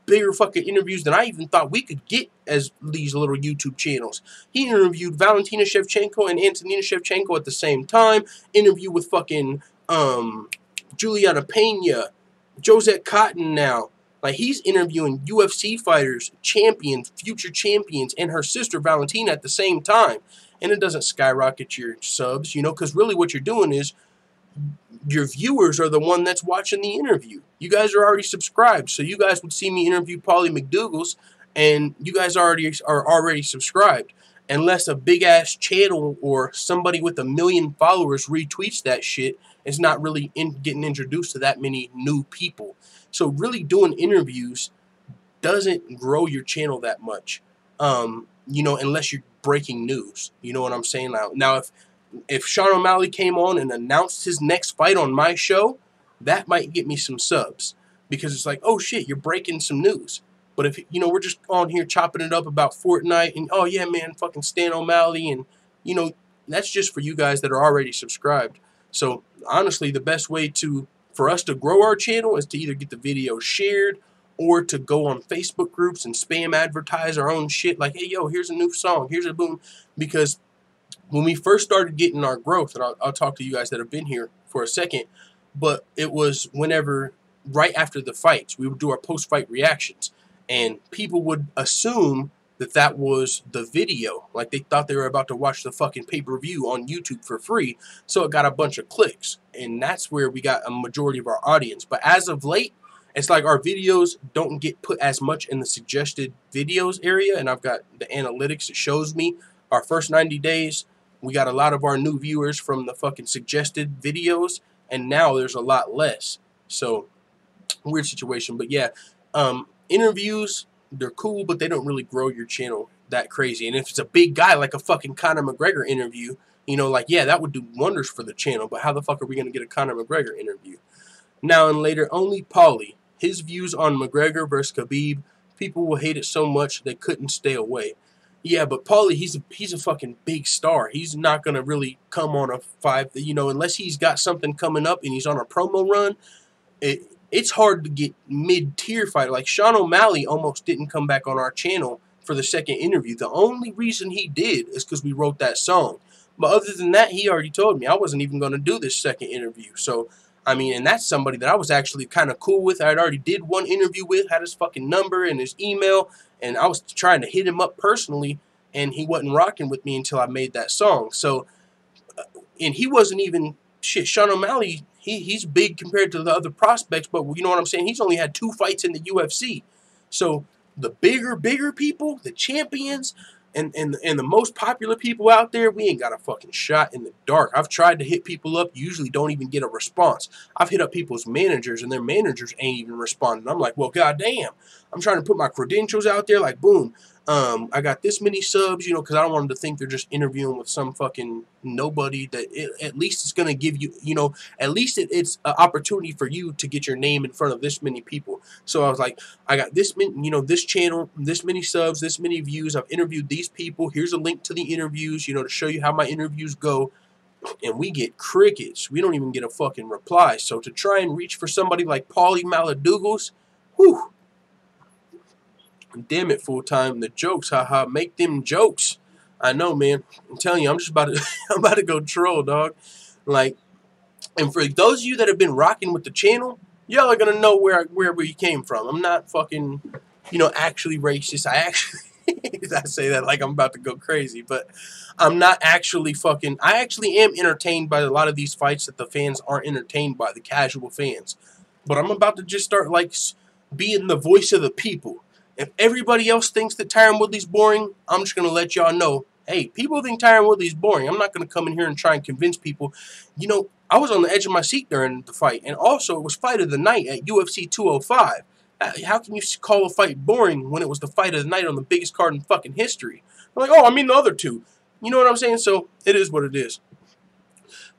Bigger fucking interviews than I even thought we could get as these little YouTube channels. He interviewed Valentina Shevchenko and Antonina Shevchenko at the same time. Interview with fucking Juliana Pena, Josette Cotton now. Like, he's interviewing UFC fighters, champions, future champions, and her sister Valentina at the same time. And it doesn't skyrocket your subs, you know, because really what you're doing is your viewers are the one that's watching the interview. You guys are already subscribed, so you guys would see me interview Paulie McDougals, and you guys are already subscribed. Unless a big-ass channel or somebody with 1 million followers retweets that shit, it's not really getting introduced to that many new people. So really doing interviews doesn't grow your channel that much, you know, unless you're breaking news. You know what I'm saying? Now if Sean O'Malley came on and announced his next fight on my show, that might get me some subs, because it's like, oh shit, you're breaking some news. But if, you know, we're just on here chopping it up about Fortnite and, oh yeah, man, fucking Stan O'Malley, and, you know, that's just for you guys that are already subscribed. So honestly, the best way for us to grow our channel is to either get the video shared or to go on Facebook groups and spam advertise our own shit. Like, hey, yo, here's a new song, here's a boom. Because when we first started getting our growth, and I'll talk to you guys that have been here for a second, but it was whenever, right after the fights, we would do our post-fight reactions, and people would assume that that was the video. Like, they thought they were about to watch the fucking pay-per-view on YouTube for free, so it got a bunch of clicks, and that's where we got a majority of our audience. But as of late, it's like our videos don't get put as much in the suggested videos area, and I've got the analytics that shows me our first 90 days, we got a lot of our new viewers from the fucking suggested videos, and now there's a lot less. So, weird situation. But yeah, interviews, they're cool, but they don't really grow your channel that crazy. And if it's a big guy like a fucking Conor McGregor interview, you know, like, yeah, that would do wonders for the channel, but how the fuck are we going to get a Conor McGregor interview? Now and later, only Paulie. His views on McGregor versus Khabib, people will hate it so much they couldn't stay away. Yeah, but Paulie, he's a fucking big star. He's not going to really come on a five, you know, unless he's got something coming up and he's on a promo run. It's hard to get mid-tier fighter. Like, Sean O'Malley almost didn't come back on our channel for the second interview. The only reason he did is because we wrote that song. But other than that, he already told me I wasn't even going to do this second interview. So, I mean, and that's somebody that I was actually kind of cool with. I had already did one interview with, had his fucking number and his email, and I was trying to hit him up personally, and he wasn't rocking with me until I made that song. So, and he wasn't even, shit, Sean O'Malley, he's big compared to the other prospects, but you know what I'm saying? He's only had 2 fights in the UFC. So, the bigger people, the champions, and the most popular people out there, we ain't got a fucking shot in the dark. I've tried to hit people up, usually don't even get a response. I've hit up people's managers, and their managers ain't even responding. I'm like, well, goddamn. I'm trying to put my credentials out there, like, boom. I got this many subs, you know, because I don't want them to think they're just interviewing with some fucking nobody. That at least it's going to give you, you know, at least it's an opportunity for you to get your name in front of this many people. So I was like, I got this many, you know, this channel, this many subs, this many views. I've interviewed these people. Here's a link to the interviews, you know, to show you how my interviews go. And we get crickets. We don't even get a fucking reply. So to try and reach for somebody like Paulie Maladougals, whew. Damn it, full time. The jokes, haha, make them jokes. I know, man. I'm telling you, I'm just about to, I'm about to go troll, dog. Like, and for those of you that have been rocking with the channel, y'all are gonna know where we came from. I'm not fucking, you know, actually racist. I actually, I say that like I'm about to go crazy, but I'm not actually fucking. I actually am entertained by a lot of these fights that the fans aren't entertained by, the casual fans. But I'm about to just start like being the voice of the people. If everybody else thinks that Tyron Woodley's boring, I'm just going to let y'all know, hey, people think Tyron Woodley's boring. I'm not going to come in here and try and convince people. You know, I was on the edge of my seat during the fight, and also it was fight of the night at UFC 205. How can you call a fight boring when it was the fight of the night on the biggest card in fucking history? I'm like, oh, I mean the other two. You know what I'm saying? So it is what it is.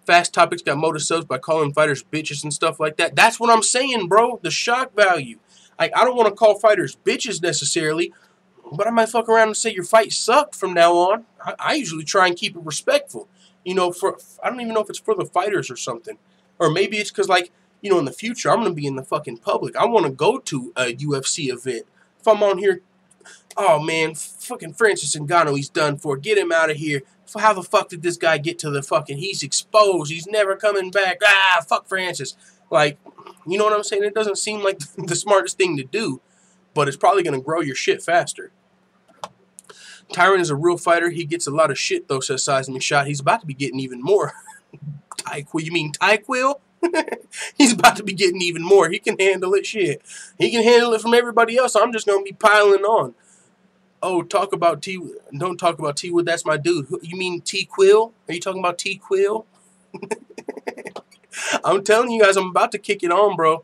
Fast Topics got motor subs by calling fighters bitches and stuff like that. That's what I'm saying, bro. The shock value. Like, I don't want to call fighters bitches necessarily, but I might fuck around and say your fight sucked from now on. I usually try and keep it respectful. You know, I don't even know if it's for the fighters or something. Or maybe it's because, like, you know, in the future, I'm going to be in the fucking public. I want to go to a UFC event. If I'm on here, oh, man, fucking Francis Ngannou, he's done for. Get him out of here. How the fuck did this guy get to the fucking, he's exposed. He's never coming back. Ah, fuck Francis. Like, you know what I'm saying? It doesn't seem like the smartest thing to do, but it's probably going to grow your shit faster. Tyron is a real fighter. He gets a lot of shit, though, says Seismic Shot. He's about to be getting even more. Tyquill, you mean Tyquill? He's about to be getting even more. He can handle it, shit. He can handle it from everybody else. I'm just going to be piling on. Oh, talk about T. Don't talk about T. Wood. That's my dude. You mean T. Quill? Are you talking about T. Quill? I'm telling you guys, I'm about to kick it on, bro.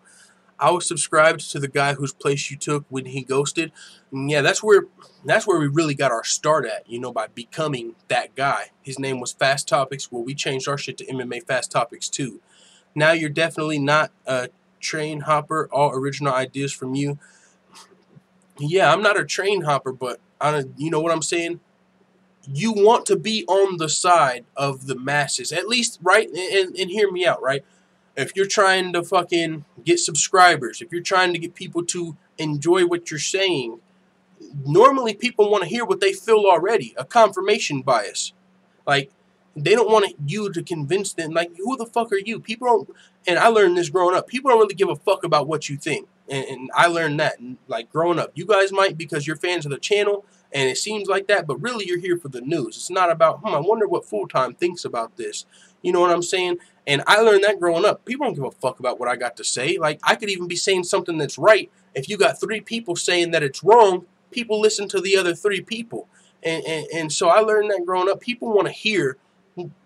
I was subscribed to the guy whose place you took when he ghosted. And yeah, that's where we really got our start at, you know, by becoming that guy. His name was Fast Topics. Well, we changed our shit to MMA Fast Topics too. Now you're definitely not a train hopper. All original ideas from you. Yeah, I'm not a train hopper, but you know what I'm saying? You want to be on the side of the masses, at least, right? And hear me out, right? If you're trying to fucking get subscribers, if you're trying to get people to enjoy what you're saying, normally people want to hear what they feel already, a confirmation bias. Like, they don't want you to convince them, like, who the fuck are you? People don't, and I learned this growing up, people don't really give a fuck about what you think. And I learned that, like, growing up. You guys might because you're fans of the channel, and it seems like that, but really you're here for the news. It's not about, I wonder what Full-Time thinks about this. You know what I'm saying? And I learned that growing up. People don't give a fuck about what I got to say. Like, I could even be saying something that's right. If you got 3 people saying that it's wrong, people listen to the other 3 people. And so I learned that growing up. People want to hear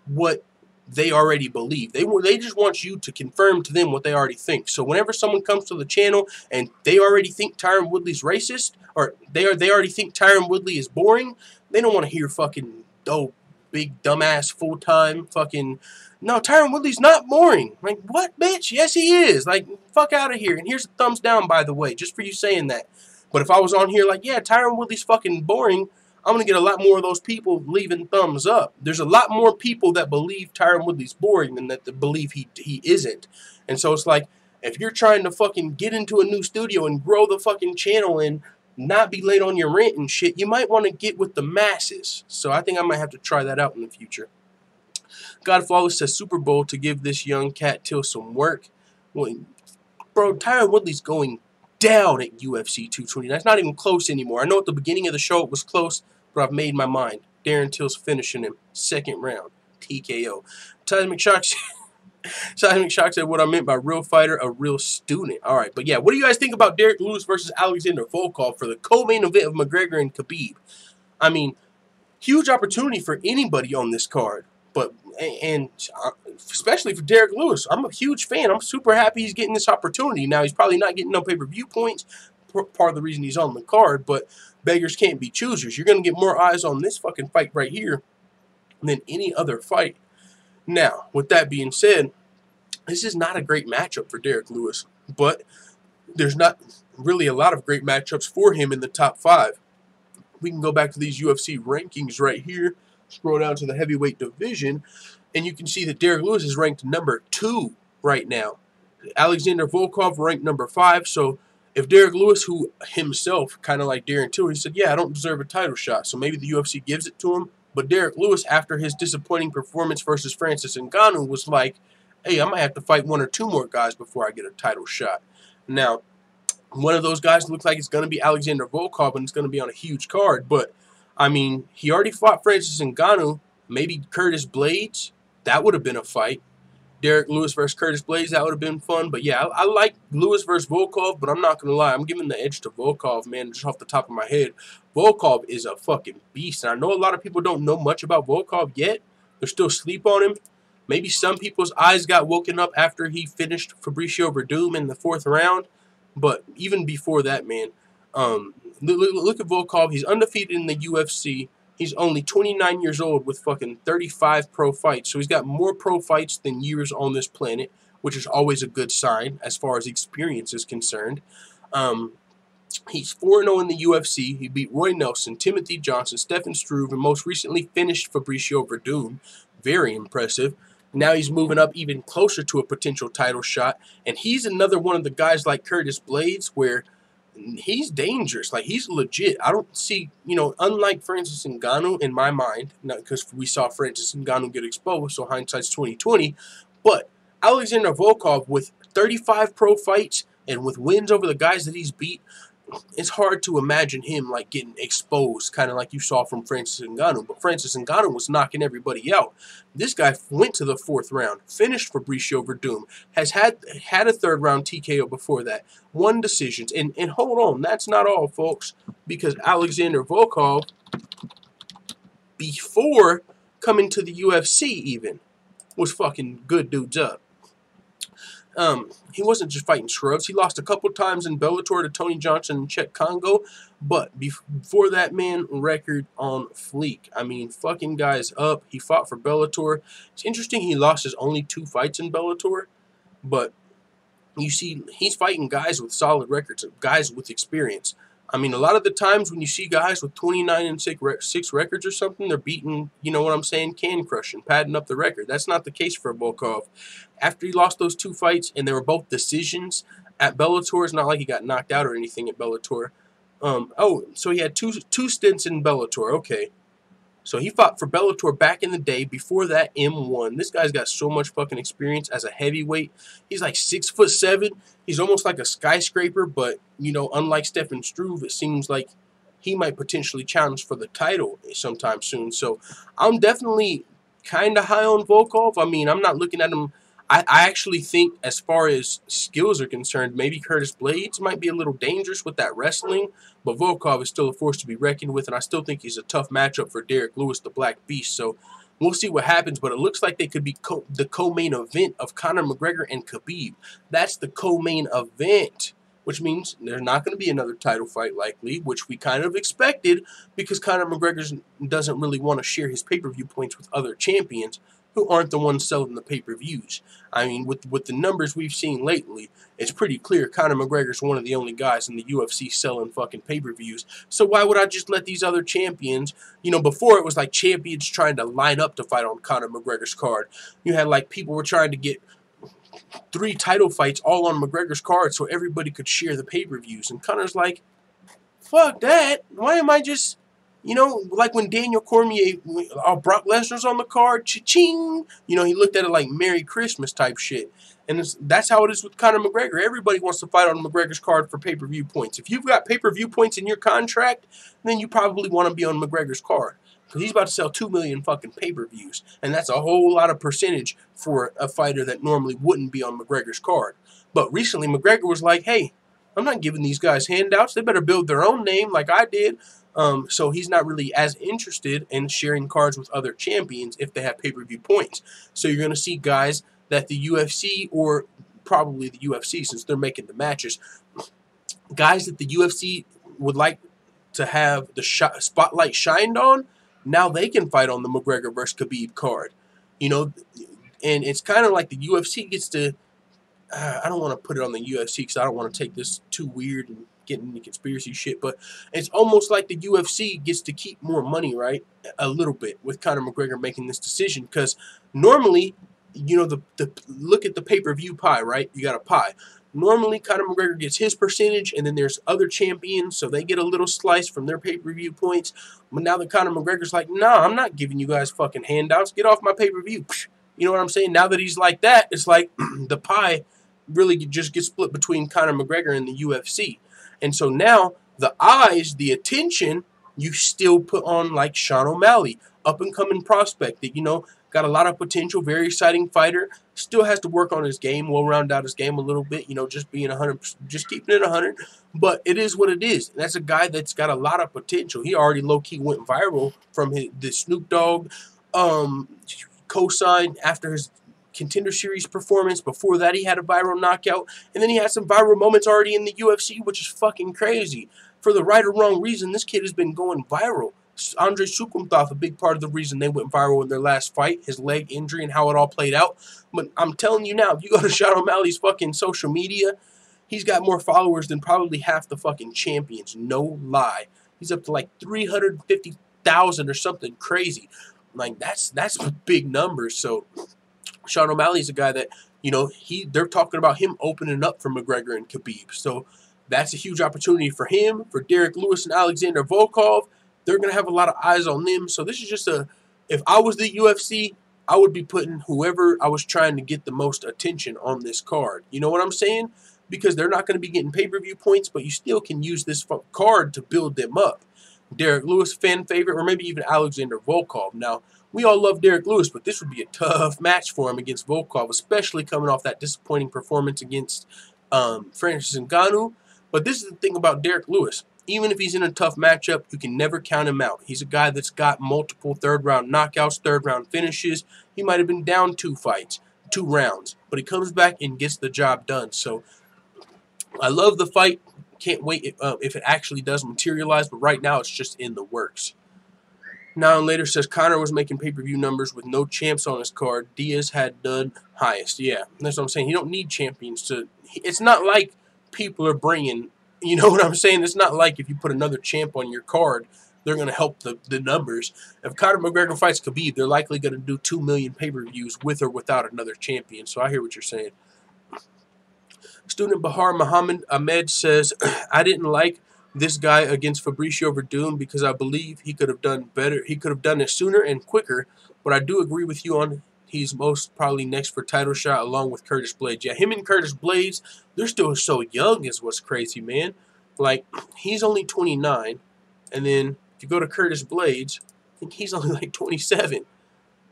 what they already believe. They just want you to confirm to them what they already think. So whenever someone comes to the channel and they already think Tyron Woodley's racist, or they already think Tyron Woodley is boring, they don't want to hear fucking dope, big dumbass Full-Time fucking, no, Tyron Woodley's not boring. Like, what, bitch? Yes, he is. Like, fuck out of here. And here's a thumbs down, by the way, just for you saying that. But if I was on here like, yeah, Tyron Woodley's fucking boring, I'm going to get a lot more of those people leaving thumbs up. There's a lot more people that believe Tyron Woodley's boring than that believe he isn't. And so it's like, if you're trying to fucking get into a new studio and grow the fucking channel and not be late on your rent and shit, you might want to get with the masses. So I think I might have to try that out in the future. Godfather says Super Bowl to give this young cat Till some work. Well, bro, Tyron Woodley's going down at UFC 229. It's not even close anymore. I know at the beginning of the show it was close, but I've made my mind. Darren Till's finishing him. 2nd round. TKO. Seismic Shock said what I meant by real fighter, a real student. All right, but yeah, what do you guys think about Derrick Lewis versus Alexander Volkov for the co-main event of McGregor and Khabib? I mean, huge opportunity for anybody on this card, but and especially for Derrick Lewis. I'm a huge fan. I'm super happy he's getting this opportunity. Now, he's probably not getting no pay-per-view points, part of the reason he's on the card, but beggars can't be choosers. You're going to get more eyes on this fucking fight right here than any other fight. Now, with that being said, this is not a great matchup for Derrick Lewis, but there's not really a lot of great matchups for him in the top 5. We can go back to these UFC rankings right here, scroll down to the heavyweight division, and you can see that Derrick Lewis is ranked number 2 right now. Alexander Volkov ranked number 5, so if Derrick Lewis, who himself, kind of like Darren Till, he said, yeah, I don't deserve a title shot, so maybe the UFC gives it to him, but Derrick Lewis, after his disappointing performance versus Francis Ngannou, was like, hey, I might have to fight 1 or 2 more guys before I get a title shot. Now, one of those guys looks like it's going to be Alexander Volkov, and it's going to be on a huge card, but, I mean, he already fought Francis Ngannou, maybe Curtis Blades, that would have been a fight. Derrick Lewis versus Curtis Blades, that would have been fun. But yeah, I like Lewis versus Volkov, but I'm not going to lie. I'm giving the edge to Volkov, man, just off the top of my head. Volkov is a fucking beast. And I know a lot of people don't know much about Volkov yet. They're still asleep on him. Maybe some people's eyes got woken up after he finished Fabricio Verdum in the 4th round. But even before that, man, look at Volkov. He's undefeated in the UFC. He's only 29 years old with fucking 35 pro fights. So he's got more pro fights than years on this planet, which is always a good sign as far as experience is concerned. He's 4-0 in the UFC. He beat Roy Nelson, Timothy Johnson, Stefan Struve, and most recently finished Fabricio Verdum. Very impressive. Now he's moving up even closer to a potential title shot. And he's another one of the guys like Curtis Blades where he's dangerous. Like, he's legit. I don't see, you know, unlike Francis Ngannou in my mind, not because we saw Francis Ngannou get exposed, so hindsight's 20/20, but Alexander Volkov with 35 pro fights and with wins over the guys that he's beat, it's hard to imagine him like getting exposed, kind of like you saw from Francis Ngannou. But Francis Ngannou was knocking everybody out. This guy went to the 4th round, finished Fabricio Verdum, has had a 3rd round TKO before that, 1 decisions. And hold on, that's not all, folks, because Alexander Volkov, before coming to the UFC even, was fucking good dudes up. He wasn't just fighting scrubs. He lost a couple times in Bellator to Tony Johnson and Chet Congo, but before that, man, record on fleek. I mean, fucking guy's up. He fought for Bellator. It's interesting he lost his only 2 fights in Bellator, but you see, he's fighting guys with solid records, guys with experience. I mean, a lot of the times when you see guys with 29-6 records or something, they're beating, you know what I'm saying, can crushing, padding up the record. That's not the case for Volkov. After he lost those 2 fights, and they were both decisions at Bellator, it's not like he got knocked out or anything at Bellator. Oh, so he had two stints in Bellator. Okay. So he fought for Bellator back in the day. Before that, M1. This guy's got so much fucking experience as a heavyweight. He's like 6'7". He's almost like a skyscraper, but, you know, unlike Stefan Struve, it seems like he might potentially challenge for the title sometime soon. So I'm definitely kind of high on Volkov. I mean, I'm not looking at him. I actually think, as far as skills are concerned, maybe Curtis Blades might be a little dangerous with that wrestling, but Volkov is still a force to be reckoned with, and I still think he's a tough matchup for Derrick Lewis, the Black Beast. So we'll see what happens, but it looks like they could be the co-main event of Conor McGregor and Khabib. That's the co-main event, which means there's not going to be another title fight likely, which we kind of expected because Conor McGregor doesn't really want to share his pay-per-view points with other champions who aren't the ones selling the pay-per-views. I mean, with the numbers we've seen lately, it's pretty clear Conor McGregor's one of the only guys in the UFC selling fucking pay-per-views. So why would I just let these other champions, you know, before it was like champions trying to line up to fight on Conor McGregor's card. You had like people were trying to get 3 title fights all on McGregor's card so everybody could share the pay-per-views. And Conor's like, fuck that. Why am I just... You know, like when Daniel Cormier, Brock Lesnar's on the card, cha-ching. You know, he looked at it like Merry Christmas type shit. And that's how it is with Conor McGregor. Everybody wants to fight on McGregor's card for pay-per-view points. If you've got pay-per-view points in your contract, then you probably want to be on McGregor's card. Because he's about to sell 2 million fucking pay-per-views. And that's a whole lot of percentage for a fighter that normally wouldn't be on McGregor's card. But recently, McGregor was like, hey, I'm not giving these guys handouts. They better build their own name like I did. So he's not really as interested in sharing cards with other champions if they have pay-per-view points. So you're going to see guys that the UFC, or probably the UFC since they're making the matches, guys that the UFC would like to have the spotlight shined on, now they can fight on the McGregor versus Khabib card. You know, and it's kind of like the UFC gets to, I don't want to put it on the UFC because I don't want to take this too weird and get into conspiracy shit, but it's almost like the UFC gets to keep more money, right? A little bit with Conor McGregor making this decision, because normally, you know, the look at the pay-per-view pie, right? You got a pie. Normally, Conor McGregor gets his percentage, and then there's other champions, so they get a little slice from their pay-per-view points. But now that Conor McGregor's like, nah, I'm not giving you guys fucking handouts. Get off my pay-per-view. You know what I'm saying? Now that he's like that, it's like the pie really just gets split between Conor McGregor and the UFC. And so now the eyes, the attention, you still put on like Sean O'Malley, up-and-coming prospect that, you know, got a lot of potential, very exciting fighter. Still has to work on his game. We'll round out his game a little bit, you know, just being 100, just keeping it 100. But it is what it is. That's a guy that's got a lot of potential. He already low-key went viral from the Snoop Dogg co-sign after his Contender Series performance. Before that, he had a viral knockout. And then he had some viral moments already in the UFC, which is fucking crazy. For the right or wrong reason, this kid has been going viral. Andre Sukumtov, a big part of the reason they went viral in their last fight, his leg injury and how it all played out. But I'm telling you now, if you go to Sean O'Malley's fucking social media, he's got more followers than probably half the fucking champions. No lie. He's up to like 350,000 or something crazy. Like, that's big numbers. So Sean O'Malley's a guy that, you know, they're talking about him opening up for McGregor and Khabib. So that's a huge opportunity for him, for Derrick Lewis and Alexander Volkov. They're going to have a lot of eyes on them. So this is just if I was the UFC, I would be putting whoever I was trying to get the most attention on this card. You know what I'm saying? Because they're not going to be getting pay-per-view points, but you still can use this card to build them up. Derrick Lewis, fan favorite, or maybe even Alexander Volkov. Now, we all love Derrick Lewis, but this would be a tough match for him against Volkov, especially coming off that disappointing performance against Francis Ngannou. But this is the thing about Derrick Lewis. Even if he's in a tough matchup, you can never count him out. He's a guy that's got multiple third-round knockouts, third-round finishes. He might have been down 2 rounds, but he comes back and gets the job done. So I love the fight. Can't wait if it actually does materialize, but right now it's just in the works. Now and Later says Conor was making pay-per-view numbers with no champs on his card. Diaz had done highest. Yeah, that's what I'm saying. He don't need champions to. It's not like people are bringing. You know what I'm saying? It's not like if you put another champ on your card, they're going to help the numbers. If Conor McGregor fights Khabib, they're likely going to do 2 million pay-per-views with or without another champion. So I hear what you're saying. Student Bahar Muhammad Ahmed says, I didn't like this guy against Fabricio Verdun because I believe he could have done better. He could have done it sooner and quicker, but I do agree with you on he's most probably next for title shot along with Curtis Blades. Yeah, him and Curtis Blades, they're still so young is what's crazy, man. Like, he's only 29, and then if you go to Curtis Blades, I think he's only like 27.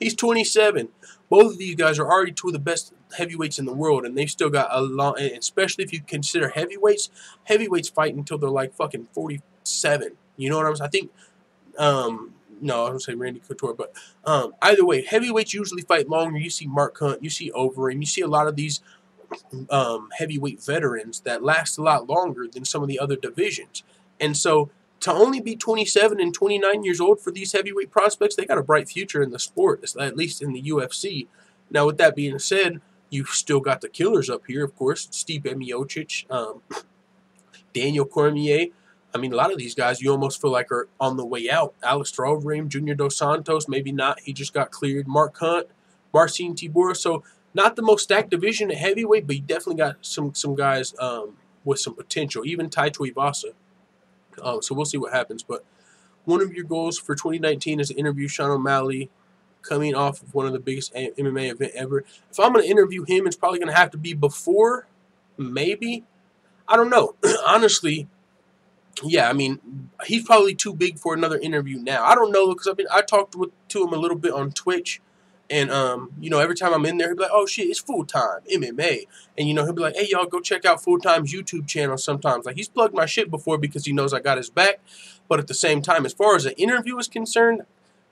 He's 27. Both of these guys are already 2 of the best heavyweights in the world, and they've still got a long, especially if you consider heavyweights fight until they're like fucking 47. You know what I'm saying? I think, no, I don't say Randy Couture, but either way, heavyweights usually fight longer. You see Mark Hunt, you see Overeem, you see a lot of these heavyweight veterans that last a lot longer than some of the other divisions. And so to only be 27 and 29 years old for these heavyweight prospects, they got a bright future in the sport, at least in the UFC. Now, with that being said, you've still got the killers up here, of course. Stipe Miocic, Daniel Cormier. I mean, a lot of these guys you almost feel like are on the way out. Alistair Overeem, Junior Dos Santos, maybe not. He just got cleared. Mark Hunt, Marcin Tibura. So not the most stacked division at heavyweight, but you definitely got some guys with some potential. Even Tai Tuivasa. So we'll see what happens. But one of your goals for 2019 is to interview Sean O'Malley coming off of one of the biggest MMA event ever. If I'm going to interview him, it's probably going to have to be before, maybe. I don't know. Honestly, yeah, I mean, he's probably too big for another interview now. I don't know, because I talked to him a little bit on Twitch, and, you know, every time I'm in there, he'll be like, oh, shit, it's Full-Time MMA. And, you know, he'll be like, hey, y'all, go check out Full-Time's YouTube channel sometimes. Like, he's plugged my shit before because he knows I got his back. But at the same time, as far as an interview is concerned,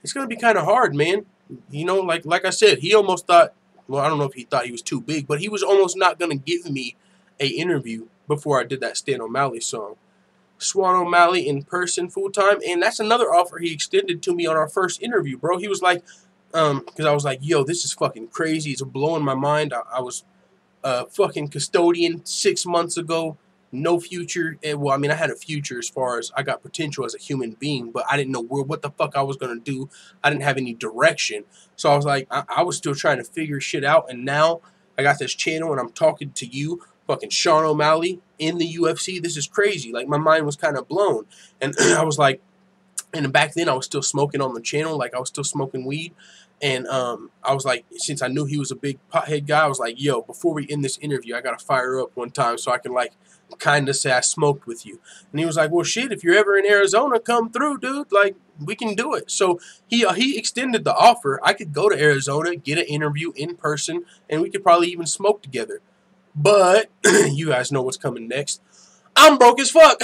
it's going to be kind of hard, man. You know, like I said, he almost thought, well, I don't know if he thought he was too big, but he was almost not going to give me an interview before I did that Stan O'Malley song. Swan O'Malley in person full time, and that's another offer he extended to me on our first interview, bro. He was like, because I was like, yo, this is fucking crazy. It's blowing my mind. I was a fucking custodian 6 months ago. No future. And, well, I mean, I had a future as far as I got potential as a human being, but I didn't know what the fuck I was going to do. I didn't have any direction. So I was like, I was still trying to figure shit out. And now I got this channel and I'm talking to you, fucking Sean O'Malley in the UFC. This is crazy. Like, my mind was kind of blown. And I was like, and back then I was still smoking on the channel. Like, I was still smoking weed. And I was like, since I knew he was a big pothead guy, I was like, yo, before we end this interview, I got to fire up one time so I can, like, kind of say I smoked with you. And he was like, well, shit, if you're ever in Arizona, come through, dude. Like, we can do it. So he extended the offer. I could go to Arizona, get an interview in person, and we could probably even smoke together. But you guys know what's coming next. I'm broke as fuck.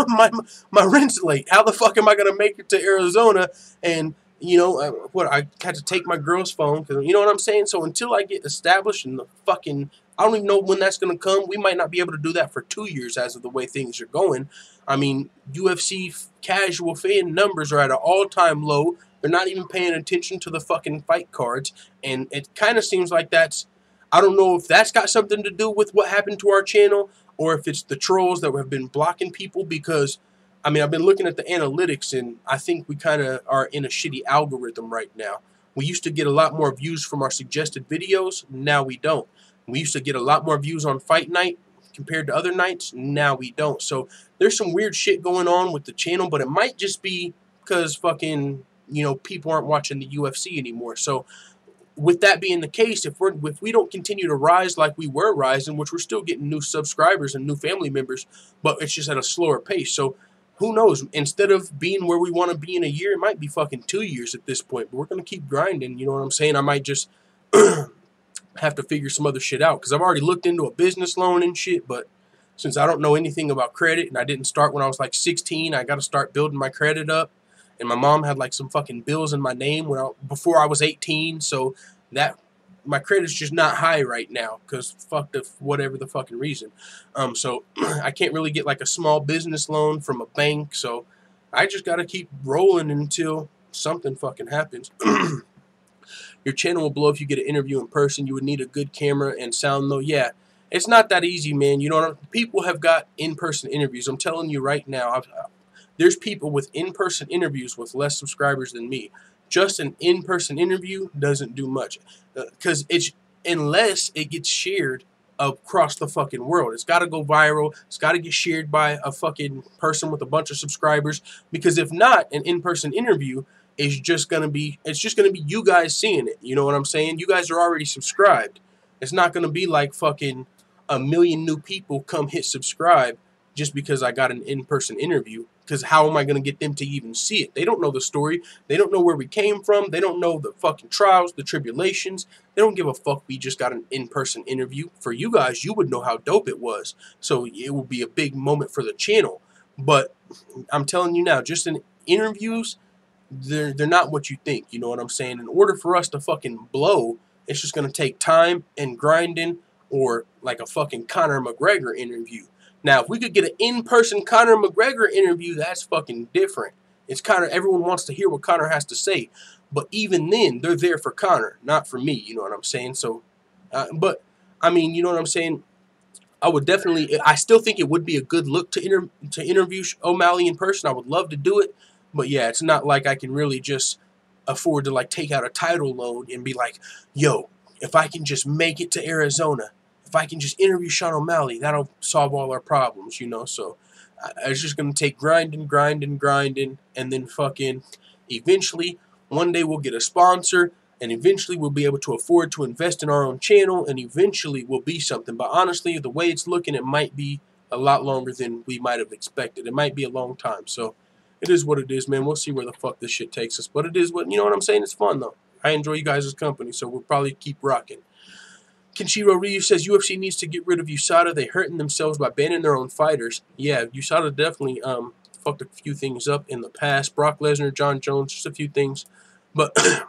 my rent's late. How the fuck am I going to make it to Arizona? And, you know, I had to take my girl's phone. Cause, you know what I'm saying? So until I get established in the fucking... I don't even know when that's going to come. We might not be able to do that for 2 years as of the way things are going. I mean, UFC casual fan numbers are at an all-time low. They're not even paying attention to the fucking fight cards. And it kind of seems like that's... I don't know if that's got something to do with what happened to our channel or if it's the trolls that have been blocking people because, I mean, I've been looking at the analytics and I think we kind of are in a shitty algorithm right now. We used to get a lot more views from our suggested videos. Now we don't. We used to get a lot more views on fight night compared to other nights. Now we don't. So there's some weird shit going on with the channel, but it might just be because fucking, you know, people aren't watching the UFC anymore. So with that being the case, if we don't continue to rise like we were rising, which we're still getting new subscribers and new family members, but it's just at a slower pace. So who knows? Instead of being where we want to be in a year, it might be fucking 2 years at this point. But we're going to keep grinding. You know what I'm saying? I might just have to figure some other shit out because I've already looked into a business loan and shit, but since I don't know anything about credit and I didn't start when I was like 16, I got to start building my credit up. And my mom had like some fucking bills in my name before I was 18, so that my credit's just not high right now because fuck the whatever the fucking reason. So I can't really get like a small business loan from a bank, so I just got to keep rolling until something fucking happens. Your channel will blow if you get an interview in person. You would need a good camera and sound though. Yeah, it's not that easy, man. You know, people have got in-person interviews. I'm telling you right now, there's people with in-person interviews with less subscribers than me. Just an in-person interview doesn't do much. Because unless it gets shared across the fucking world. It's got to go viral. It's got to get shared by a fucking person with a bunch of subscribers. Because if not, an in-person interview is just going to be, it's just going to be you guys seeing it. You know what I'm saying? You guys are already subscribed. It's not going to be like fucking a million new people come hit subscribe just because I got an in-person interview. Because how am I going to get them to even see it? They don't know the story. They don't know where we came from. They don't know the fucking trials, the tribulations. They don't give a fuck we just got an in-person interview. For you guys, you would know how dope it was. So it would be a big moment for the channel. But I'm telling you now, just in interviews, they're not what you think. You know what I'm saying? In order for us to fucking blow, it's just going to take time and grinding, or like a fucking Conor McGregor interview. Now, if we could get an in-person Conor McGregor interview, that's fucking different. It's kind of, everyone wants to hear what Conor has to say. But even then, they're there for Conor, not for me. You know what I'm saying? So, but, I mean, you know what I'm saying? I would definitely, I still think it would be a good look to interview O'Malley in person. I would love to do it. But yeah, it's not like I can really just afford to like take out a title loan and be like, yo, if I can just make it to Arizona, if I can just interview Sean O'Malley, that'll solve all our problems, you know? So it's just going to take grinding, and then fucking eventually, one day we'll get a sponsor, and eventually we'll be able to afford to invest in our own channel, and eventually we'll be something. But honestly, the way it's looking, it might be a lot longer than we might have expected. It might be a long time. So it is what it is, man. We'll see where the fuck this shit takes us. But it is what, you know what I'm saying? It's fun, though. I enjoy you guys' company, so we'll probably keep rocking. Kenshiro Ryu says UFC needs to get rid of USADA. They hurting themselves by banning their own fighters. Yeah, USADA definitely fucked a few things up in the past. Brock Lesnar, John Jones, just a few things. But with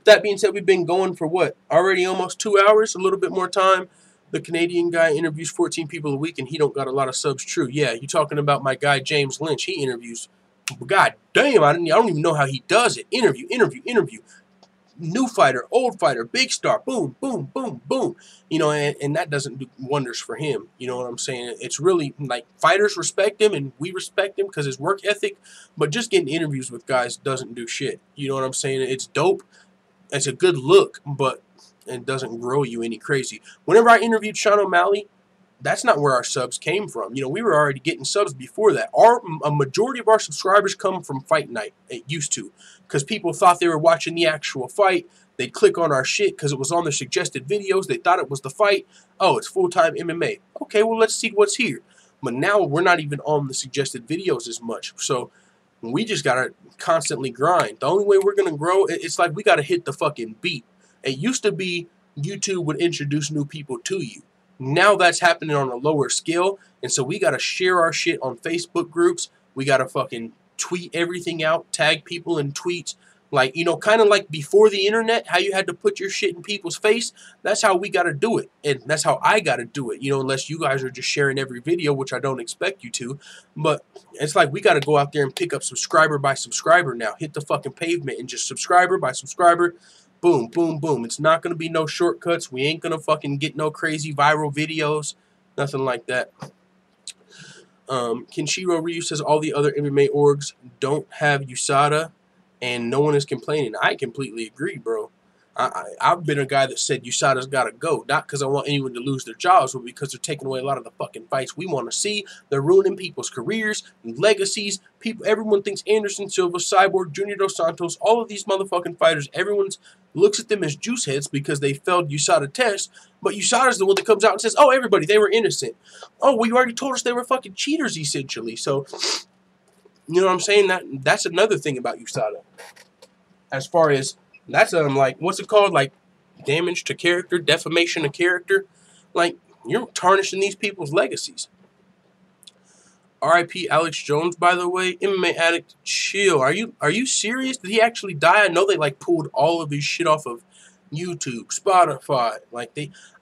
that being said, we've been going for what? Already almost 2 hours, a little bit more time. The Canadian guy interviews 14 people a week and he don't got a lot of subs. True. Yeah, you talking about my guy James Lynch. He interviews. God damn, I don't even know how he does it. Interview. New fighter, old fighter, big star, boom, boom, boom, boom. You know, and that doesn't do wonders for him. You know what I'm saying? It's really like fighters respect him and we respect him because his work ethic, but just getting interviews with guys doesn't do shit. You know what I'm saying? It's dope. It's a good look, but it doesn't grow you any crazy. Whenever I interviewed Sean O'Malley, that's not where our subs came from. You know, we were already getting subs before that. A majority of our subscribers come from Fight Night. It used to. Because people thought they were watching the actual fight. They'd click on our shit because it was on their suggested videos. They thought it was the fight. Oh, it's full-time MMA. Okay, well, let's see what's here. But now we're not even on the suggested videos as much. So we just got to constantly grind. The only way we're going to grow, it's like we got to hit the fucking beat. It used to be YouTube would introduce new people to you. Now that's happening on a lower scale, and so we got to share our shit on Facebook groups. We got to fucking tweet everything out, tag people in tweets. Like, you know, kind of like before the internet, how you had to put your shit in people's face. That's how we got to do it, and that's how I got to do it. You know, unless you guys are just sharing every video, which I don't expect you to. But it's like we got to go out there and pick up subscriber by subscriber now. Hit the fucking pavement and just subscriber by subscriber. Boom, boom, boom. It's not going to be no shortcuts. We ain't going to fucking get no crazy viral videos. Nothing like that. Kenshiro Ryu says all the other MMA orgs don't have USADA and no one is complaining. I completely agree, bro. I've been a guy that said USADA's got to go. Not because I want anyone to lose their jobs, but because they're taking away a lot of the fucking fights we want to see. They're ruining people's careers and legacies. Everyone thinks Anderson Silva, Cyborg, Junior Dos Santos, all of these motherfucking fighters, everyone looks at them as juice heads because they failed USADA tests. But USADA's the one that comes out and says, oh, everybody, they were innocent. Oh, well, you already told us they were fucking cheaters, essentially. So, you know what I'm saying? That's another thing about USADA. As far as... That's like, what's it called? Like, damage to character, defamation of character. Like, you're tarnishing these people's legacies. R.I.P. Alex Jones, by the way. MMA Addict, chill. Are you serious? Did he actually die? I know they, like, pulled all of his shit off of YouTube, Spotify. Like,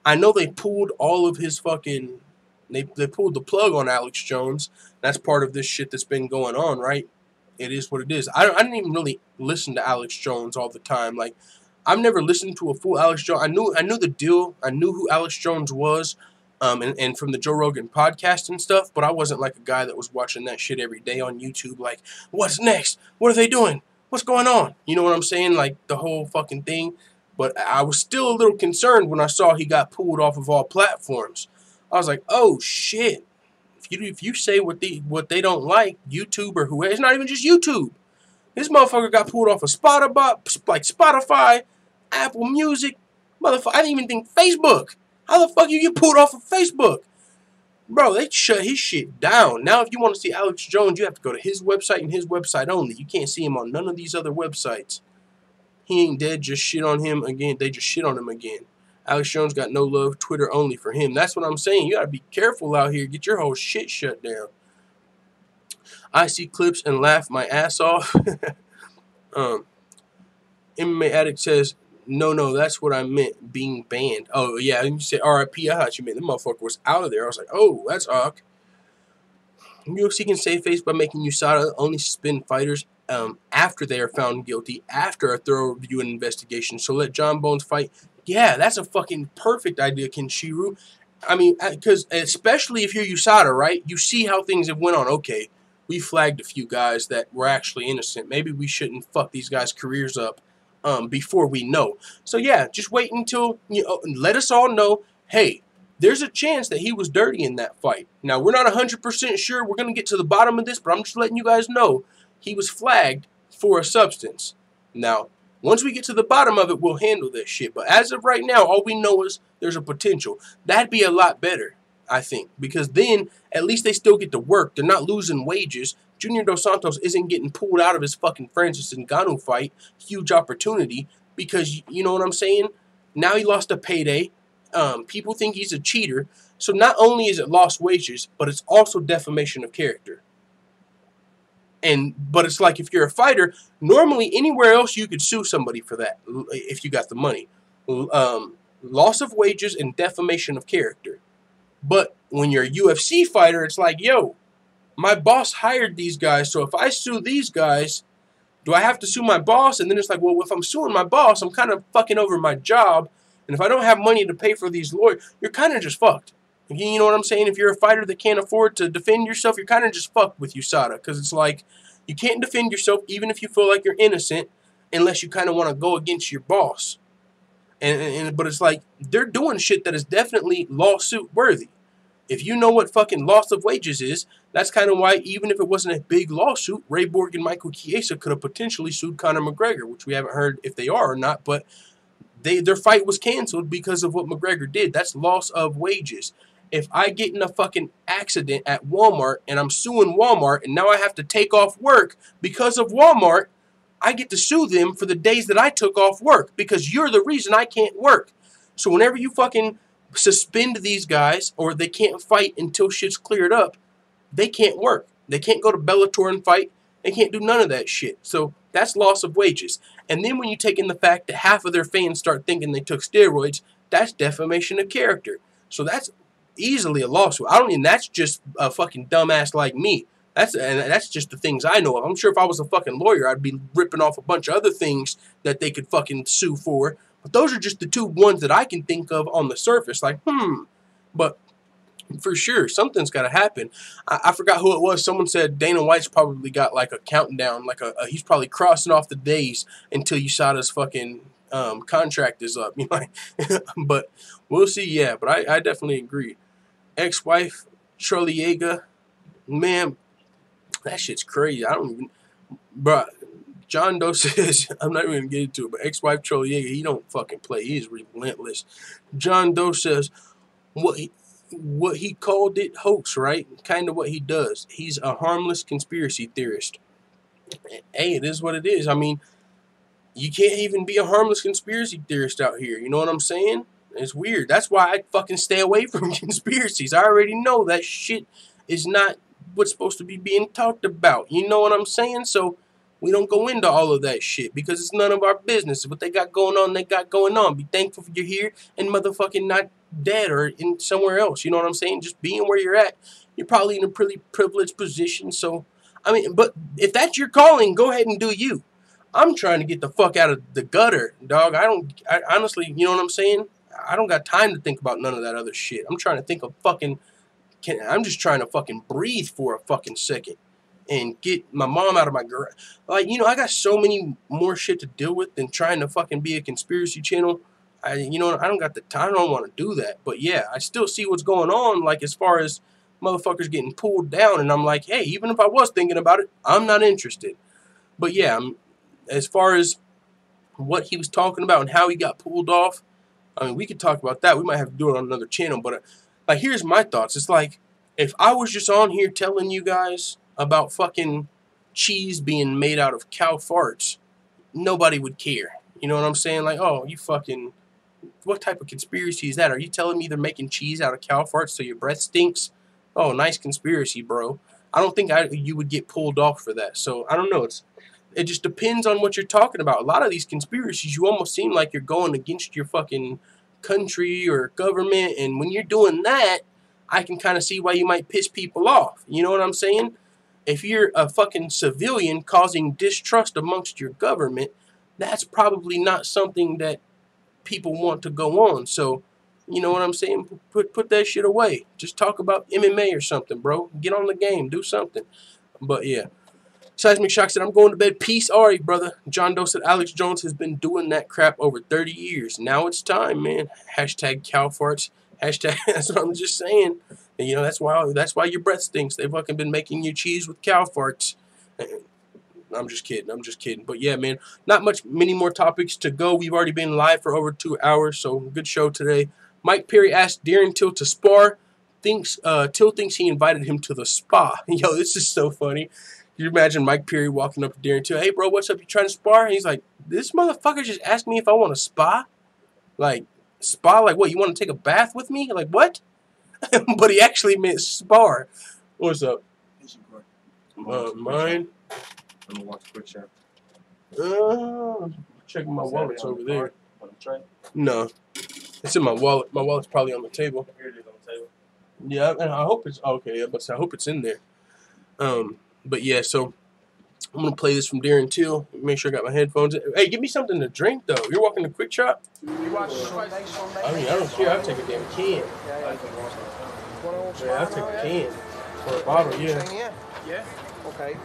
I know they pulled all of his fucking... They pulled the plug on Alex Jones. That's part of this shit that's been going on, right? It is what it is. I didn't even really listen to Alex Jones all the time. Like, I've never listened to a full Alex Jones. I knew the deal. I knew who Alex Jones was, and from the Joe Rogan podcast and stuff. But I wasn't like a guy that was watching that shit every day on YouTube. Like, what's next? What are they doing? What's going on? You know what I'm saying? Like the whole fucking thing. But I was still a little concerned when I saw he got pulled off of all platforms. I was like, oh shit. If you say what they don't like, YouTube or whoever, it's not even just YouTube. This motherfucker got pulled off of Spotify, Apple Music, motherfucker. I didn't even think Facebook. How the fuck you get pulled off of Facebook? Bro, they shut his shit down. Now if you want to see Alex Jones, you have to go to his website and his website only. You can't see him on none of these other websites. He ain't dead, just shit on him again. They just shit on him again. Alex Jones got no love, Twitter only for him. That's what I'm saying. You got to be careful out here. Get your whole shit shut down. I see clips and laugh my ass off. MMA Addict says, no, that's what I meant, being banned. Oh, yeah, you said RIP. I thought you meant the motherfucker was out of there. I was like, oh, that's awk. UFC can save face by making USADA only suspend fighters after they are found guilty, after a thorough review and investigation. So let John Bones fight. Yeah, that's a fucking perfect idea, Kenshiro. I mean, because especially if you're USADA, right? You see how things have went on. Okay, we flagged a few guys that were actually innocent. Maybe we shouldn't fuck these guys' careers up before we know. So yeah, just wait until, let us all know, hey, there's a chance that he was dirty in that fight. Now, we're not 100% sure. We're going to get to the bottom of this, but I'm just letting you guys know he was flagged for a substance. Now, once we get to the bottom of it, we'll handle this shit. But as of right now, all we know is there's a potential. That'd be a lot better, I think. Because then, at least they still get to work. They're not losing wages. Junior Dos Santos isn't getting pulled out of his fucking Francis Ngannou fight. Huge opportunity. Because, you know what I'm saying? Now he lost a payday. People think he's a cheater. So not only is it lost wages, but it's also defamation of character. But it's like if you're a fighter, normally anywhere else you could sue somebody for that if you got the money. loss of wages and defamation of character. But when you're a UFC fighter, it's like, yo, my boss hired these guys, so if I sue these guys, do I have to sue my boss? And then it's like, well, if I'm suing my boss, I'm kind of fucking over my job. And if I don't have money to pay for these lawyers, you're kind of just fucked. You know what I'm saying? If you're a fighter that can't afford to defend yourself, you're kind of just fucked with USADA. Because it's like, you can't defend yourself even if you feel like you're innocent unless you kind of want to go against your boss. But it's like, they're doing shit that is definitely lawsuit worthy. If you know what fucking loss of wages is, that's kind of why, even if it wasn't a big lawsuit, Ray Borg and Michael Chiesa could have potentially sued Conor McGregor, which we haven't heard if they are or not, but their fight was canceled because of what McGregor did. That's loss of wages. If I get in a fucking accident at Walmart and I'm suing Walmart and now I have to take off work because of Walmart, I get to sue them for the days that I took off work because you're the reason I can't work. So whenever you fucking suspend these guys or they can't fight until shit's cleared up, they can't work. They can't go to Bellator and fight. They can't do none of that shit. So that's loss of wages. And then when you take in the fact that half of their fans start thinking they took steroids, that's defamation of character. So that's easily a lawsuit. I don't mean that's just a fucking dumbass like me. That's just the things I know of. I'm sure if I was a fucking lawyer, I'd be ripping off a bunch of other things that they could fucking sue for. But those are just the two ones that I can think of on the surface. Like, But for sure, something's got to happen. I forgot who it was. Someone said Dana White's probably got like a countdown. Like he's probably crossing off the days until USADA's fucking contract is up. You know, but we'll see. Yeah, but I definitely agree. Ex-wife Troliega, man, that shit's crazy. I don't even, bruh. John Doe says, I'm not even going to get into it, but ex-wife Troliega, he don't fucking play. He is relentless. John Doe says, what he called it hoax, right? Kind of what he does. He's a harmless conspiracy theorist. Hey, it is what it is. I mean, you can't even be a harmless conspiracy theorist out here. You know what I'm saying? It's weird. That's why I fucking stay away from conspiracies. I already know that shit is not what's supposed to be being talked about. You know what I'm saying? So we don't go into all of that shit because it's none of our business. What they got going on, they got going on. Be thankful you're here and motherfucking not dead or in somewhere else. You know what I'm saying? Just being where you're at. You're probably in a pretty privileged position. So, I mean, but if that's your calling, go ahead and do you. I'm trying to get the fuck out of the gutter, dog. I honestly, you know what I'm saying? I don't got time to think about none of that other shit. I'm trying to think of fucking, I'm just trying to fucking breathe for a fucking second and get my mom out of my garage. Like, you know, I got so many more shit to deal with than trying to fucking be a conspiracy channel. You know, I don't got the time. I don't want to do that. But yeah, I still see what's going on, like as far as motherfuckers getting pulled down. And I'm like, hey, even if I was thinking about it, I'm not interested. But yeah, as far as what he was talking about and how he got pulled off, I mean, we could talk about that. We might have to do it on another channel. But like, here's my thoughts. It's like, if I was just on here telling you guys about fucking cheese being made out of cow farts, nobody would care. You know what I'm saying? Like, oh, you fucking, what type of conspiracy is that? Are you telling me they're making cheese out of cow farts so your breath stinks? Oh, nice conspiracy, bro. I don't think you would get pulled off for that. So, I don't know. It just depends on what you're talking about. A lot of these conspiracies, you almost seem like you're going against your fucking country or government. And when you're doing that, I can kind of see why you might piss people off. You know what I'm saying? If you're a fucking civilian causing distrust amongst your government, that's probably not something that people want to go on. So, you know what I'm saying? Put that shit away. Just talk about MMA or something, bro. Get on the game. Do something. But yeah. Seismic Shock said, I'm going to bed. Peace. All right, brother. John Doe said, Alex Jones has been doing that crap over 30 years. Now it's time, man. Hashtag cow farts. Hashtag, that's what I'm just saying. And, you know, that's why your breath stinks. They've fucking been making you cheese with cow farts. I'm just kidding. I'm just kidding. But yeah, man, not many more topics to go. We've already been live for over 2 hours, so good show today. Mike Perry asked Darren Till to spar. Till thinks he invited him to the spa. Yo, this is so funny. Can you imagine Mike Perry walking up to Darren Till? Hey, bro, what's up? You trying to spar? And he's like, this motherfucker just asked me if I want a spa? Like, spa? Like, what? You want to take a bath with me? Like, what? But he actually meant spar. What's up? Mine? I'm gonna watch quick chat. Checking my wallets over there. Want to try? No. It's in my wallet. My wallet's probably on the table. Here it is on the table. Yeah, and I hope it's okay. But I hope it's in there. But yeah, so I'm gonna play this from Darren Till. Make sure I got my headphones. Hey, give me something to drink though. You're walking to Quick Shop. You watch I mean, I don't care. I'll take a damn can. Yeah, I'll take a can or a bottle. Yeah. Yeah. Okay.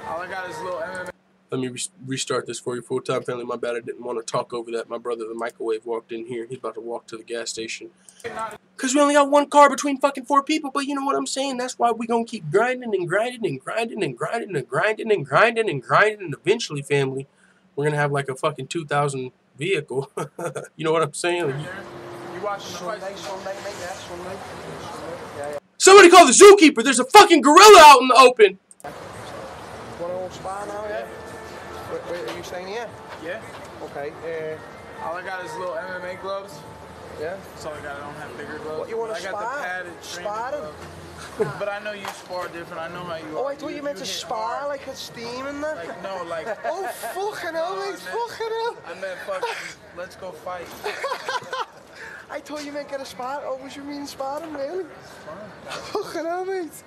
All I got is a little MMA. Let me restart this for you, full-time family. My bad, I didn't want to talk over that. My brother, the microwave, walked in here. He's about to walk to the gas station. Because we only got one car between fucking 4 people, but you know what I'm saying? That's why we going to keep grinding and grinding and grinding and grinding and grinding and grinding and grinding. And eventually, family, we're going to have like a fucking 2000 vehicle. You know what I'm saying? Like, You watching the fight? somebody call the zookeeper. There's a fucking gorilla out in the open. Want to spar now, yeah? Wait, are you saying yeah? Yeah. Okay. All I got is little MMA gloves. Yeah. That's all I got. I don't have bigger gloves. What, you want to I got spar? the padded training Sparring? gloves. But I know you spar different. I know how you. Oh, I thought you meant to hit spar hard. like a steam and that. Like no, like. Oh, fucking hell, mate. Fucking hell. I meant fucking. Let's go fight. I thought you meant get a spar. Oh, was you mean sparring, really? Fucking hell, mate.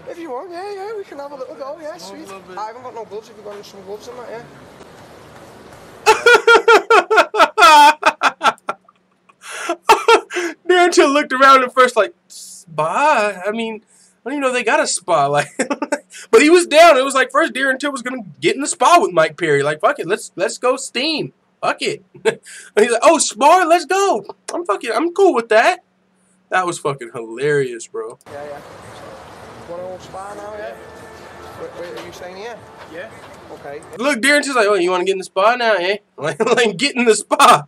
If you want, yeah, we can have a little go, yeah, sweet. I haven't got no gloves. If you've got some gloves in that, yeah. Darren Till looked around at first like, spa? I mean, I don't even know if they got a spa. Like, but he was down. It was like first Darren Till was going to get in the spa with Mike Perry. Like, fuck it, let's go steam. Fuck it. And he's like, oh, spar, let's go. I'm cool with that. That was fucking hilarious, bro. Yeah. Want to spar now, yeah? Wait, are you saying yeah? Yeah. Okay. Look, Darren Till's like, oh, you want to get in the spa now, eh? Like get in the spa.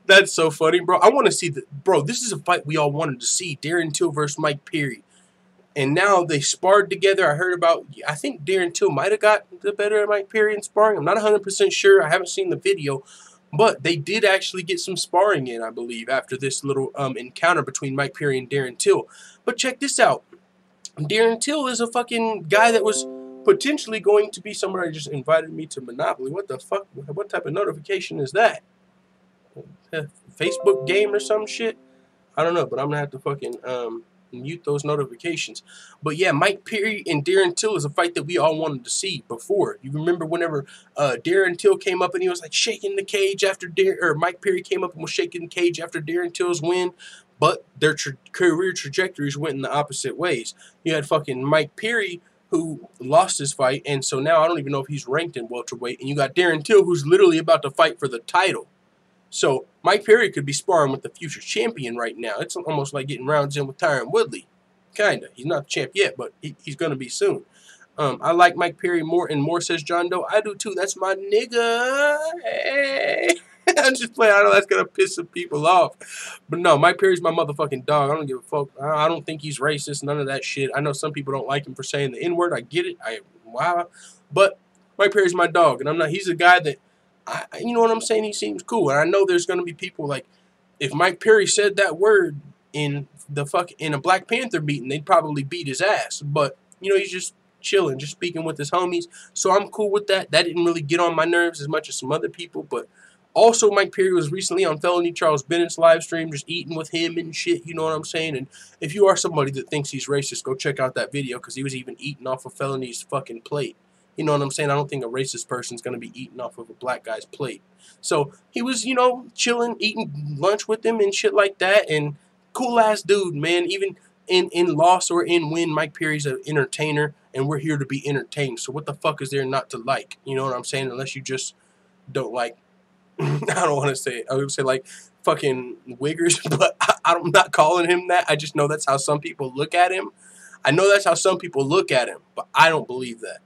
That's so funny, bro. I want to see bro, this is a fight we all wanted to see. Darren Till versus Mike Perry. And now they sparred together. I think Darren Till might have got the better of Mike Perry in sparring. I'm not 100% sure. I haven't seen the video. But they did actually get some sparring in, I believe, after this little encounter between Mike Perry and Darren Till. But check this out. Darren Till is a fucking guy that was potentially going to be somebody just invited me to Monopoly. What the fuck? What type of notification is that? Facebook game or some shit? I don't know, but I'm going to have to fucking mute those notifications. But yeah, Mike Perry and Darren Till is a fight that we all wanted to see before. You remember whenever Darren Till came up and he was like shaking the cage after Mike Perry came up and was shaking the cage after Darren Till's win, but their career trajectories went in the opposite ways. You had fucking Mike Perry who lost his fight, and so now I don't even know if he's ranked in welterweight, and you got Darren Till who's literally about to fight for the title. So Mike Perry could be sparring with the future champion right now. It's almost like getting rounds in with Tyron Woodley. Kinda. He's not the champ yet, but he's going to be soon. I like Mike Perry more and more, says John Doe. I do too. That's my nigga. Hey. I'm just playing. I know that's going to piss some people off. But no, Mike Perry's my motherfucking dog. I don't give a fuck. I don't think he's racist. None of that shit. I know some people don't like him for saying the N-word. I get it. Wow. But Mike Perry's my dog. And he's a guy that, you know what I'm saying? He seems cool. And I know there's going to be people like, if Mike Perry said that word in a Black Panther meeting, they'd probably beat his ass. But, you know, he's just chilling, just speaking with his homies. So I'm cool with that. That didn't really get on my nerves as much as some other people. But also, Mike Perry was recently on Felony Charles Bennett's live stream, just eating with him and shit, you know what I'm saying? And if you are somebody that thinks he's racist, go check out that video, because he was even eating off of Felony's fucking plate. You know what I'm saying? I don't think a racist person's going to be eating off of a black guy's plate. So he was, you know, chilling, eating lunch with him and shit like that. And cool-ass dude, man. Even in loss or in win, Mike Perry's an entertainer, and we're here to be entertained. So what the fuck is there not to like? You know what I'm saying? Unless you just don't like, I don't want to say it. I would say like fucking wiggers, but I'm not calling him that. I just know that's how some people look at him. I know that's how some people look at him, but I don't believe that.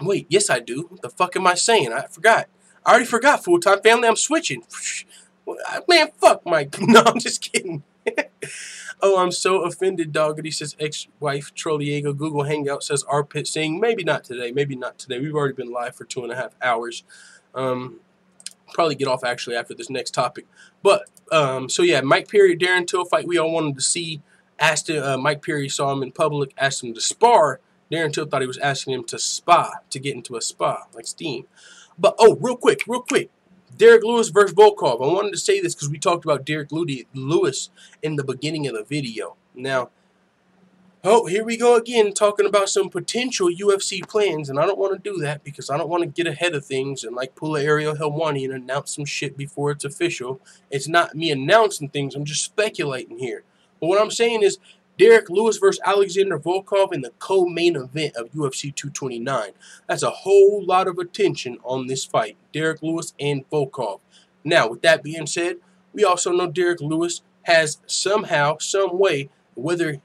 Wait, yes I do. What the fuck am I saying? I forgot. I already forgot, full-time family. I'm switching. Man, fuck Mike. No, I'm just kidding. Oh, I'm so offended, Doggity, says ex-wife Trolliego. Google Hangout says armpit sing. Maybe not today. Maybe not today. We've already been live for 2.5 hours. Probably get off actually after this next topic. But, so yeah, Mike Perry, Darren Till fight we all wanted to see. Asked him, Mike Perry saw him in public, asked him to spar. Darren Till thought he was asking him to get into a spa, like Steam. But, oh, real quick. Derrick Lewis versus Volkov. I wanted to say this because we talked about Derrick Lewis in the beginning of the video. Now, oh, here we go again, talking about some potential UFC plans, and I don't want to do that because I don't want to get ahead of things and like pull a Ariel Helwani and announce some shit before it's official. It's not me announcing things, I'm just speculating here. But what I'm saying is Derrick Lewis versus Alexander Volkov in the co-main event of UFC 229. That's a whole lot of attention on this fight, Derrick Lewis and Volkov. Now, with that being said, we also know Derrick Lewis has somehow, some way, whether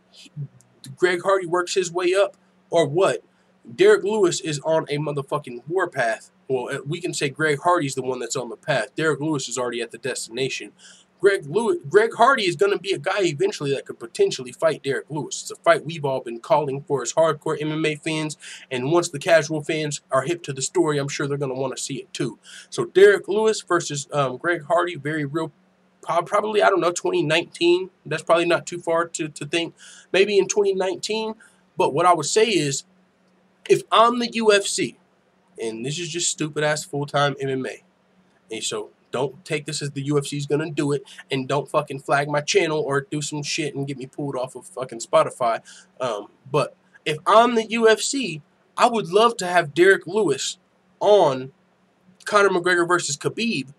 Greg Hardy works his way up or what, Derrick Lewis is on a motherfucking warpath. Well, we can say Greg Hardy's the one that's on the path. Derrick Lewis is already at the destination. Greg Hardy is going to be a guy eventually that could potentially fight Derrick Lewis. It's a fight we've all been calling for as hardcore MMA fans, and once the casual fans are hip to the story, I'm sure they're going to want to see it too. So Derrick Lewis versus Greg Hardy, very real. Probably, I don't know, 2019. That's probably not too far to think. Maybe in 2019. But what I would say is, if I'm the UFC, and this is just stupid-ass full-time MMA, and so don't take this as the UFC's going to do it, and don't fucking flag my channel or do some shit and get me pulled off of fucking Spotify. But if I'm the UFC, I would love to have Derrick Lewis on Conor McGregor versus Khabib,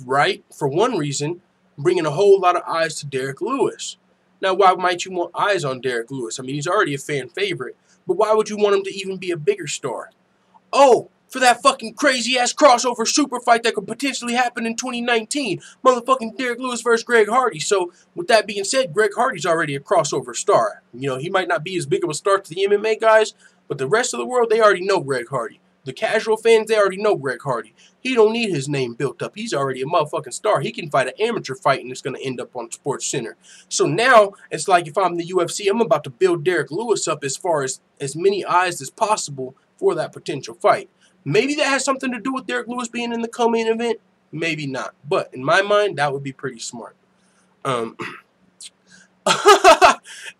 right? For one reason, bringing a whole lot of eyes to Derrick Lewis. Now, why might you want eyes on Derrick Lewis? I mean, he's already a fan favorite, but why would you want him to even be a bigger star? Oh, for that fucking crazy-ass crossover super fight that could potentially happen in 2019. Motherfucking Derrick Lewis versus Greg Hardy. So, with that being said, Greg Hardy's already a crossover star. You know, he might not be as big of a star to the MMA guys, but the rest of the world, they already know Greg Hardy. The casual fans, they already know Greg Hardy. He don't need his name built up. He's already a motherfucking star. He can fight an amateur fight and it's going to end up on Sports Center. So now, it's like if I'm the UFC, I'm about to build Derrick Lewis up as far as many eyes as possible for that potential fight. Maybe that has something to do with Derrick Lewis being in the co-main event. Maybe not. But in my mind, that would be pretty smart.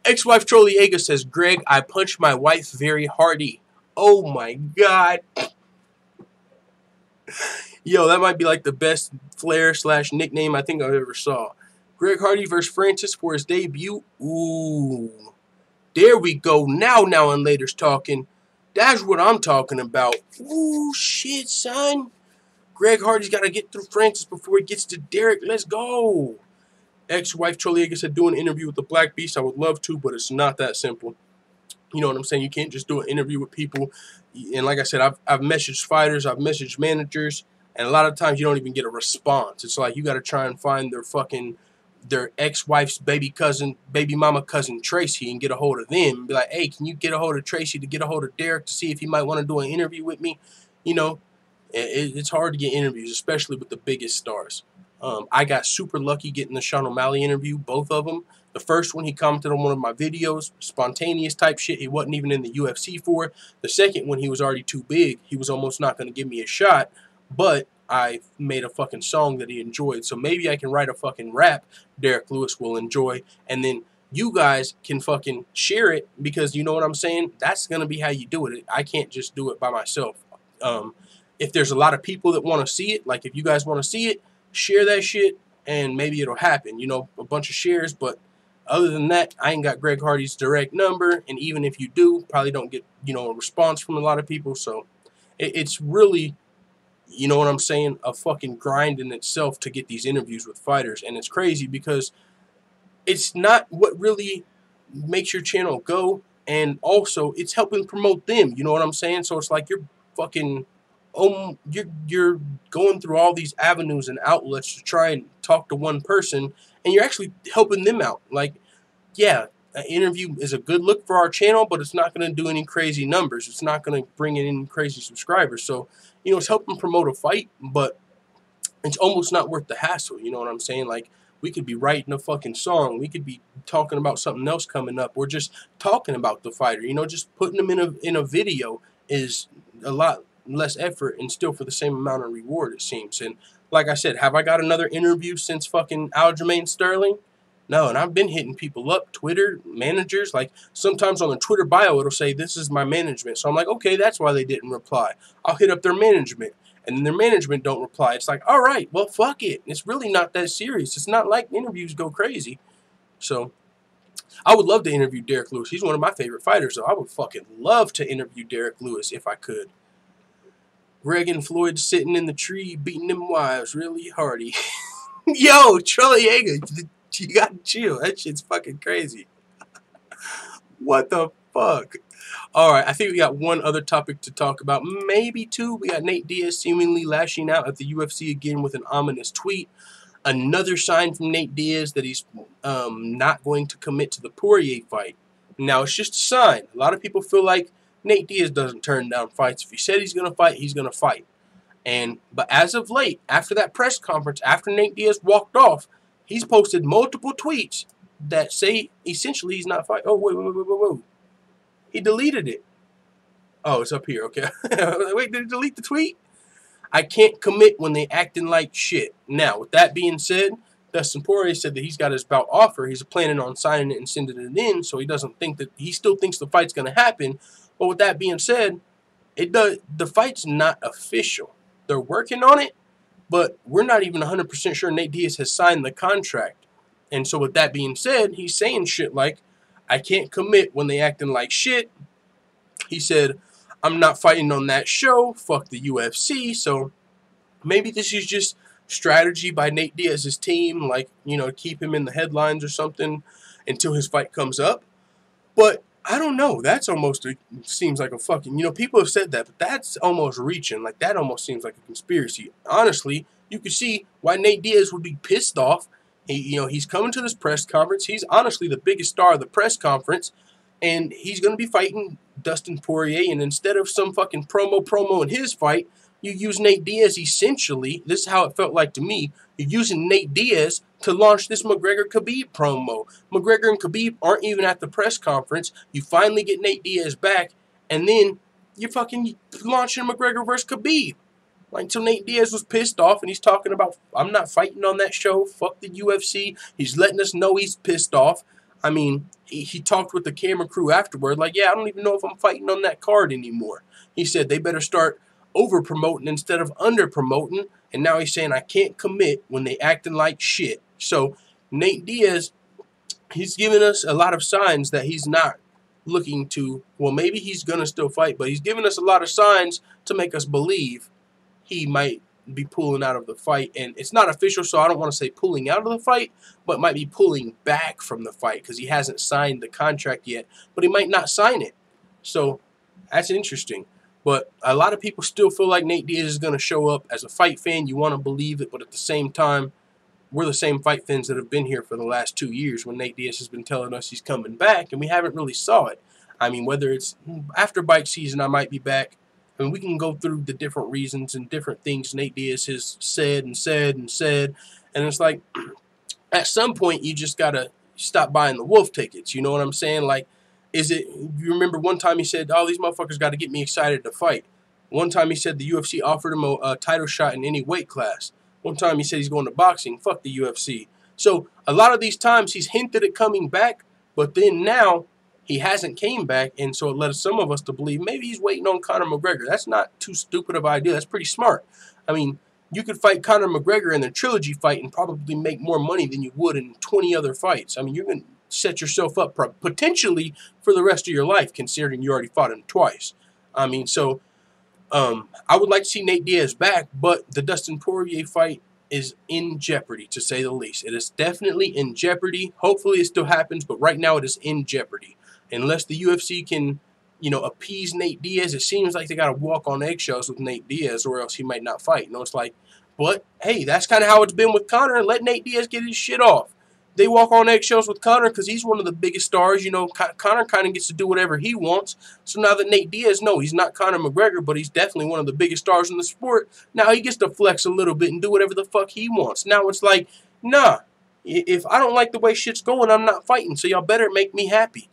Ex-wife Trolliega says, Greg, I punched my wife very hardy. Oh my God. Yo, that might be like the best flair / nickname I think I've ever saw. Greg Hardy versus Francis for his debut. Ooh. There we go. Now and later's talking. That's what I'm talking about. Ooh, shit, son. Greg Hardy's got to get through Francis before he gets to Derrick. Let's go. Ex-wife Trolliega said, do an interview with the Black Beast. I would love to, but it's not that simple. You know what I'm saying? You can't just do an interview with people. And like I said, I've messaged fighters, I've messaged managers, and a lot of times you don't even get a response. It's like you got to try and find their ex-wife's baby mama cousin Tracy and get a hold of them and be like, hey, can you get a hold of Tracy to get a hold of Derrick to see if he might want to do an interview with me? You know, it's hard to get interviews, especially with the biggest stars. I got super lucky getting the Sean O'Malley interview, both of them. The first one, he commented on one of my videos, spontaneous type shit he wasn't even in the UFC for. The second one, he was already too big. He was almost not going to give me a shot, but I made a fucking song that he enjoyed. So maybe I can write a fucking rap Derrick Lewis will enjoy, and then you guys can fucking share it because you know what I'm saying? That's going to be how you do it. I can't just do it by myself. If there's a lot of people that want to see it, like if you guys want to see it, share that shit, and maybe it'll happen. You know, a bunch of shares, but other than that, I ain't got Greg Hardy's direct number, and even if you do, probably don't get, you know, a response from a lot of people. So it's really, you know what I'm saying, a fucking grind in itself to get these interviews with fighters. And it's crazy because it's not what really makes your channel go, and also it's helping promote them. You know what I'm saying? So it's like you're fucking, you're going through all these avenues and outlets to try and talk to one person, and you're actually helping them out. Like, yeah, an interview is a good look for our channel, but it's not going to do any crazy numbers. It's not going to bring in any crazy subscribers. So, you know, it's helping promote a fight, but it's almost not worth the hassle. You know what I'm saying? Like, we could be writing a fucking song. We could be talking about something else coming up. Or just talking about the fighter. You know, just putting them in a video is a lot less effort and still for the same amount of reward, it seems. And like I said, have I got another interview since fucking Aljamain Sterling? No, and I've been hitting people up, Twitter, managers. Like, sometimes on the Twitter bio, it'll say, this is my management. So I'm like, okay, that's why they didn't reply. I'll hit up their management. and then their management don't reply. It's like, all right, well, fuck it. It's really not that serious. It's not like interviews go crazy. So I would love to interview Derrick Lewis. He's one of my favorite fighters, so I would fucking love to interview Derrick Lewis if I could. Greg and Floyd sitting in the tree beating them wives really hardy. Yo, Charlie Yeager, you gotta chill. That shit's fucking crazy. What the fuck? Alright, I think we got one other topic to talk about. Maybe two. We got Nate Diaz seemingly lashing out at the UFC again with an ominous tweet. Another sign from Nate Diaz that he's not going to commit to the Poirier fight. Now, it's just a sign. A lot of people feel like Nate Diaz doesn't turn down fights. If he said he's going to fight, he's going to fight. But as of late, after that press conference, after Nate Diaz walked off, he's posted multiple tweets that say essentially he's not fighting. Oh, wait. He deleted it. Oh, it's up here. Okay. Wait, did he delete the tweet? I can't commit when they acting like shit. Now, with that being said, Dustin Poirier said that he's got his bout offer. He's planning on signing it and sending it in, so he doesn't think that he still thinks the fight's going to happen. But with that being said, the fight's not official. They're working on it, but we're not even 100% sure Nate Diaz has signed the contract. And so with that being said, he's saying shit like, I can't commit when they acting like shit. He said, I'm not fighting on that show. Fuck the UFC. So maybe this is just strategy by Nate Diaz's team, like, you know, keep him in the headlines or something until his fight comes up. But I don't know. That's almost seems like a fucking, you know, people have said that, but that's almost reaching. Like, that almost seems like a conspiracy. Honestly, you could see why Nate Diaz would be pissed off. He's coming to this press conference. He's honestly the biggest star of the press conference. And he's going to be fighting Dustin Poirier. And instead of some fucking promo in his fight, you use Nate Diaz essentially. This is how it felt like to me. You're using Nate Diaz to launch this McGregor-Khabib promo. McGregor and Khabib aren't even at the press conference. You finally get Nate Diaz back. And then you're fucking launching McGregor versus Khabib. Like, so Nate Diaz was pissed off, and he's talking about, I'm not fighting on that show. Fuck the UFC. He's letting us know he's pissed off. I mean, he talked with the camera crew afterward, like, yeah, I don't even know if I'm fighting on that card anymore. He said they better start over-promoting instead of under-promoting, and now he's saying I can't commit when they acting like shit. So Nate Diaz, he's giving us a lot of signs that he's not looking to, well, maybe he's going to still fight, but he's giving us a lot of signs to make us believe he might be pulling out of the fight. And it's not official, so I don't want to say pulling out of the fight, but might be pulling back from the fight because he hasn't signed the contract yet, but he might not sign it. So that's interesting. But a lot of people still feel like Nate Diaz is going to show up. As a fight fan, you want to believe it, but at the same time, we're the same fight fans that have been here for the last 2 years when Nate Diaz has been telling us he's coming back, and we haven't really saw it. I mean, whether it's after bike season, I might be back. I mean, we can go through the different reasons and different things Nate Diaz has said, and it's like, at some point, you just got to stop buying the wolf tickets. You know what I'm saying? Like, you remember one time he said, oh, these motherfuckers got to get me excited to fight. One time he said the UFC offered him a title shot in any weight class. One time he said he's going to boxing. Fuck the UFC. So a lot of these times he's hinted at coming back, but then now he hasn't came back, and so it led some of us to believe maybe he's waiting on Conor McGregor. That's not too stupid of an idea. That's pretty smart. I mean, you could fight Conor McGregor in the trilogy fight and probably make more money than you would in 20 other fights. I mean, you're going to set yourself up potentially for the rest of your life, considering you already fought him twice. I mean, so I would like to see Nate Diaz back, but the Dustin Poirier fight is in jeopardy, to say the least. It is definitely in jeopardy. Hopefully it still happens, but right now it is in jeopardy. Unless the UFC can, you know, appease Nate Diaz, it seems like they got to walk on eggshells with Nate Diaz, or else he might not fight. You know, it's like, but hey, that's kind of how it's been with Conor. Let Nate Diaz get his shit off. They walk on eggshells with Conor because he's one of the biggest stars. You know, Conor kind of gets to do whatever he wants. So now that Nate Diaz, no, he's not Conor McGregor, but he's definitely one of the biggest stars in the sport. Now he gets to flex a little bit and do whatever the fuck he wants. Now it's like, nah, if I don't like the way shit's going, I'm not fighting. So y'all better make me happy.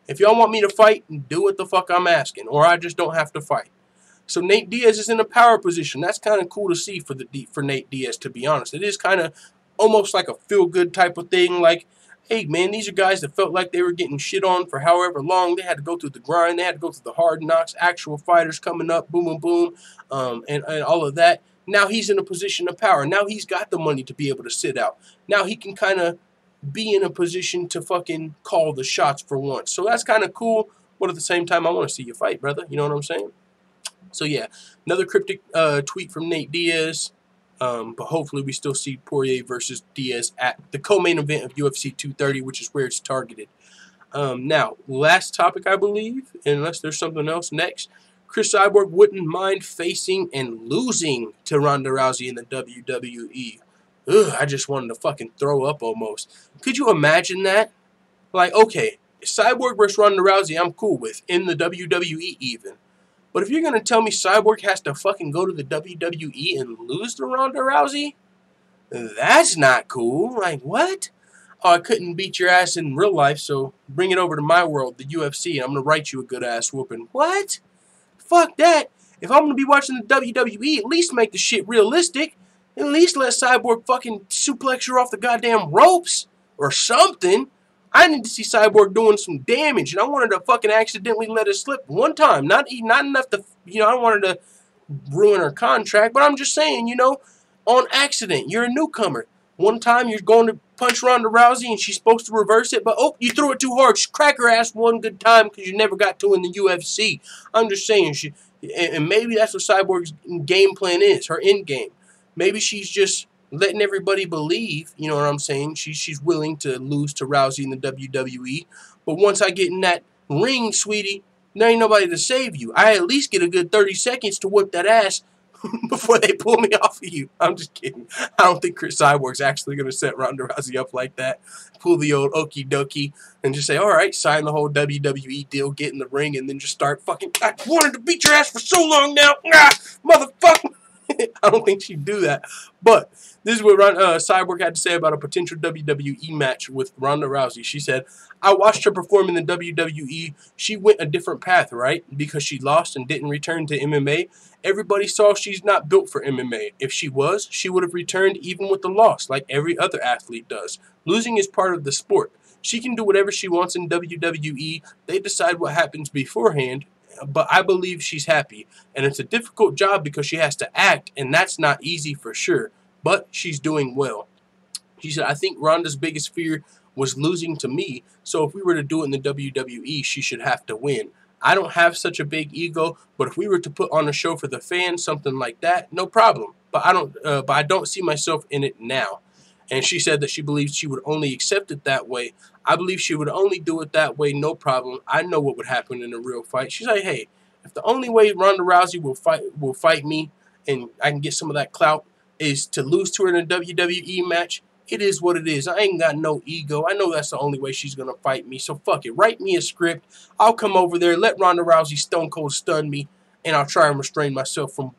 If y'all want me to fight, do what the fuck I'm asking, or I just don't have to fight. So Nate Diaz is in a power position. That's kind of cool to see for Nate Diaz, to be honest. It is kind of almost like a feel-good type of thing. Like, hey, man, these are guys that felt like they were getting shit on for however long. They had to go through the grind. They had to go through the hard knocks, actual fighters coming up, boom, boom, boom, and all of that. Now he's in a position of power. Now he's got the money to be able to sit out. Now he can kind of be in a position to fucking call the shots for once. So that's kind of cool. But at the same time, I want to see you fight, brother. You know what I'm saying? So, yeah, another cryptic tweet from Nate Diaz. But hopefully we still see Poirier versus Diaz at the co-main event of UFC 230, which is where it's targeted. Now, last topic, I believe, unless there's something else next. Chris Cyborg wouldn't mind facing and losing to Ronda Rousey in the WWE. Ugh, I just wanted to fucking throw up almost. Could you imagine that? Like, okay, Cyborg versus Ronda Rousey, I'm cool with, in the WWE even. But if you're going to tell me Cyborg has to fucking go to the WWE and lose to Ronda Rousey, that's not cool. Like, what? Oh, I couldn't beat your ass in real life, so bring it over to my world, the UFC, and I'm going to write you a good ass whooping. What? Fuck that. If I'm going to be watching the WWE, at least make the shit realistic. At least let Cyborg fucking suplex her off the goddamn ropes or something. I need to see Cyborg doing some damage, and I wanted to fucking accidentally let it slip one time. Not enough to, you know, I wanted to ruin her contract, but I'm just saying, you know, on accident. You're a newcomer. One time you're going to punch Ronda Rousey, and she's supposed to reverse it, but oh, you threw it too hard. Just crack her ass one good time because you never got to in the UFC. I'm just saying, and maybe that's what Cyborg's game plan is, her end game. Maybe she's just letting everybody believe, you know what I'm saying, she's willing to lose to Rousey in the WWE. But once I get in that ring, sweetie, there ain't nobody to save you. I at least get a good 30 seconds to whip that ass before they pull me off of you. I'm just kidding. I don't think Chris Cyborg's actually going to set Ronda Rousey up like that. Pull the old okie dokie and just say, all right, sign the whole WWE deal, get in the ring, and then just start fucking, I wanted to beat your ass for so long now. Ah, motherfucker. I don't think she'd do that. But this is what Cyborg had to say about a potential WWE match with Ronda Rousey. She said, I watched her perform in the WWE. She went a different path, right? Because she lost and didn't return to MMA. Everybody saw she's not built for MMA. If she was, she would have returned even with the loss, like every other athlete does. Losing is part of the sport. She can do whatever she wants in WWE. They decide what happens beforehand. But I believe she's happy. And it's a difficult job because she has to act, and that's not easy for sure. But she's doing well. She said, I think Ronda's biggest fear was losing to me. So if we were to do it in the WWE, she should have to win. I don't have such a big ego, but if we were to put on a show for the fans, something like that, no problem. But I don't see myself in it now. And she said that she believes she would only accept it that way. I believe she would only do it that way, no problem. I know what would happen in a real fight. She's like, hey, if the only way Ronda Rousey will fight me and I can get some of that clout is to lose to her in a WWE match, it is what it is. I ain't got no ego. I know that's the only way she's going to fight me. So fuck it. Write me a script. I'll come over there, let Ronda Rousey stone cold stun me, and I'll try and restrain myself from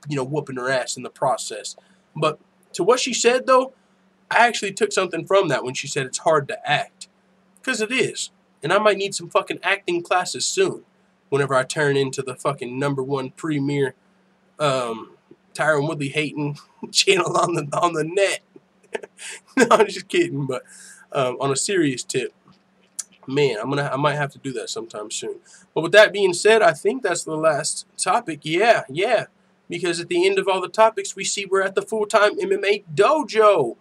whooping her ass in the process. But to what she said, though, I actually took something from that when she said it's hard to act. Because it is. And I might need some fucking acting classes soon. Whenever I turn into the fucking #1 premier Tyron Woodley hating channel on the net. No, I'm just kidding. But on a serious tip, man, I might have to do that sometime soon. But with that being said, I think that's the last topic. Yeah. Because at the end of all the topics, we see we're at the full-time MMA dojo.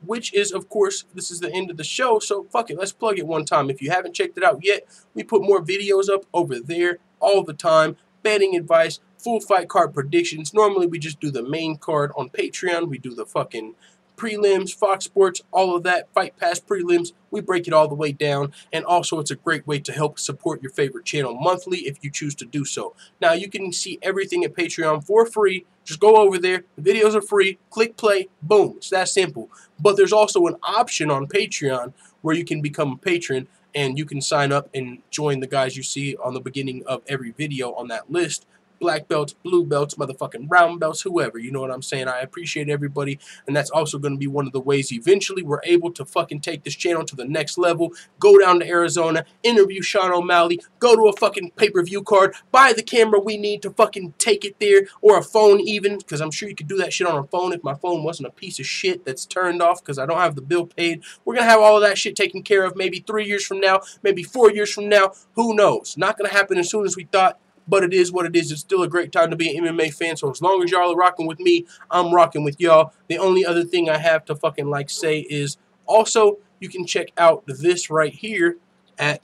Which is, of course, this is the end of the show, so fuck it, let's plug it one time. If you haven't checked it out yet, we put more videos up over there all the time. Betting advice, full fight card predictions. Normally, we just do the main card on Patreon. We do the fucking prelims, Fox Sports, all of that, Fight Pass prelims. We break it all the way down, and also it's a great way to help support your favorite channel monthly if you choose to do so. Now, you can see everything at Patreon for free. Just go over there. The videos are free. Click play. Boom. It's that simple. But there's also an option on Patreon where you can become a patron, and you can sign up and join the guys you see on the beginning of every video on that list. black belts, blue belts, motherfucking brown belts, whoever. You know what I'm saying? I appreciate everybody, and that's also going to be one of the ways eventually we're able to fucking take this channel to the next level. Go down to Arizona, interview Sean O'Malley, go to a fucking pay-per-view card, buy the camera we need to fucking take it there, or a phone even, because I'm sure you could do that shit on a phone if my phone wasn't a piece of shit that's turned off because I don't have the bill paid. We're going to have all of that shit taken care of maybe 3 years from now, maybe 4 years from now. Who knows? Not going to happen as soon as we thought, but it is what it is. It's still a great time to be an MMA fan, so as long as y'all are rocking with me, I'm rocking with y'all. The only other thing I have to fucking like say is also you can check out this right here at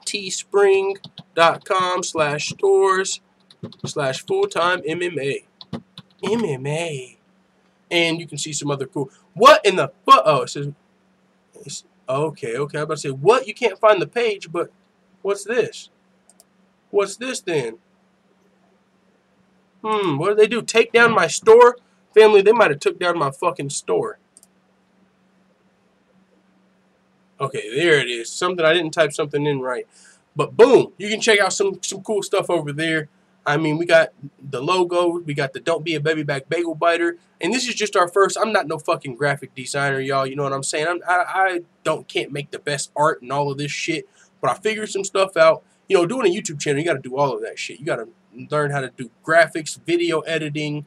teespring.com/stores/fulltime MMA. And you can see some other cool. What in the fuck? Oh, it says. Okay. I'm about to say, what? You can't find the page, but what's this? What's this then? What did they do? Take down my store? Family, they might have took down my fucking store. Okay, there it is. Something, I didn't type something in right. But boom, you can check out some cool stuff over there. I mean, we got the logo, we got the Don't Be a Baby Back Bagel Biter, and this is just our first. I'm not no fucking graphic designer, y'all. You know what I'm saying? I can't make the best art and all of this shit, but I figured some stuff out. You know, doing a YouTube channel, you got to do all of that shit. You got to learn how to do graphics, video editing,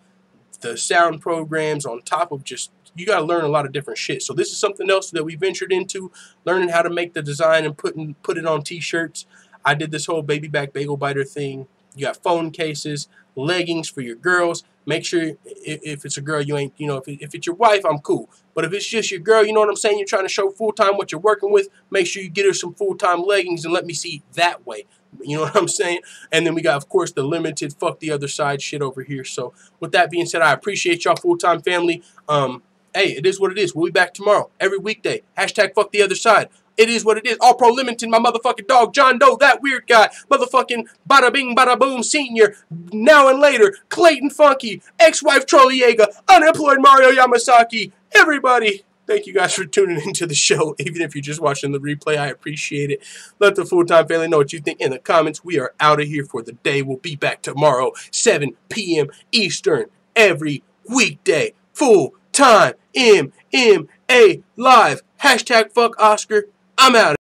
the sound programs on top of just. You got to learn a lot of different shit. So this is something else that we ventured into, learning how to make the design and put it on T-shirts. I did this whole Baby Back Bagel Biter thing. You got phone cases, leggings for your girls. Make sure if it's a girl, you ain't, you know, if it's your wife, I'm cool. But if it's just your girl, you know what I'm saying? You're trying to show full-time what you're working with. Make sure you get her some full-time leggings and let me see that way. You know what I'm saying? And then we got, of course, the limited fuck the other side shit over here. So with that being said, I appreciate y'all full-time family. Hey, it is what it is. We'll be back tomorrow, every weekday. Hashtag fuck the other side. It is what it is. All Pro Limited, my motherfucking dog, John Doe, that weird guy, motherfucking Bada Bing Bada Boom Senior, Now and Later, Clayton Funky, ex-wife Trolliega, unemployed Mario Yamasaki, everybody. Thank you guys for tuning into the show. Even if you're just watching the replay, I appreciate it. Let the full-time family know what you think in the comments. We are out of here for the day. We'll be back tomorrow, 7 p.m. Eastern, every weekday. Full-time MMA live. Hashtag fuck Oscar. I'm out.